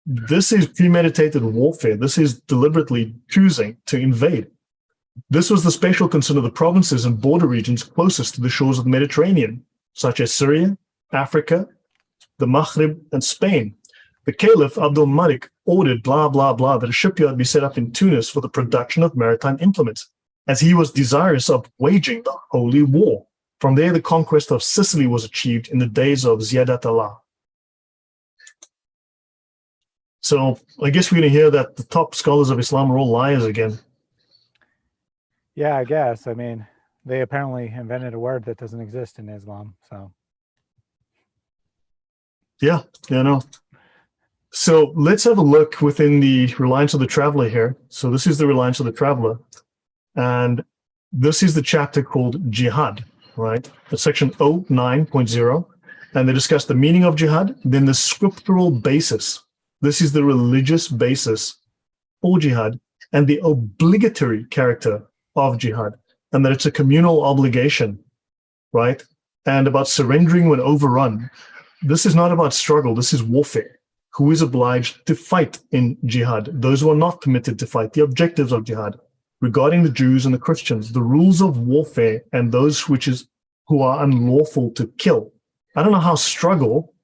This is premeditated warfare. This is deliberately choosing to invade. This was the special concern of the provinces and border regions closest to the shores of the Mediterranean, such as Syria, Africa, the Maghrib, and Spain. The Caliph Abdul Malik ordered blah, blah, blah that a shipyard be set up in Tunis for the production of maritime implements, as he was desirous of waging the holy war. From there, the conquest of Sicily was achieved in the days of Ziyadat Allah. So I guess we're going to hear that the top scholars of Islam are all liars again. Yeah, I guess. I mean, they apparently invented a word that doesn't exist in Islam. So yeah, no. So let's have a look within the Reliance of the Traveler here. So this is the Reliance of the Traveler. And this is the chapter called Jihad, right? It's section 09.0. And they discuss the meaning of jihad, then the scriptural basis. This is the religious basis for jihad and the obligatory character of jihad, and that it's a communal obligation, right? And about surrendering when overrun. This is not about struggle. This is warfare. Who is obliged to fight in jihad? Those who are not permitted to fight. The objectives of jihad regarding the Jews and the Christians, the rules of warfare, and those who are unlawful to kill. I don't know how struggle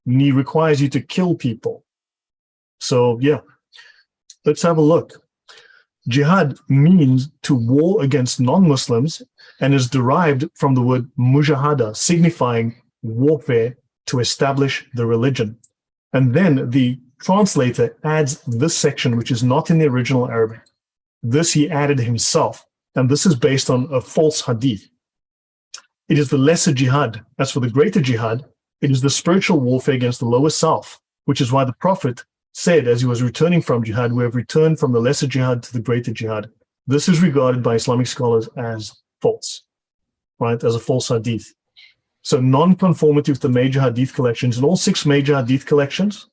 requires you to kill people. So yeah, let's have a look. Jihad means to war against non-Muslims and is derived from the word mujahada, signifying warfare to establish the religion. And then the translator adds this section, which is not in the original Arabic. This he added himself, and this is based on a false hadith. It is the lesser jihad. As for the greater jihad, it is the spiritual warfare against the lower self, which is why the Prophet said, as he was returning from jihad, we have returned from the lesser jihad to the greater jihad. This is regarded by Islamic scholars as false, right, as a false hadith. So non-conformity with the major hadith collections. In all 6 major hadith collections,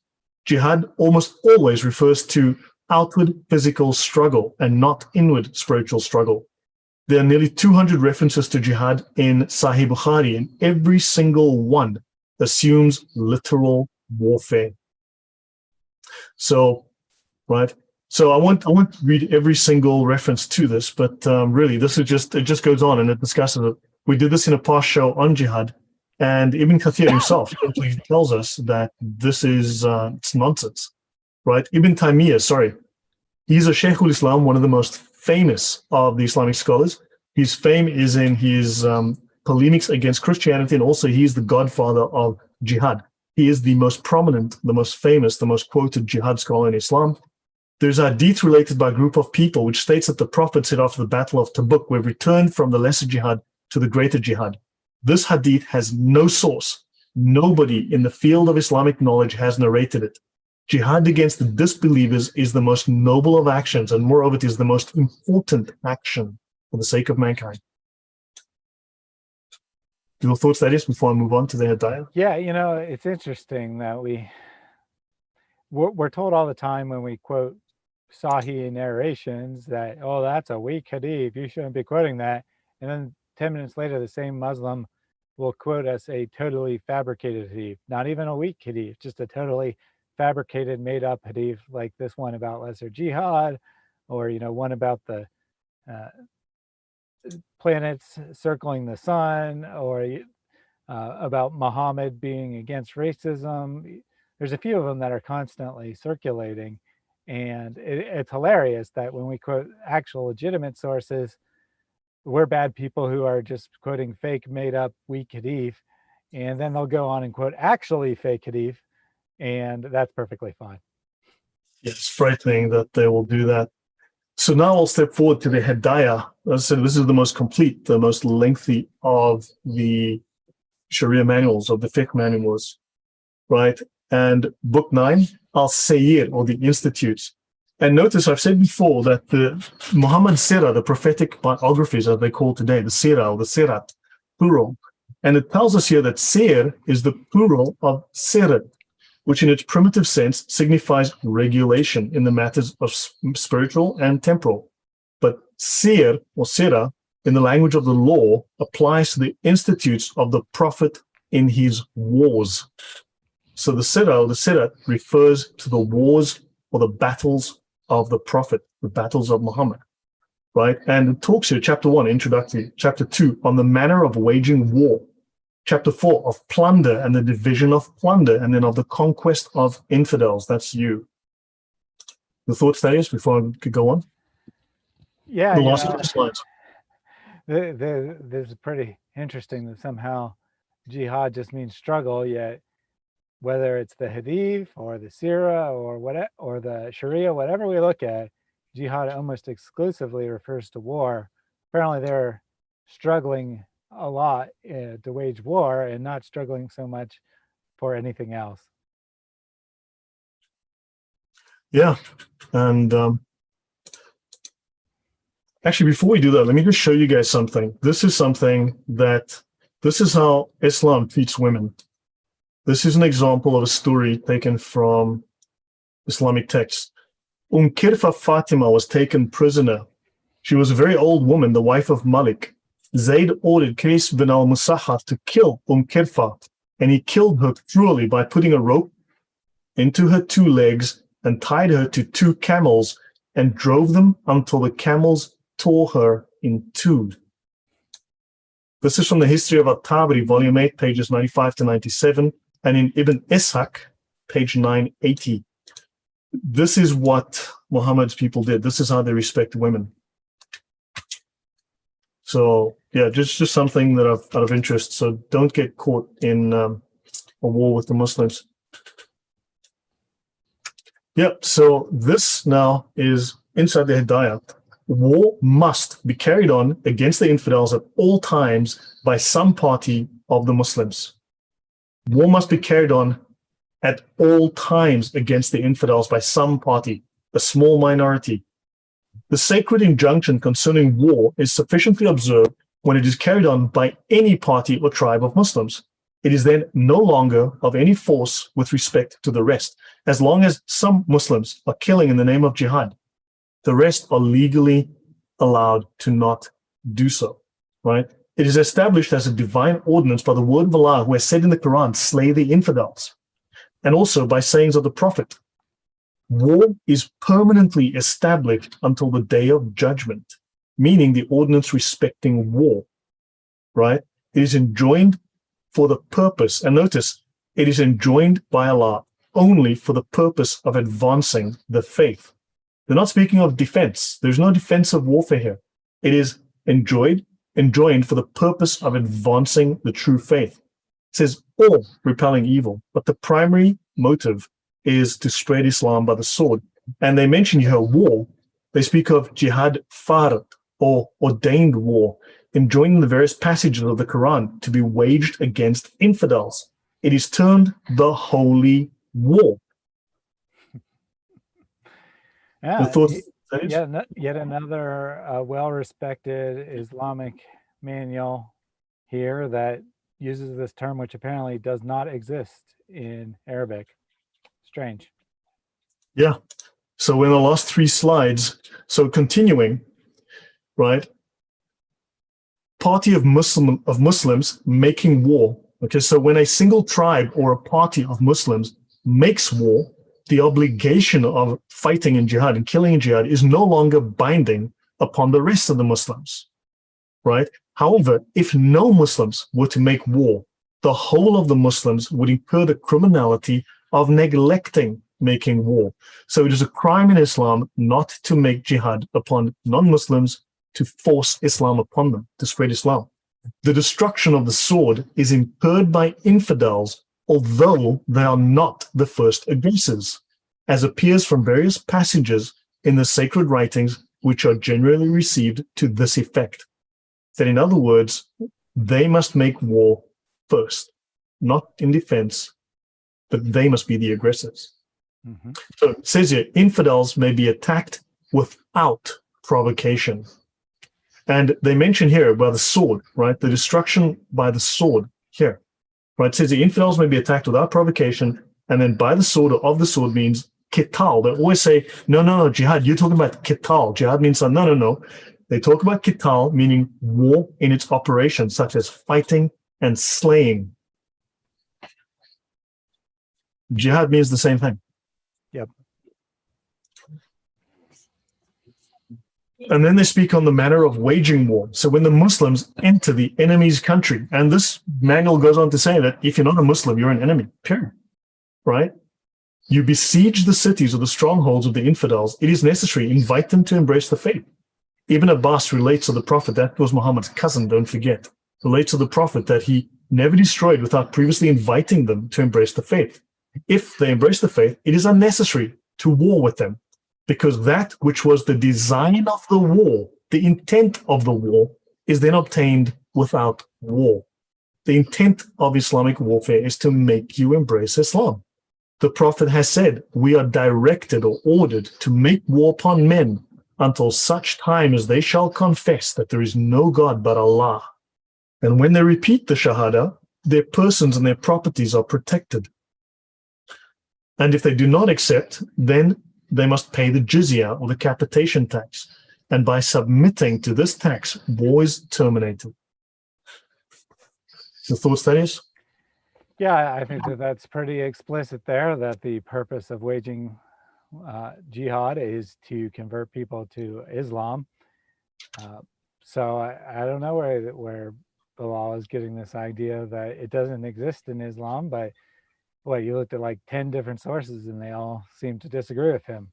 jihad almost always refers to outward physical struggle and not inward spiritual struggle. There are nearly 200 references to jihad in Sahih Bukhari, and every single one assumes literal warfare. So, right. So I won't read every single reference to this, but really, this is it just goes on and it discusses it. We did this in a past show on jihad, and Ibn Kathir himself simply tells us that this is it's nonsense, right? Ibn Taymiyyah, he's a Shaykh al-Islam, one of the most famous of the Islamic scholars. His fame is in his polemics against Christianity, and also he is the godfather of jihad. He is the most prominent, the most famous, the most quoted jihad scholar in Islam. There's a hadith related by a group of people which states that the Prophet said after the Battle of Tabuk, we've returned from the lesser jihad to the greater jihad. This hadith has no source. Nobody in the field of Islamic knowledge has narrated it. Jihad against the disbelievers is the most noble of actions, and moreover, it is the most important action for the sake of mankind. Your thoughts, that is, before I move on to the Hidayah? Yeah, it's interesting that we're told all the time when we quote Sahih narrations that, oh, that's a weak hadith, you shouldn't be quoting that. And then 10 minutes later, the same Muslim will quote us a totally fabricated hadith, not even a weak hadith, just a totally fabricated, made up hadith like this one about lesser jihad, or, one about the planets circling the sun, or about Muhammad being against racism. There's a few of them that are constantly circulating, and it's hilarious that when we quote actual legitimate sources, we're bad people who are just quoting fake, made up, weak hadith, and then they'll go on and quote actually fake hadith, and that's perfectly fine. It's frightening that they will do that. So now I'll step forward to the Hidayah. As I said, this is the most complete, the most lengthy of the Sharia manuals, of the fiqh manuals, right? And book 9, Al-Sayyir, or the Institutes. And notice I've said before that the Muhammad Sirah, the prophetic biographies, as they call today, the Sirah or the Sirat, plural. And it tells us here that Sir is the plural of Sirat, which in its primitive sense signifies regulation in the matters of spiritual and temporal. But Sir or Sirah, in the language of the law, applies to the institutes of the Prophet in his wars. So the Sirah or the Sirat refers to the wars or the battles of the Prophet, the battles of Muhammad, right? And it talks here, chapter 1, introductory, chapter 2, on the manner of waging war, chapter 4, of plunder and the division of plunder, and then of the conquest of infidels. That's you. The thoughts, Thaddeus, before I could go on? Yeah, the last two slides. This is pretty interesting that somehow jihad just means struggle, yet whether it's the hadith or the sirah or the sharia, whatever we look at, jihad almost exclusively refers to war. Apparently they're struggling a lot to wage war and not struggling so much for anything else. Yeah, and actually, before we do that, let me just show you guys something. This is how Islam treats women. This is an example of a story taken from Islamic texts. Kirfa Fatima was taken prisoner. She was a very old woman, the wife of Malik. Zayd ordered Qais bin al-Musahhaf to kill Kirfa, and he killed her cruelly by putting a rope into her 2 legs and tied her to 2 camels and drove them until the camels tore her in 2. This is from the History of At-Tabari, volume 8, pages 95 to 97, and in Ibn Ishaq, page 980. this is what Muhammad's people did. This is how they respect women. So yeah, just something that out of interest. So don't get caught in a war with the Muslims. Yep. So this now is inside the Hidayah. War must be carried on against the infidels at all times by some party of the Muslims. War must be carried on at all times against the infidels by some party, a small minority. The sacred injunction concerning war is sufficiently observed when it is carried on by any party or tribe of Muslims. It is then no longer of any force with respect to the rest. As long as some Muslims are killing in the name of jihad, the rest are legally allowed to not do so, right? It is established as a divine ordinance by the word of Allah, who has said in the Quran, slay the infidels, and also by sayings of the Prophet. War is permanently established until the day of judgment, meaning the ordinance respecting war, right? It is enjoined for the purpose, and notice, it is enjoined by Allah only for the purpose of advancing the faith. They're not speaking of defense. There's no defensive warfare here. It is enjoined for the purpose of advancing the true faith. It says all repelling evil, but the primary motive is to spread Islam by the sword. And they mention here war. They speak of jihad fard, or ordained war, enjoining the various passages of the Quran to be waged against infidels. It is termed the holy war. Yeah, thoughts, yet another well-respected Islamic manual here that uses this term, which apparently does not exist in Arabic. Strange. Yeah. So in the last 3 slides, so continuing, right? Party of Muslims making war. Okay, so when a single tribe or a party of Muslims makes war, the obligation of fighting in jihad and killing in jihad is no longer binding upon the rest of the Muslims, right? However, if no Muslims were to make war, the whole of the Muslims would incur the criminality of neglecting making war. So it is a crime in Islam not to make jihad upon non-Muslims, to force Islam upon them, to spread Islam. The destruction of the sword is incurred by infidels, although they are not the first aggressors, as appears from various passages in the sacred writings, which are generally received to this effect. That in other words, they must make war first, not in defense, but they must be the aggressors. Mm-hmm. So it says here, infidels may be attacked without provocation. And they mention here by the sword, right? The destruction by the sword here, right? It says the infidels may be attacked without provocation, and then by the sword or of the sword means qital. They always say, no, jihad, you're talking about qital. Jihad means no. They talk about qital, meaning war in its operation, such as fighting and slaying. Jihad means the same thing. Yep. And then they speak on the manner of waging war. So when the Muslims enter the enemy's country, and this manual goes on to say that if you're not a Muslim, you're an enemy, period, right? You besiege the cities or the strongholds of the infidels. It is necessary, invite them to embrace the faith. Ibn Abbas relates to the Prophet, that was Muhammad's cousin, don't forget, relates to the Prophet that he never destroyed without previously inviting them to embrace the faith. If they embrace the faith, it is unnecessary to war with them, because that which was the design of the war, the intent of the war, is then obtained without war. The intent of Islamic warfare is to make you embrace Islam. The Prophet has said, we are directed or ordered to make war upon men until such time as they shall confess that there is no God but Allah. And when they repeat the Shahada, their persons and their properties are protected. And if they do not accept, then they must pay the jizya, or the capitation tax. And by submitting to this tax, war is terminated. Your thoughts, Thaddeus? Yeah, I think that's pretty explicit there, that the purpose of waging jihad is to convert people to Islam. So I don't know where Bilal is getting this idea that it doesn't exist in Islam, but What, you looked at like 10 different sources and they all seem to disagree with him.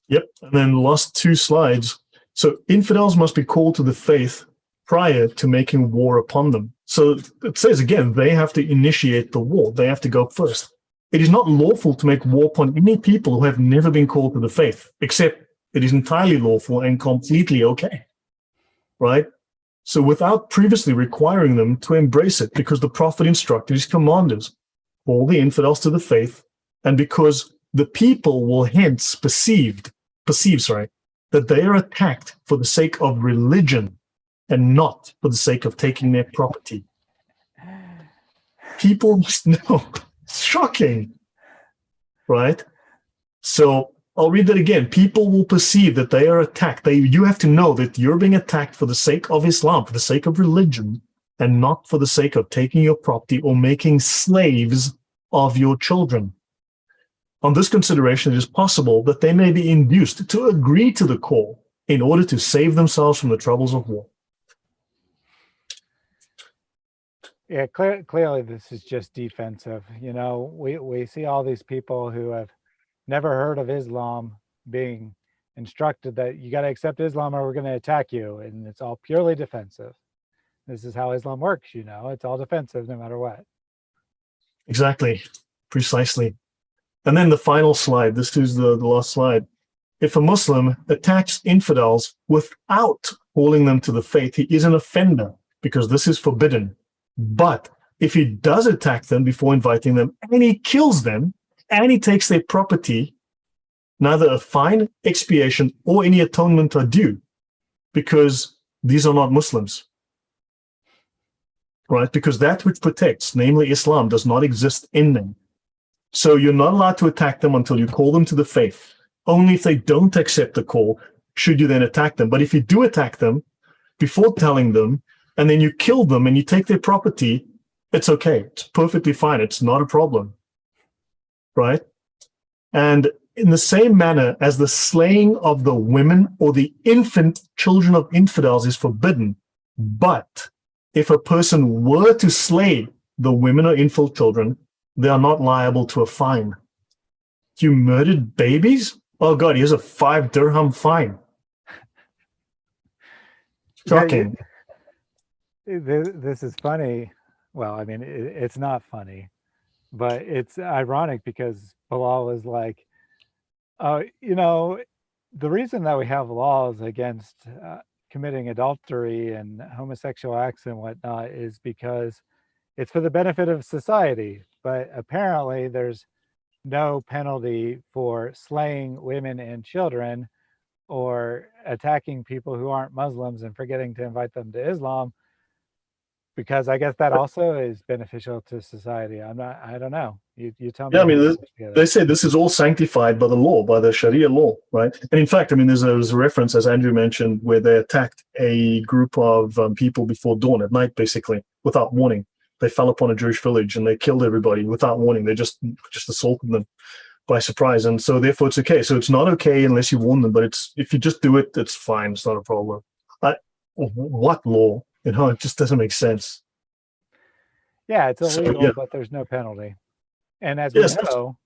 Yep. And then last two slides. So infidels must be called to the faith prior to making war upon them. So it says again, they have to initiate the war. They have to go first. It is not lawful to make war upon any people who have never been called to the faith, except it is entirely lawful and completely okay. Right? So without previously requiring them to embrace it, because the prophet instructed his commanders, call the infidels to the faith, and because the people will hence perceive, that they are attacked for the sake of religion and not for the sake of taking their property. People must know. It's shocking, right? So I'll read that again. People will perceive that they are attacked. You have to know that you're being attacked for the sake of Islam, for the sake of religion, and not for the sake of taking your property or making slaves of your children. On this consideration, it is possible that they may be induced to agree to the call in order to save themselves from the troubles of war. Yeah, clearly this is just defensive. You know, we see all these people who have never heard of Islam being instructed that you got to accept Islam or we're going to attack you. And it's all purely defensive. This is how Islam works, you know, it's all defensive no matter what. Exactly, precisely. And then the final slide, this is the last slide. If a Muslim attacks infidels without calling them to the faith, he is an offender because this is forbidden. But if he does attack them before inviting them and he kills them and he takes their property, neither a fine, expiation, or any atonement are due because these are not Muslims. Right? Because that which protects, namely Islam, does not exist in them. So you're not allowed to attack them until you call them to the faith. Only if they don't accept the call should you then attack them. But if you do attack them before telling them, and then you kill them and you take their property, it's okay. It's perfectly fine. It's not a problem. Right? And in the same manner as the slaying of the women or the infant children of infidels is forbidden, but if a person were to slay the women or infant children, they are not liable to a fine. You murdered babies? Oh God, here's a 5 dirham fine. Shocking. This is funny. Well, I mean, it's not funny, but it's ironic because Bilal was like, you know, the reason that we have laws against committing adultery and homosexual acts and whatnot is because it's for the benefit of society. But apparently there's no penalty for slaying women and children or attacking people who aren't Muslims and forgetting to invite them to Islam, because I guess that also is beneficial to society. I don't know. You tell me. Yeah, I mean, they say this is all sanctified by the law, by the Sharia law, right? And in fact, I mean, there's a reference, as Andrew mentioned, where they attacked a group of people before dawn at night, basically, without warning. They fell upon a Jewish village and they killed everybody without warning. They just assaulted them by surprise. And so therefore it's okay. So it's not okay unless you warn them, but it's, if you just do it, it's fine. It's not a problem. What law? You know, it just doesn't make sense. Yeah, it's illegal, So, yeah. but there's no penalty. And as we know,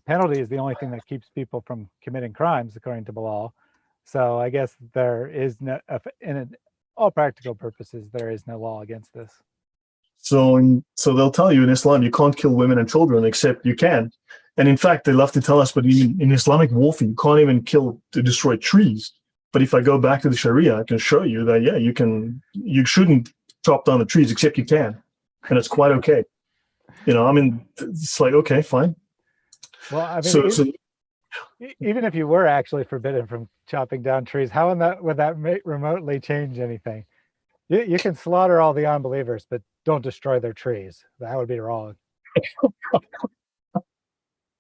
penalty is the only thing that keeps people from committing crimes, according to Bilal. So I guess there is no, in all practical purposes, there is no law against this. So they'll tell you in Islam, you can't kill women and children, except you can. And in fact, they love to tell us, but in Islamic warfare, you can't even kill to destroy trees. But if I go back to the Sharia, I can show you that, yeah, you shouldn't chop down the trees, except you can. And it's quite okay. You know, I mean, it's like, okay, fine. Well, I mean, even if you were actually forbidden from chopping down trees, how would that remotely change anything? You can slaughter all the unbelievers, but don't destroy their trees. That would be wrong.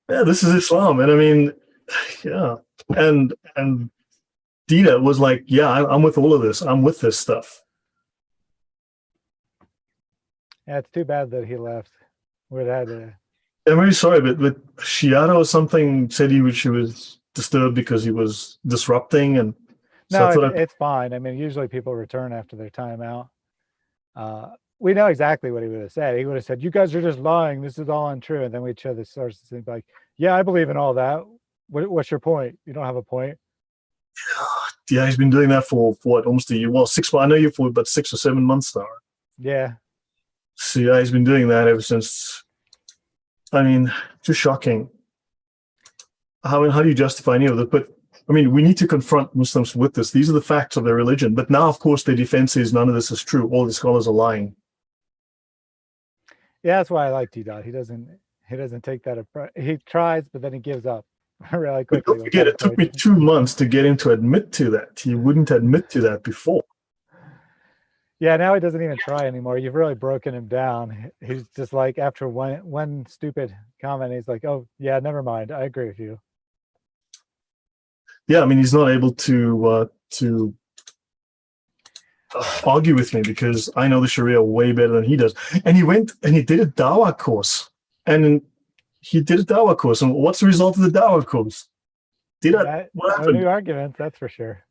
Yeah, this is Islam. And I mean, yeah. And Dina was like, yeah, I'm with all of this. I'm with this stuff. Yeah, it's too bad that he left. We'd had to. I'm very sorry, but Shiata or something said she was disturbed because he was disrupting, and so no, it's fine. I mean, usually people return after their time out. we know exactly what he would have said. He would have said, "You guys are just lying. This is all untrue." And then we'd show the sources and be like, "Yeah, I believe in all that. What's your point? You don't have a point." Yeah, he's been doing that for what, almost a year. Well, 6 months. I know you for about 6 or 7 months now. Yeah. So yeah, he's been doing that ever since. I mean, just shocking. How do you justify any of it? But I mean, we need to confront Muslims with this. These are the facts of their religion. But now, of course, their defense is none of this is true. All the scholars are lying. Yeah, that's why I like T Dot. He doesn't take that approach. He tries, but then he gives up really But quickly don't with forget, that it took me approach. 2 months to get him to admit to that. He wouldn't admit to that before. Yeah, now he doesn't even try anymore. You've really broken him down. He's just like after one stupid comment, he's like, "Oh yeah, never mind. I agree with you." Yeah, I mean, he's not able to argue with me because I know the Sharia way better than he does. And he went and he did a Dawah course, and he did a Dawah course. And what's the result of the Dawah course? What No new happened? arguments, that's for sure.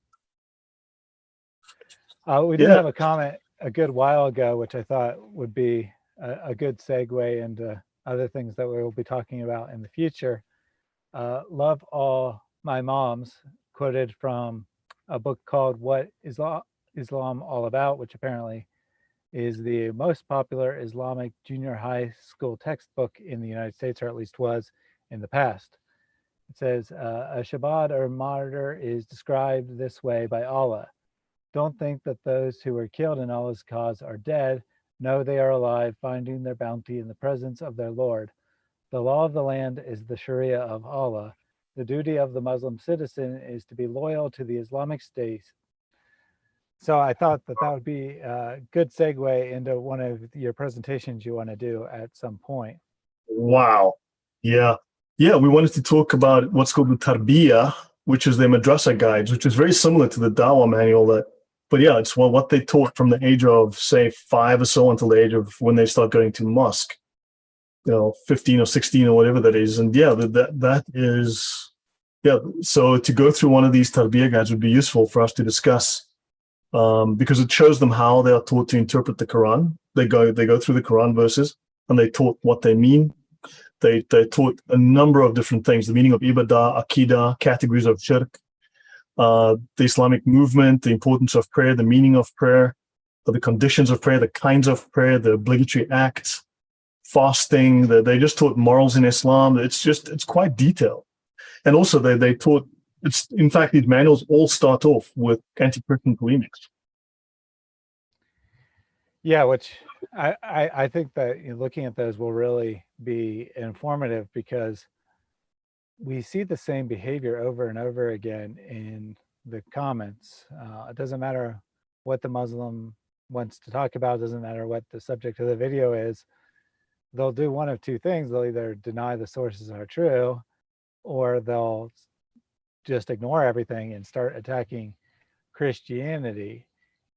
We did Yeah, have a comment a good while ago, which I thought would be a good segue into other things that we will be talking about in the future. Love All My Moms, quoted from a book called What Islam All About, which apparently is the most popular Islamic junior high school textbook in the United States, or at least was in the past. It says, a Shabbat or martyr is described this way by Allah. Don't think that those who were killed in Allah's cause are dead. No, they are alive, finding their bounty in the presence of their Lord. The law of the land is the Sharia of Allah. The duty of the Muslim citizen is to be loyal to the Islamic State. So I thought that that would be a good segue into one of your presentations you want to do at some point. wow. Yeah. Yeah, we wanted to talk about what's called the Tarbiyah, which is their madrasa guides, which is very similar to the Dawah manual that, but yeah, it's what they taught from the age of, say, 5 or so until the age of when they start going to mosque, 15 or 16 or whatever that is. And yeah, that is, yeah. So to go through one of these Tarbiyah guides would be useful for us to discuss, because it shows them how they are taught to interpret the Quran. They go through the Quran verses and they taught what they mean. They taught a number of different things: the meaning of ibadah, akidah, categories of shirk, the Islamic movement, the importance of prayer, the meaning of prayer, the conditions of prayer, the kinds of prayer, the obligatory acts, fasting. They just taught morals in Islam. It's quite detailed. And also they taught, it's in fact these manuals all start off with anti-Christian polemics. Yeah, which I think that looking at those will really be informative because we see the same behavior over and over again in the comments. It doesn't matter what the Muslim wants to talk about, it doesn't matter what the subject of the video is. They'll do one of two things. They'll either deny the sources are true, or they'll just ignore everything and start attacking Christianity.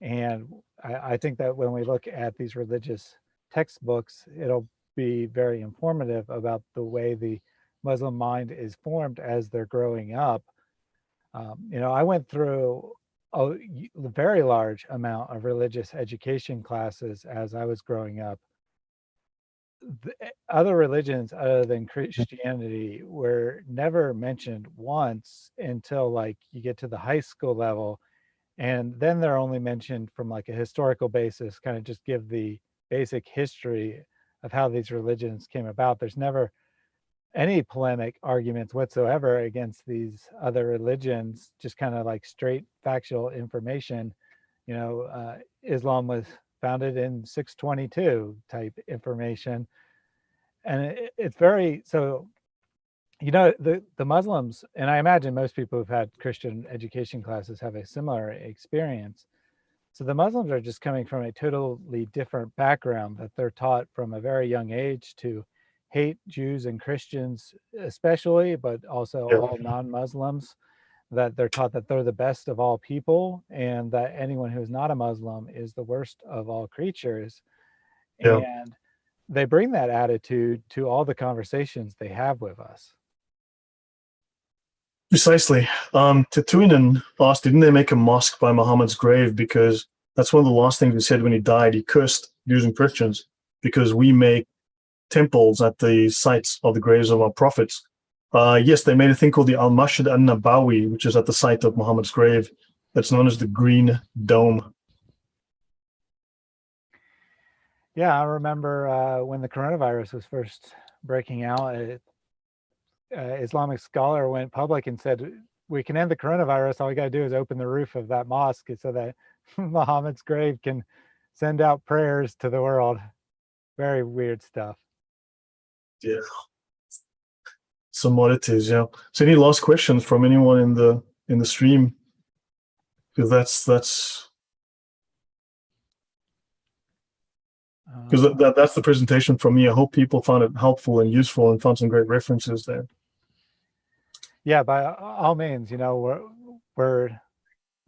And I think that when we look at these religious textbooks, it'll be very informative about the way the Muslim mind is formed as they're growing up. I went through a very large amount of religious education classes as I was growing up. Other religions other than Christianity were never mentioned once until like you get to the high school level, and then they're only mentioned from like a historical basis, kind of just give the basic history of how these religions came about. There's never any polemic arguments whatsoever against these other religions, just kind of like straight factual information. Islam was founded in 622 type information. And it's very, so the Muslims, and I imagine most people who've had Christian education classes have a similar experience. So the Muslims are just coming from a totally different background, that they're taught from a very young age to hate Jews and Christians especially, but also Yeah, all non-Muslims, that they're taught that they're the best of all people and that anyone who's not a Muslim is the worst of all creatures. yeah. And they bring that attitude to all the conversations they have with us. Precisely. Tatuinen asked, didn't they make a mosque by Muhammad's grave? Because that's one of the last things he said when he died. He cursed using Christians because we make temples at the sites of the graves of our prophets. Yes, they made a thing called the Al-Masjid al-Nabawi, which is at the site of Muhammad's grave. That's known as the Green Dome. Yeah, I remember when the coronavirus was first breaking out, Islamic scholar went public and said, we can end the coronavirus. All we got to do is open the roof of that mosque so that Muhammad's grave can send out prayers to the world. Very weird stuff. Yeah. Some oddities, yeah. So any last questions from anyone in the stream? Because that's the presentation from me. I hope people found it helpful and useful and found some great references there. Yeah, by all means, we're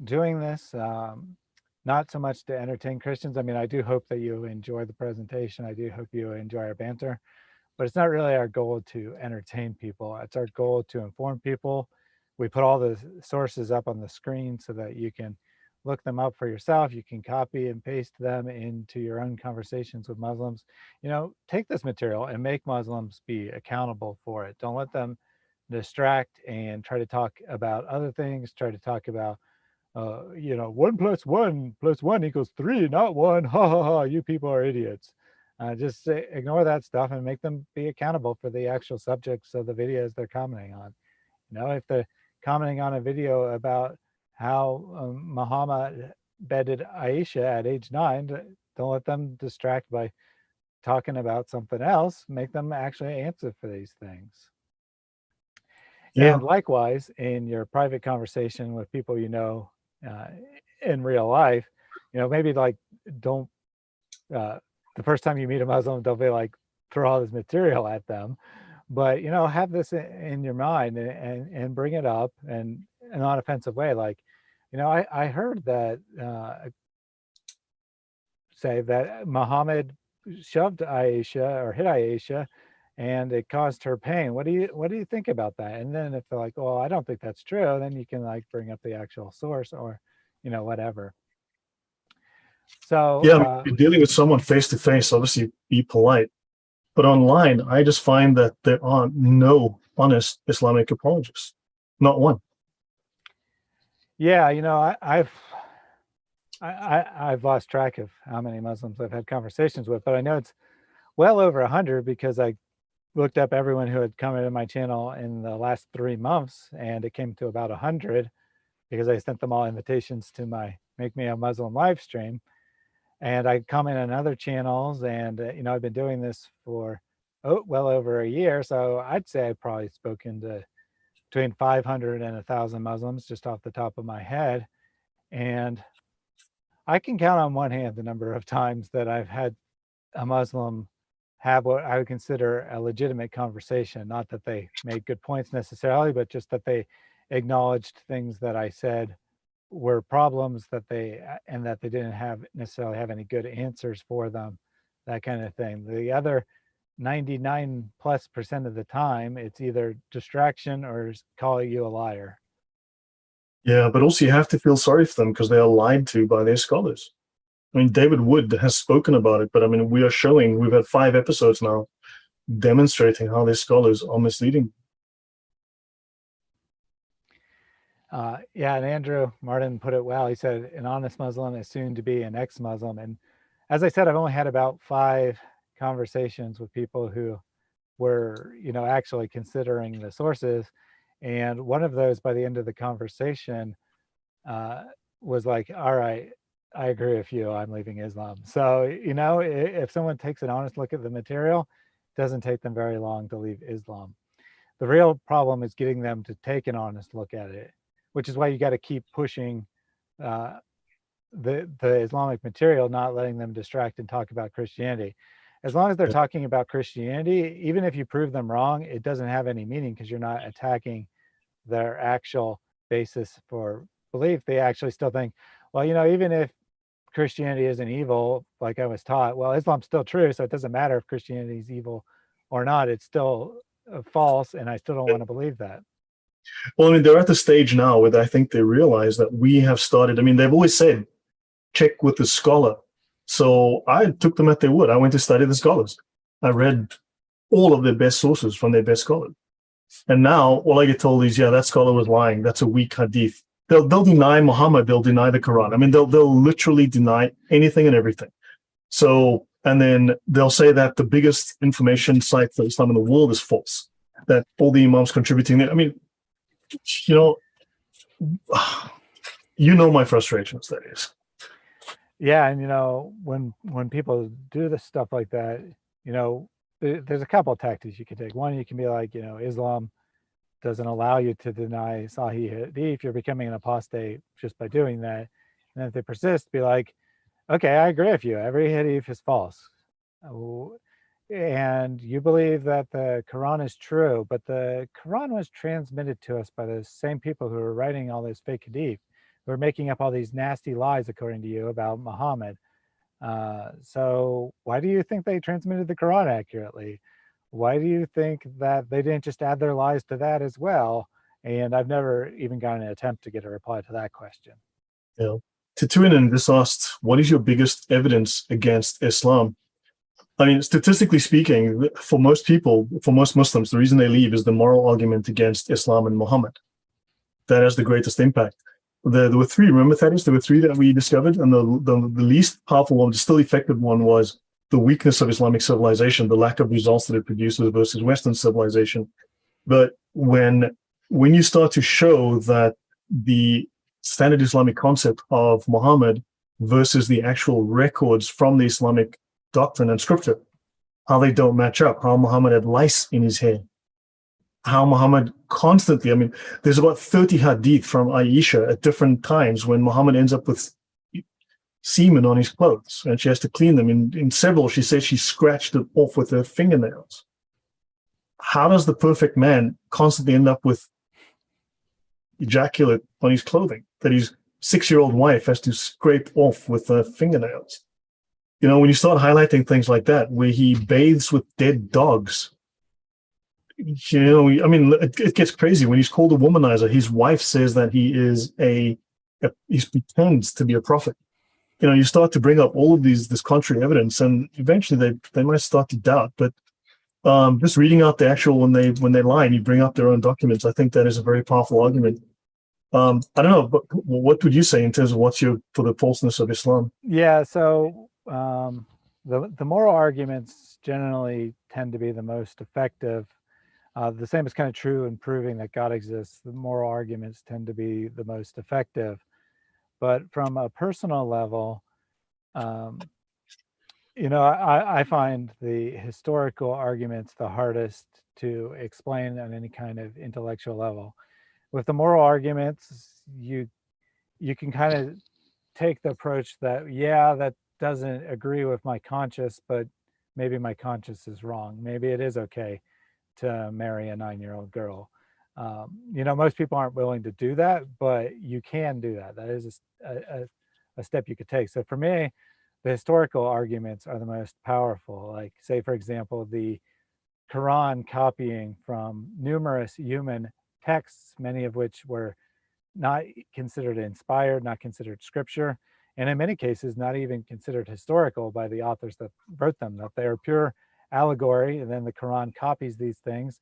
doing this not so much to entertain Christians. I mean, I do hope that you enjoy the presentation. I do hope you enjoy our banter, but it's not really our goal to entertain people. It's our goal to inform people. We put all the sources up on the screen so that you can look them up for yourself. You can copy and paste them into your own conversations with Muslims. Take this material and make Muslims be accountable for it. Don't let them distract and try to talk about other things, try to talk about 1 + 1 + 1 = 3, not 1. Ha ha ha, you people are idiots. Just ignore that stuff and make them be accountable for the actual subjects of the videos they're commenting on. If they're commenting on a video about how Muhammad bedded Aisha at age 9, don't let them distract by talking about something else. Make them actually answer for these things. Yeah. And likewise, in your private conversation with people in real life, maybe like don't the first time you meet a Muslim, don't be like throw all this material at them, but have this in your mind and bring it up in a non-offensive way. Like, I heard that say that Muhammad shoved Aisha or hit Aisha and it caused her pain. What do you think about that? And then if they're like, well, I don't think that's true, then you can like bring up the actual source or whatever. So yeah, if you're dealing with someone face to face, obviously be polite. But online, I just find that there are no honest Islamic apologists. Not one. Yeah, I've lost track of how many Muslims I've had conversations with, but I know it's well over 100 because I looked up everyone who had come into my channel in the last 3 months, and it came to about 100 because I sent them all invitations to my Make Me a Muslim live stream. And I comment on other channels, and I've been doing this for well over a year, so I'd say I've probably spoken to between 500 and 1,000 Muslims just off the top of my head. And I can count on one hand the number of times that I've had a Muslim have what I would consider a legitimate conversation. Not that they made good points necessarily, but just that they acknowledged things that I said were problems that they didn't necessarily have any good answers for them, that kind of thing. The other 99+% of the time, it's either distraction or calling you a liar. Yeah, but also you have to feel sorry for them because they are lied to by their scholars. I mean, David Wood has spoken about it, but I mean, we've had 5 episodes now demonstrating how their scholars are misleading. Yeah, and Andrew Martin put it well. He said, an honest Muslim is soon to be an ex-Muslim. And as I said, I've only had about 5 conversations with people who were, actually considering the sources. And one of those, by the end of the conversation, was like, all right, I agree with you, I'm leaving Islam. So, if someone takes an honest look at the material, it doesn't take them very long to leave Islam. The real problem is getting them to take an honest look at it, which is why you got to keep pushing the Islamic material, not letting them distract and talk about Christianity. As long as they're talking about Christianity, even if you prove them wrong, it doesn't have any meaning because you're not attacking their actual basis for belief. They actually still think, well, even if Christianity isn't evil, like I was taught, well, Islam's still true, so it doesn't matter if Christianity is evil or not. It's still false, and I still don't want to believe that. Well, I mean, they're at the stage now where I think they realize that we have started. I mean, they've always said, check with the scholar. So I took them at their word. I went to study the scholars. I read all of their best sources from their best scholars. And now all I get told is, yeah, that scholar was lying. That's a weak hadith. They'll deny Muhammad. They'll deny the Quran. I mean, they'll literally deny anything and everything. So, and then they'll say that the biggest information site for Islam in the world is false. That all the imams contributing there. I mean, you know, my frustrations. That is. Yeah, and when people do this stuff like that, there's a couple of tactics you can take. One, you can be like, Islam doesn't allow you to deny Sahih Hadith. You're becoming an apostate just by doing that. And if they persist, be like, okay, I agree with you. Every Hadith is false. And you believe that the Quran is true, but the Quran was transmitted to us by the same people who are writing all those fake Hadith, who are making up all these nasty lies, according to you, about Muhammad. So why do you think they transmitted the Quran accurately? Why do you think that they didn't just add their lies to that as well? And I've never even gotten an attempt to get a reply to that question. Yeah. Tituinen just asked, what is your biggest evidence against Islam? I mean, statistically speaking, for most people, for most Muslims, the reason they leave is the moral argument against Islam and Muhammad. That has the greatest impact. There were three, remember, Thaddeus? There were three that we discovered, and the least powerful one, the still effective one, was the weakness of Islamic civilization, the lack of results that it produces versus Western civilization. But when you start to show that the standard Islamic concept of Muhammad versus the actual records from the Islamic doctrine and scripture, how they don't match up, how Muhammad had lice in his hair, how Muhammad constantly, I mean, there's about 30 hadith from Aisha at different times when Muhammad ends up with semen on his clothes and she has to clean them. In several, she says she scratched it off with her fingernails. How does the perfect man constantly end up with ejaculate on his clothing that his 6-year-old wife has to scrape off with her fingernails? When you start highlighting things like that, where he bathes with dead dogs, I mean, it gets crazy. When he's called a womanizer, his wife says that he pretends to be a prophet. You start to bring up all of this contrary evidence, and eventually they might start to doubt. But just reading out the actual when they lie and you bring up their own documents, I think that is a very powerful argument. I don't know, but what would you say in terms of for the falseness of Islam? Yeah, so the moral arguments generally tend to be the most effective. The same is kind of true in proving that God exists. The moral arguments tend to be the most effective. But from a personal level, I find the historical arguments the hardest to explain on any kind of intellectual level. With the moral arguments, you can kind of take the approach that, yeah, that doesn't agree with my conscience, but maybe my conscience is wrong. Maybe it is okay to marry a 9-year-old girl. Most people aren't willing to do that, but you can do that. That is a step you could take. So for me, the historical arguments are the most powerful. Like, say, for example, the Quran copying from numerous human texts, many of which were not considered inspired, not considered scripture, and in many cases, not even considered historical by the authors that wrote them, that they are pure allegory. And then the Quran copies these things,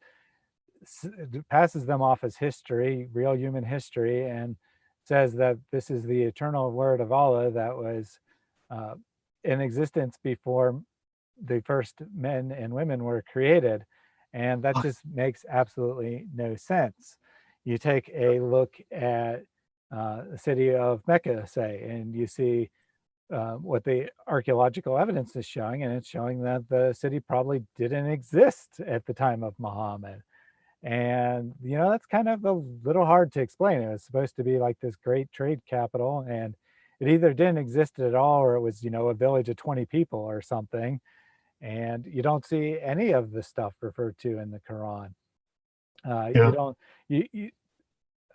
passes them off as history, real human history, and says that this is the eternal word of Allah that was in existence before the first men and women were created. And that just makes absolutely no sense. You take a look at the city of Mecca, say, and you see what the archaeological evidence is showing, and it's showing that the city probably didn't exist at the time of Muhammad. And that's kind of a little hard to explain. It was supposed to be like this great trade capital, and it either didn't exist at all, or it was a village of 20 people or something. And you don't see any of the stuff referred to in the Quran. You Yeah, don't you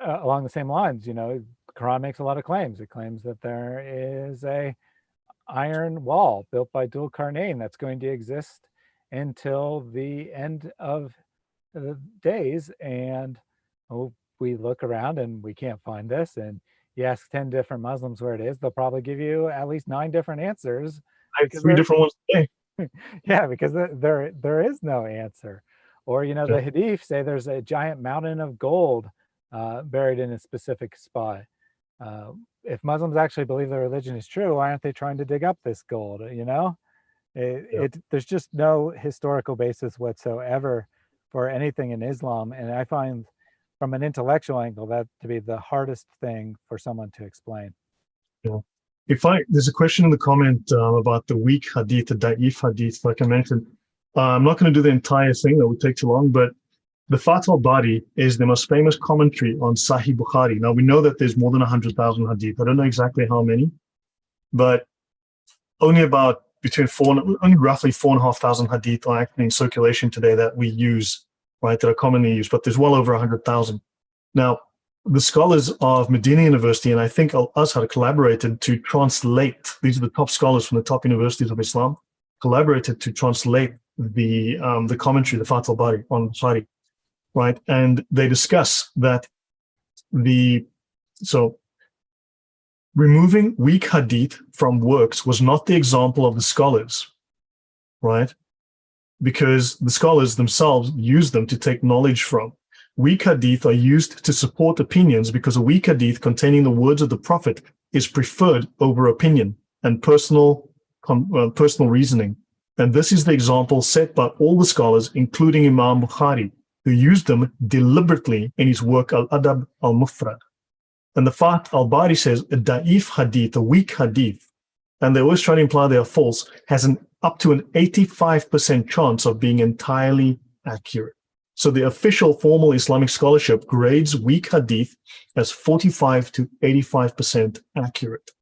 along the same lines, the Quran makes a lot of claims. It claims that there is a iron wall built by Dul Qarnayn that's going to exist until the end of the days. And we look around and we can't find this. And you ask 10 different Muslims where it is, they'll probably give you at least 9 different answers. I have because three different ones today. yeah, because there is no answer. Or, you know, Yeah. the Hadith say there's a giant mountain of gold buried in a specific spot. If Muslims actually believe their religion is true, why aren't they trying to dig up this gold? You know, Yeah. there's just no historical basis whatsoever for anything in Islam, and I find from an intellectual angle that to be the hardest thing for someone to explain. Yeah. There's a question in the comment about the weak hadith, the da'if hadith, like I mentioned. I'm not going to do the entire thing, that would take too long, but the Fath al-Bari is the most famous commentary on Sahih Bukhari. Now, we know that there's more than 100,000 hadith. I don't know exactly how many, but only about only roughly 4,500 hadith are actually in circulation today that we use, right, that are commonly used, but there's well over 100,000. Now, the scholars of Medina University, and I think Al-Azhar, collaborated to translate, these are the top scholars from the top universities of Islam, collaborated to translate the commentary, the Fath al-Bari on Bukhari, right? And they discuss that removing weak hadith from works was not the example of the scholars, right? Because the scholars themselves use them to take knowledge from. Weak hadith are used to support opinions because a weak hadith containing the words of the Prophet is preferred over opinion and personal reasoning. And this is the example set by all the scholars, including Imam Bukhari, who used them deliberately in his work Al-Adab al-Mufrad. And the Fath al-Bari says a da'if hadith, a weak hadith, and they always try to imply they are false, has up to an 85% chance of being entirely accurate. So the official formal Islamic scholarship grades weak hadith as 45 to 85% accurate.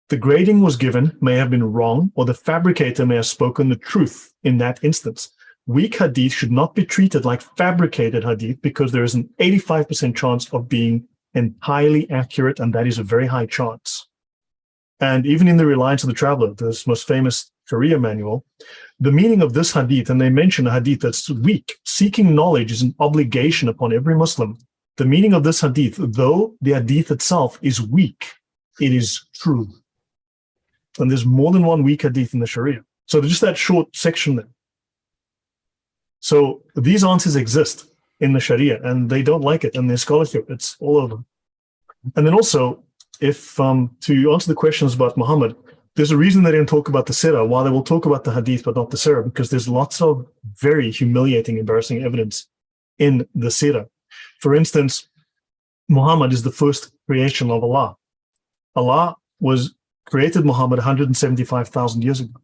The grading was given may have been wrong, or the fabricator may have spoken the truth in that instance. Weak hadith should not be treated like fabricated hadith because there is an 85% chance of being entirely accurate, and that is a very high chance. And even in the Reliance of the Traveler, this most famous Sharia manual, the meaning of this hadith, and they mention a hadith that's weak, seeking knowledge is an obligation upon every Muslim. The meaning of this hadith, though the hadith itself is weak, it is true. And there's more than one weak hadith in the Sharia. So just that short section there. So these answers exist in the Sharia, and they don't like it in their scholarship. It's all over. And then also, if to answer the questions about Muhammad, there's a reason they didn't talk about the Sirah, while they will talk about the Hadith, but not the Sirah, because there's lots of very humiliating, embarrassing evidence in the Sirah. For instance, Muhammad is the first creation of Allah. Allah created Muhammad 175,000 years ago,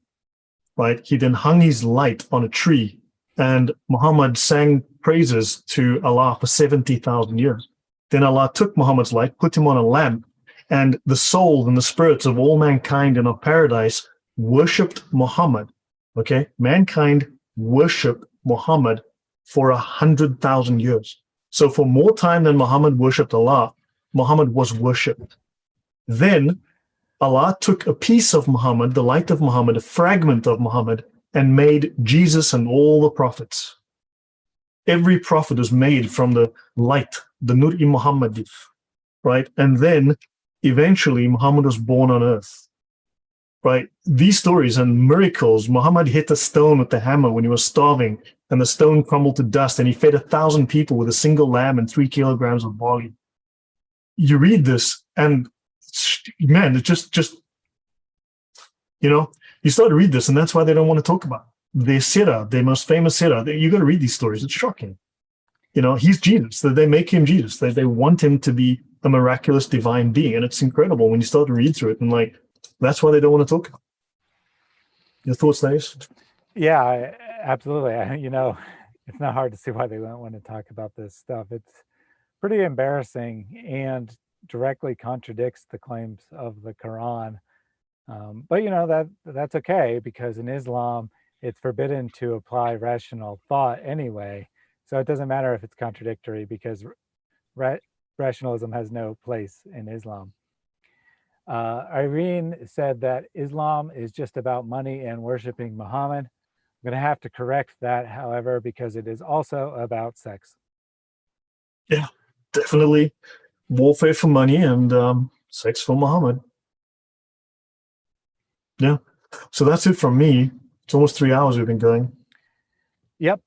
right? He then hung his light on a tree, and Muhammad sang praises to Allah for 70,000 years. Then Allah took Muhammad's light, put him on a lamp, and the souls and the spirits of all mankind in of paradise worshipped Muhammad. Okay, mankind worshipped Muhammad for 100,000 years. So for more time than Muhammad worshipped Allah, Muhammad was worshipped. Then Allah took a piece of Muhammad, the light of Muhammad, a fragment of Muhammad, and made Jesus and all the prophets. Every prophet was made from the light, the Nur-i Muhammadi, right? And then eventually Muhammad was born on earth, right? These stories and miracles, Muhammad hit a stone with the hammer when he was starving, and the stone crumbled to dust, and he fed 1,000 people with a single lamb and 3 kilograms of barley. You read this, and man, it just you start to read this, and that's why they don't want to talk about it. Their Sirah, their most famous Sirah, you got to read these stories. It's shocking. He's Jesus. They make him Jesus. They want him to be a miraculous divine being, and it's incredible when you start to read through it. And that's why they don't want to talk about it. Your thoughts, Dave? Yeah, absolutely. It's not hard to see why they don't want to talk about this stuff. It's pretty embarrassing and directly contradicts the claims of the Quran. But that's okay, because in Islam, it's forbidden to apply rational thought anyway. So it doesn't matter if it's contradictory, because rationalism has no place in Islam. Irene said that Islam is just about money and worshiping Muhammad. I'm going to have to correct that, however, because it is also about sex. Yeah, definitely warfare for money and sex for Muhammad. Yeah. So that's it from me. It's almost 3 hours we've been going. Yep.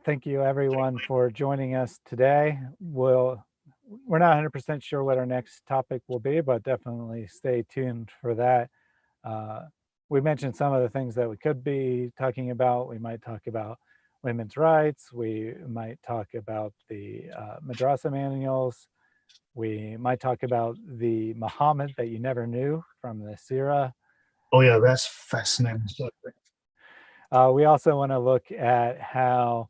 Thank you everyone for joining us today. We're not 100% sure what our next topic will be, but definitely stay tuned for that. Uh, we mentioned some of the things that we could be talking about. We might talk about women's rights. We might talk about the madrasa manuals. We might talk about the Muhammad that you never knew from the Sirah. Oh yeah, that's fascinating. We also want to look at how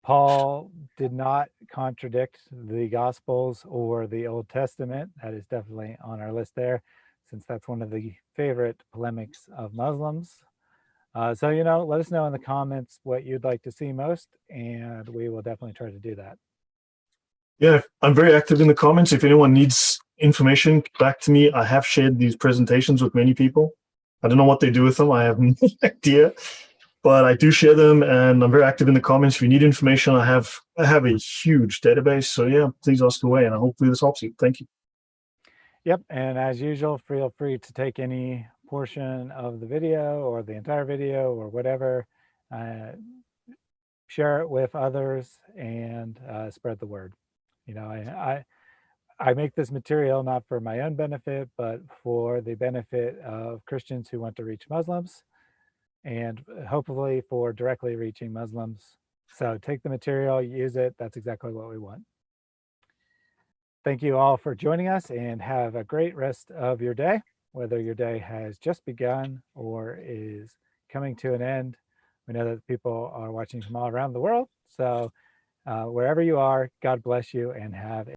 Paul did not contradict the Gospels or the Old Testament. That is definitely on our list there, since that's one of the favorite polemics of Muslims. So, let us know in the comments what you'd like to see most, and we will definitely try to do that. Yeah, I'm very active in the comments. If anyone needs information back to me, I have shared these presentations with many people. I don't know what they do with them. I have no idea, but I do share them, and I'm very active in the comments. If you need information, I have a huge database. So yeah, please ask away, and hopefully this helps you. Thank you. Yep, and as usual, feel free to take any portion of the video or the entire video or whatever, uh, share it with others, and spread the word. I make this material not for my own benefit, but for the benefit of Christians who want to reach Muslims, and hopefully for directly reaching Muslims. So take the material, use it. That's exactly what we want. Thank you all for joining us, and have a great rest of your day, whether your day has just begun or is coming to an end. We know that people are watching from all around the world. So wherever you are, God bless you, and have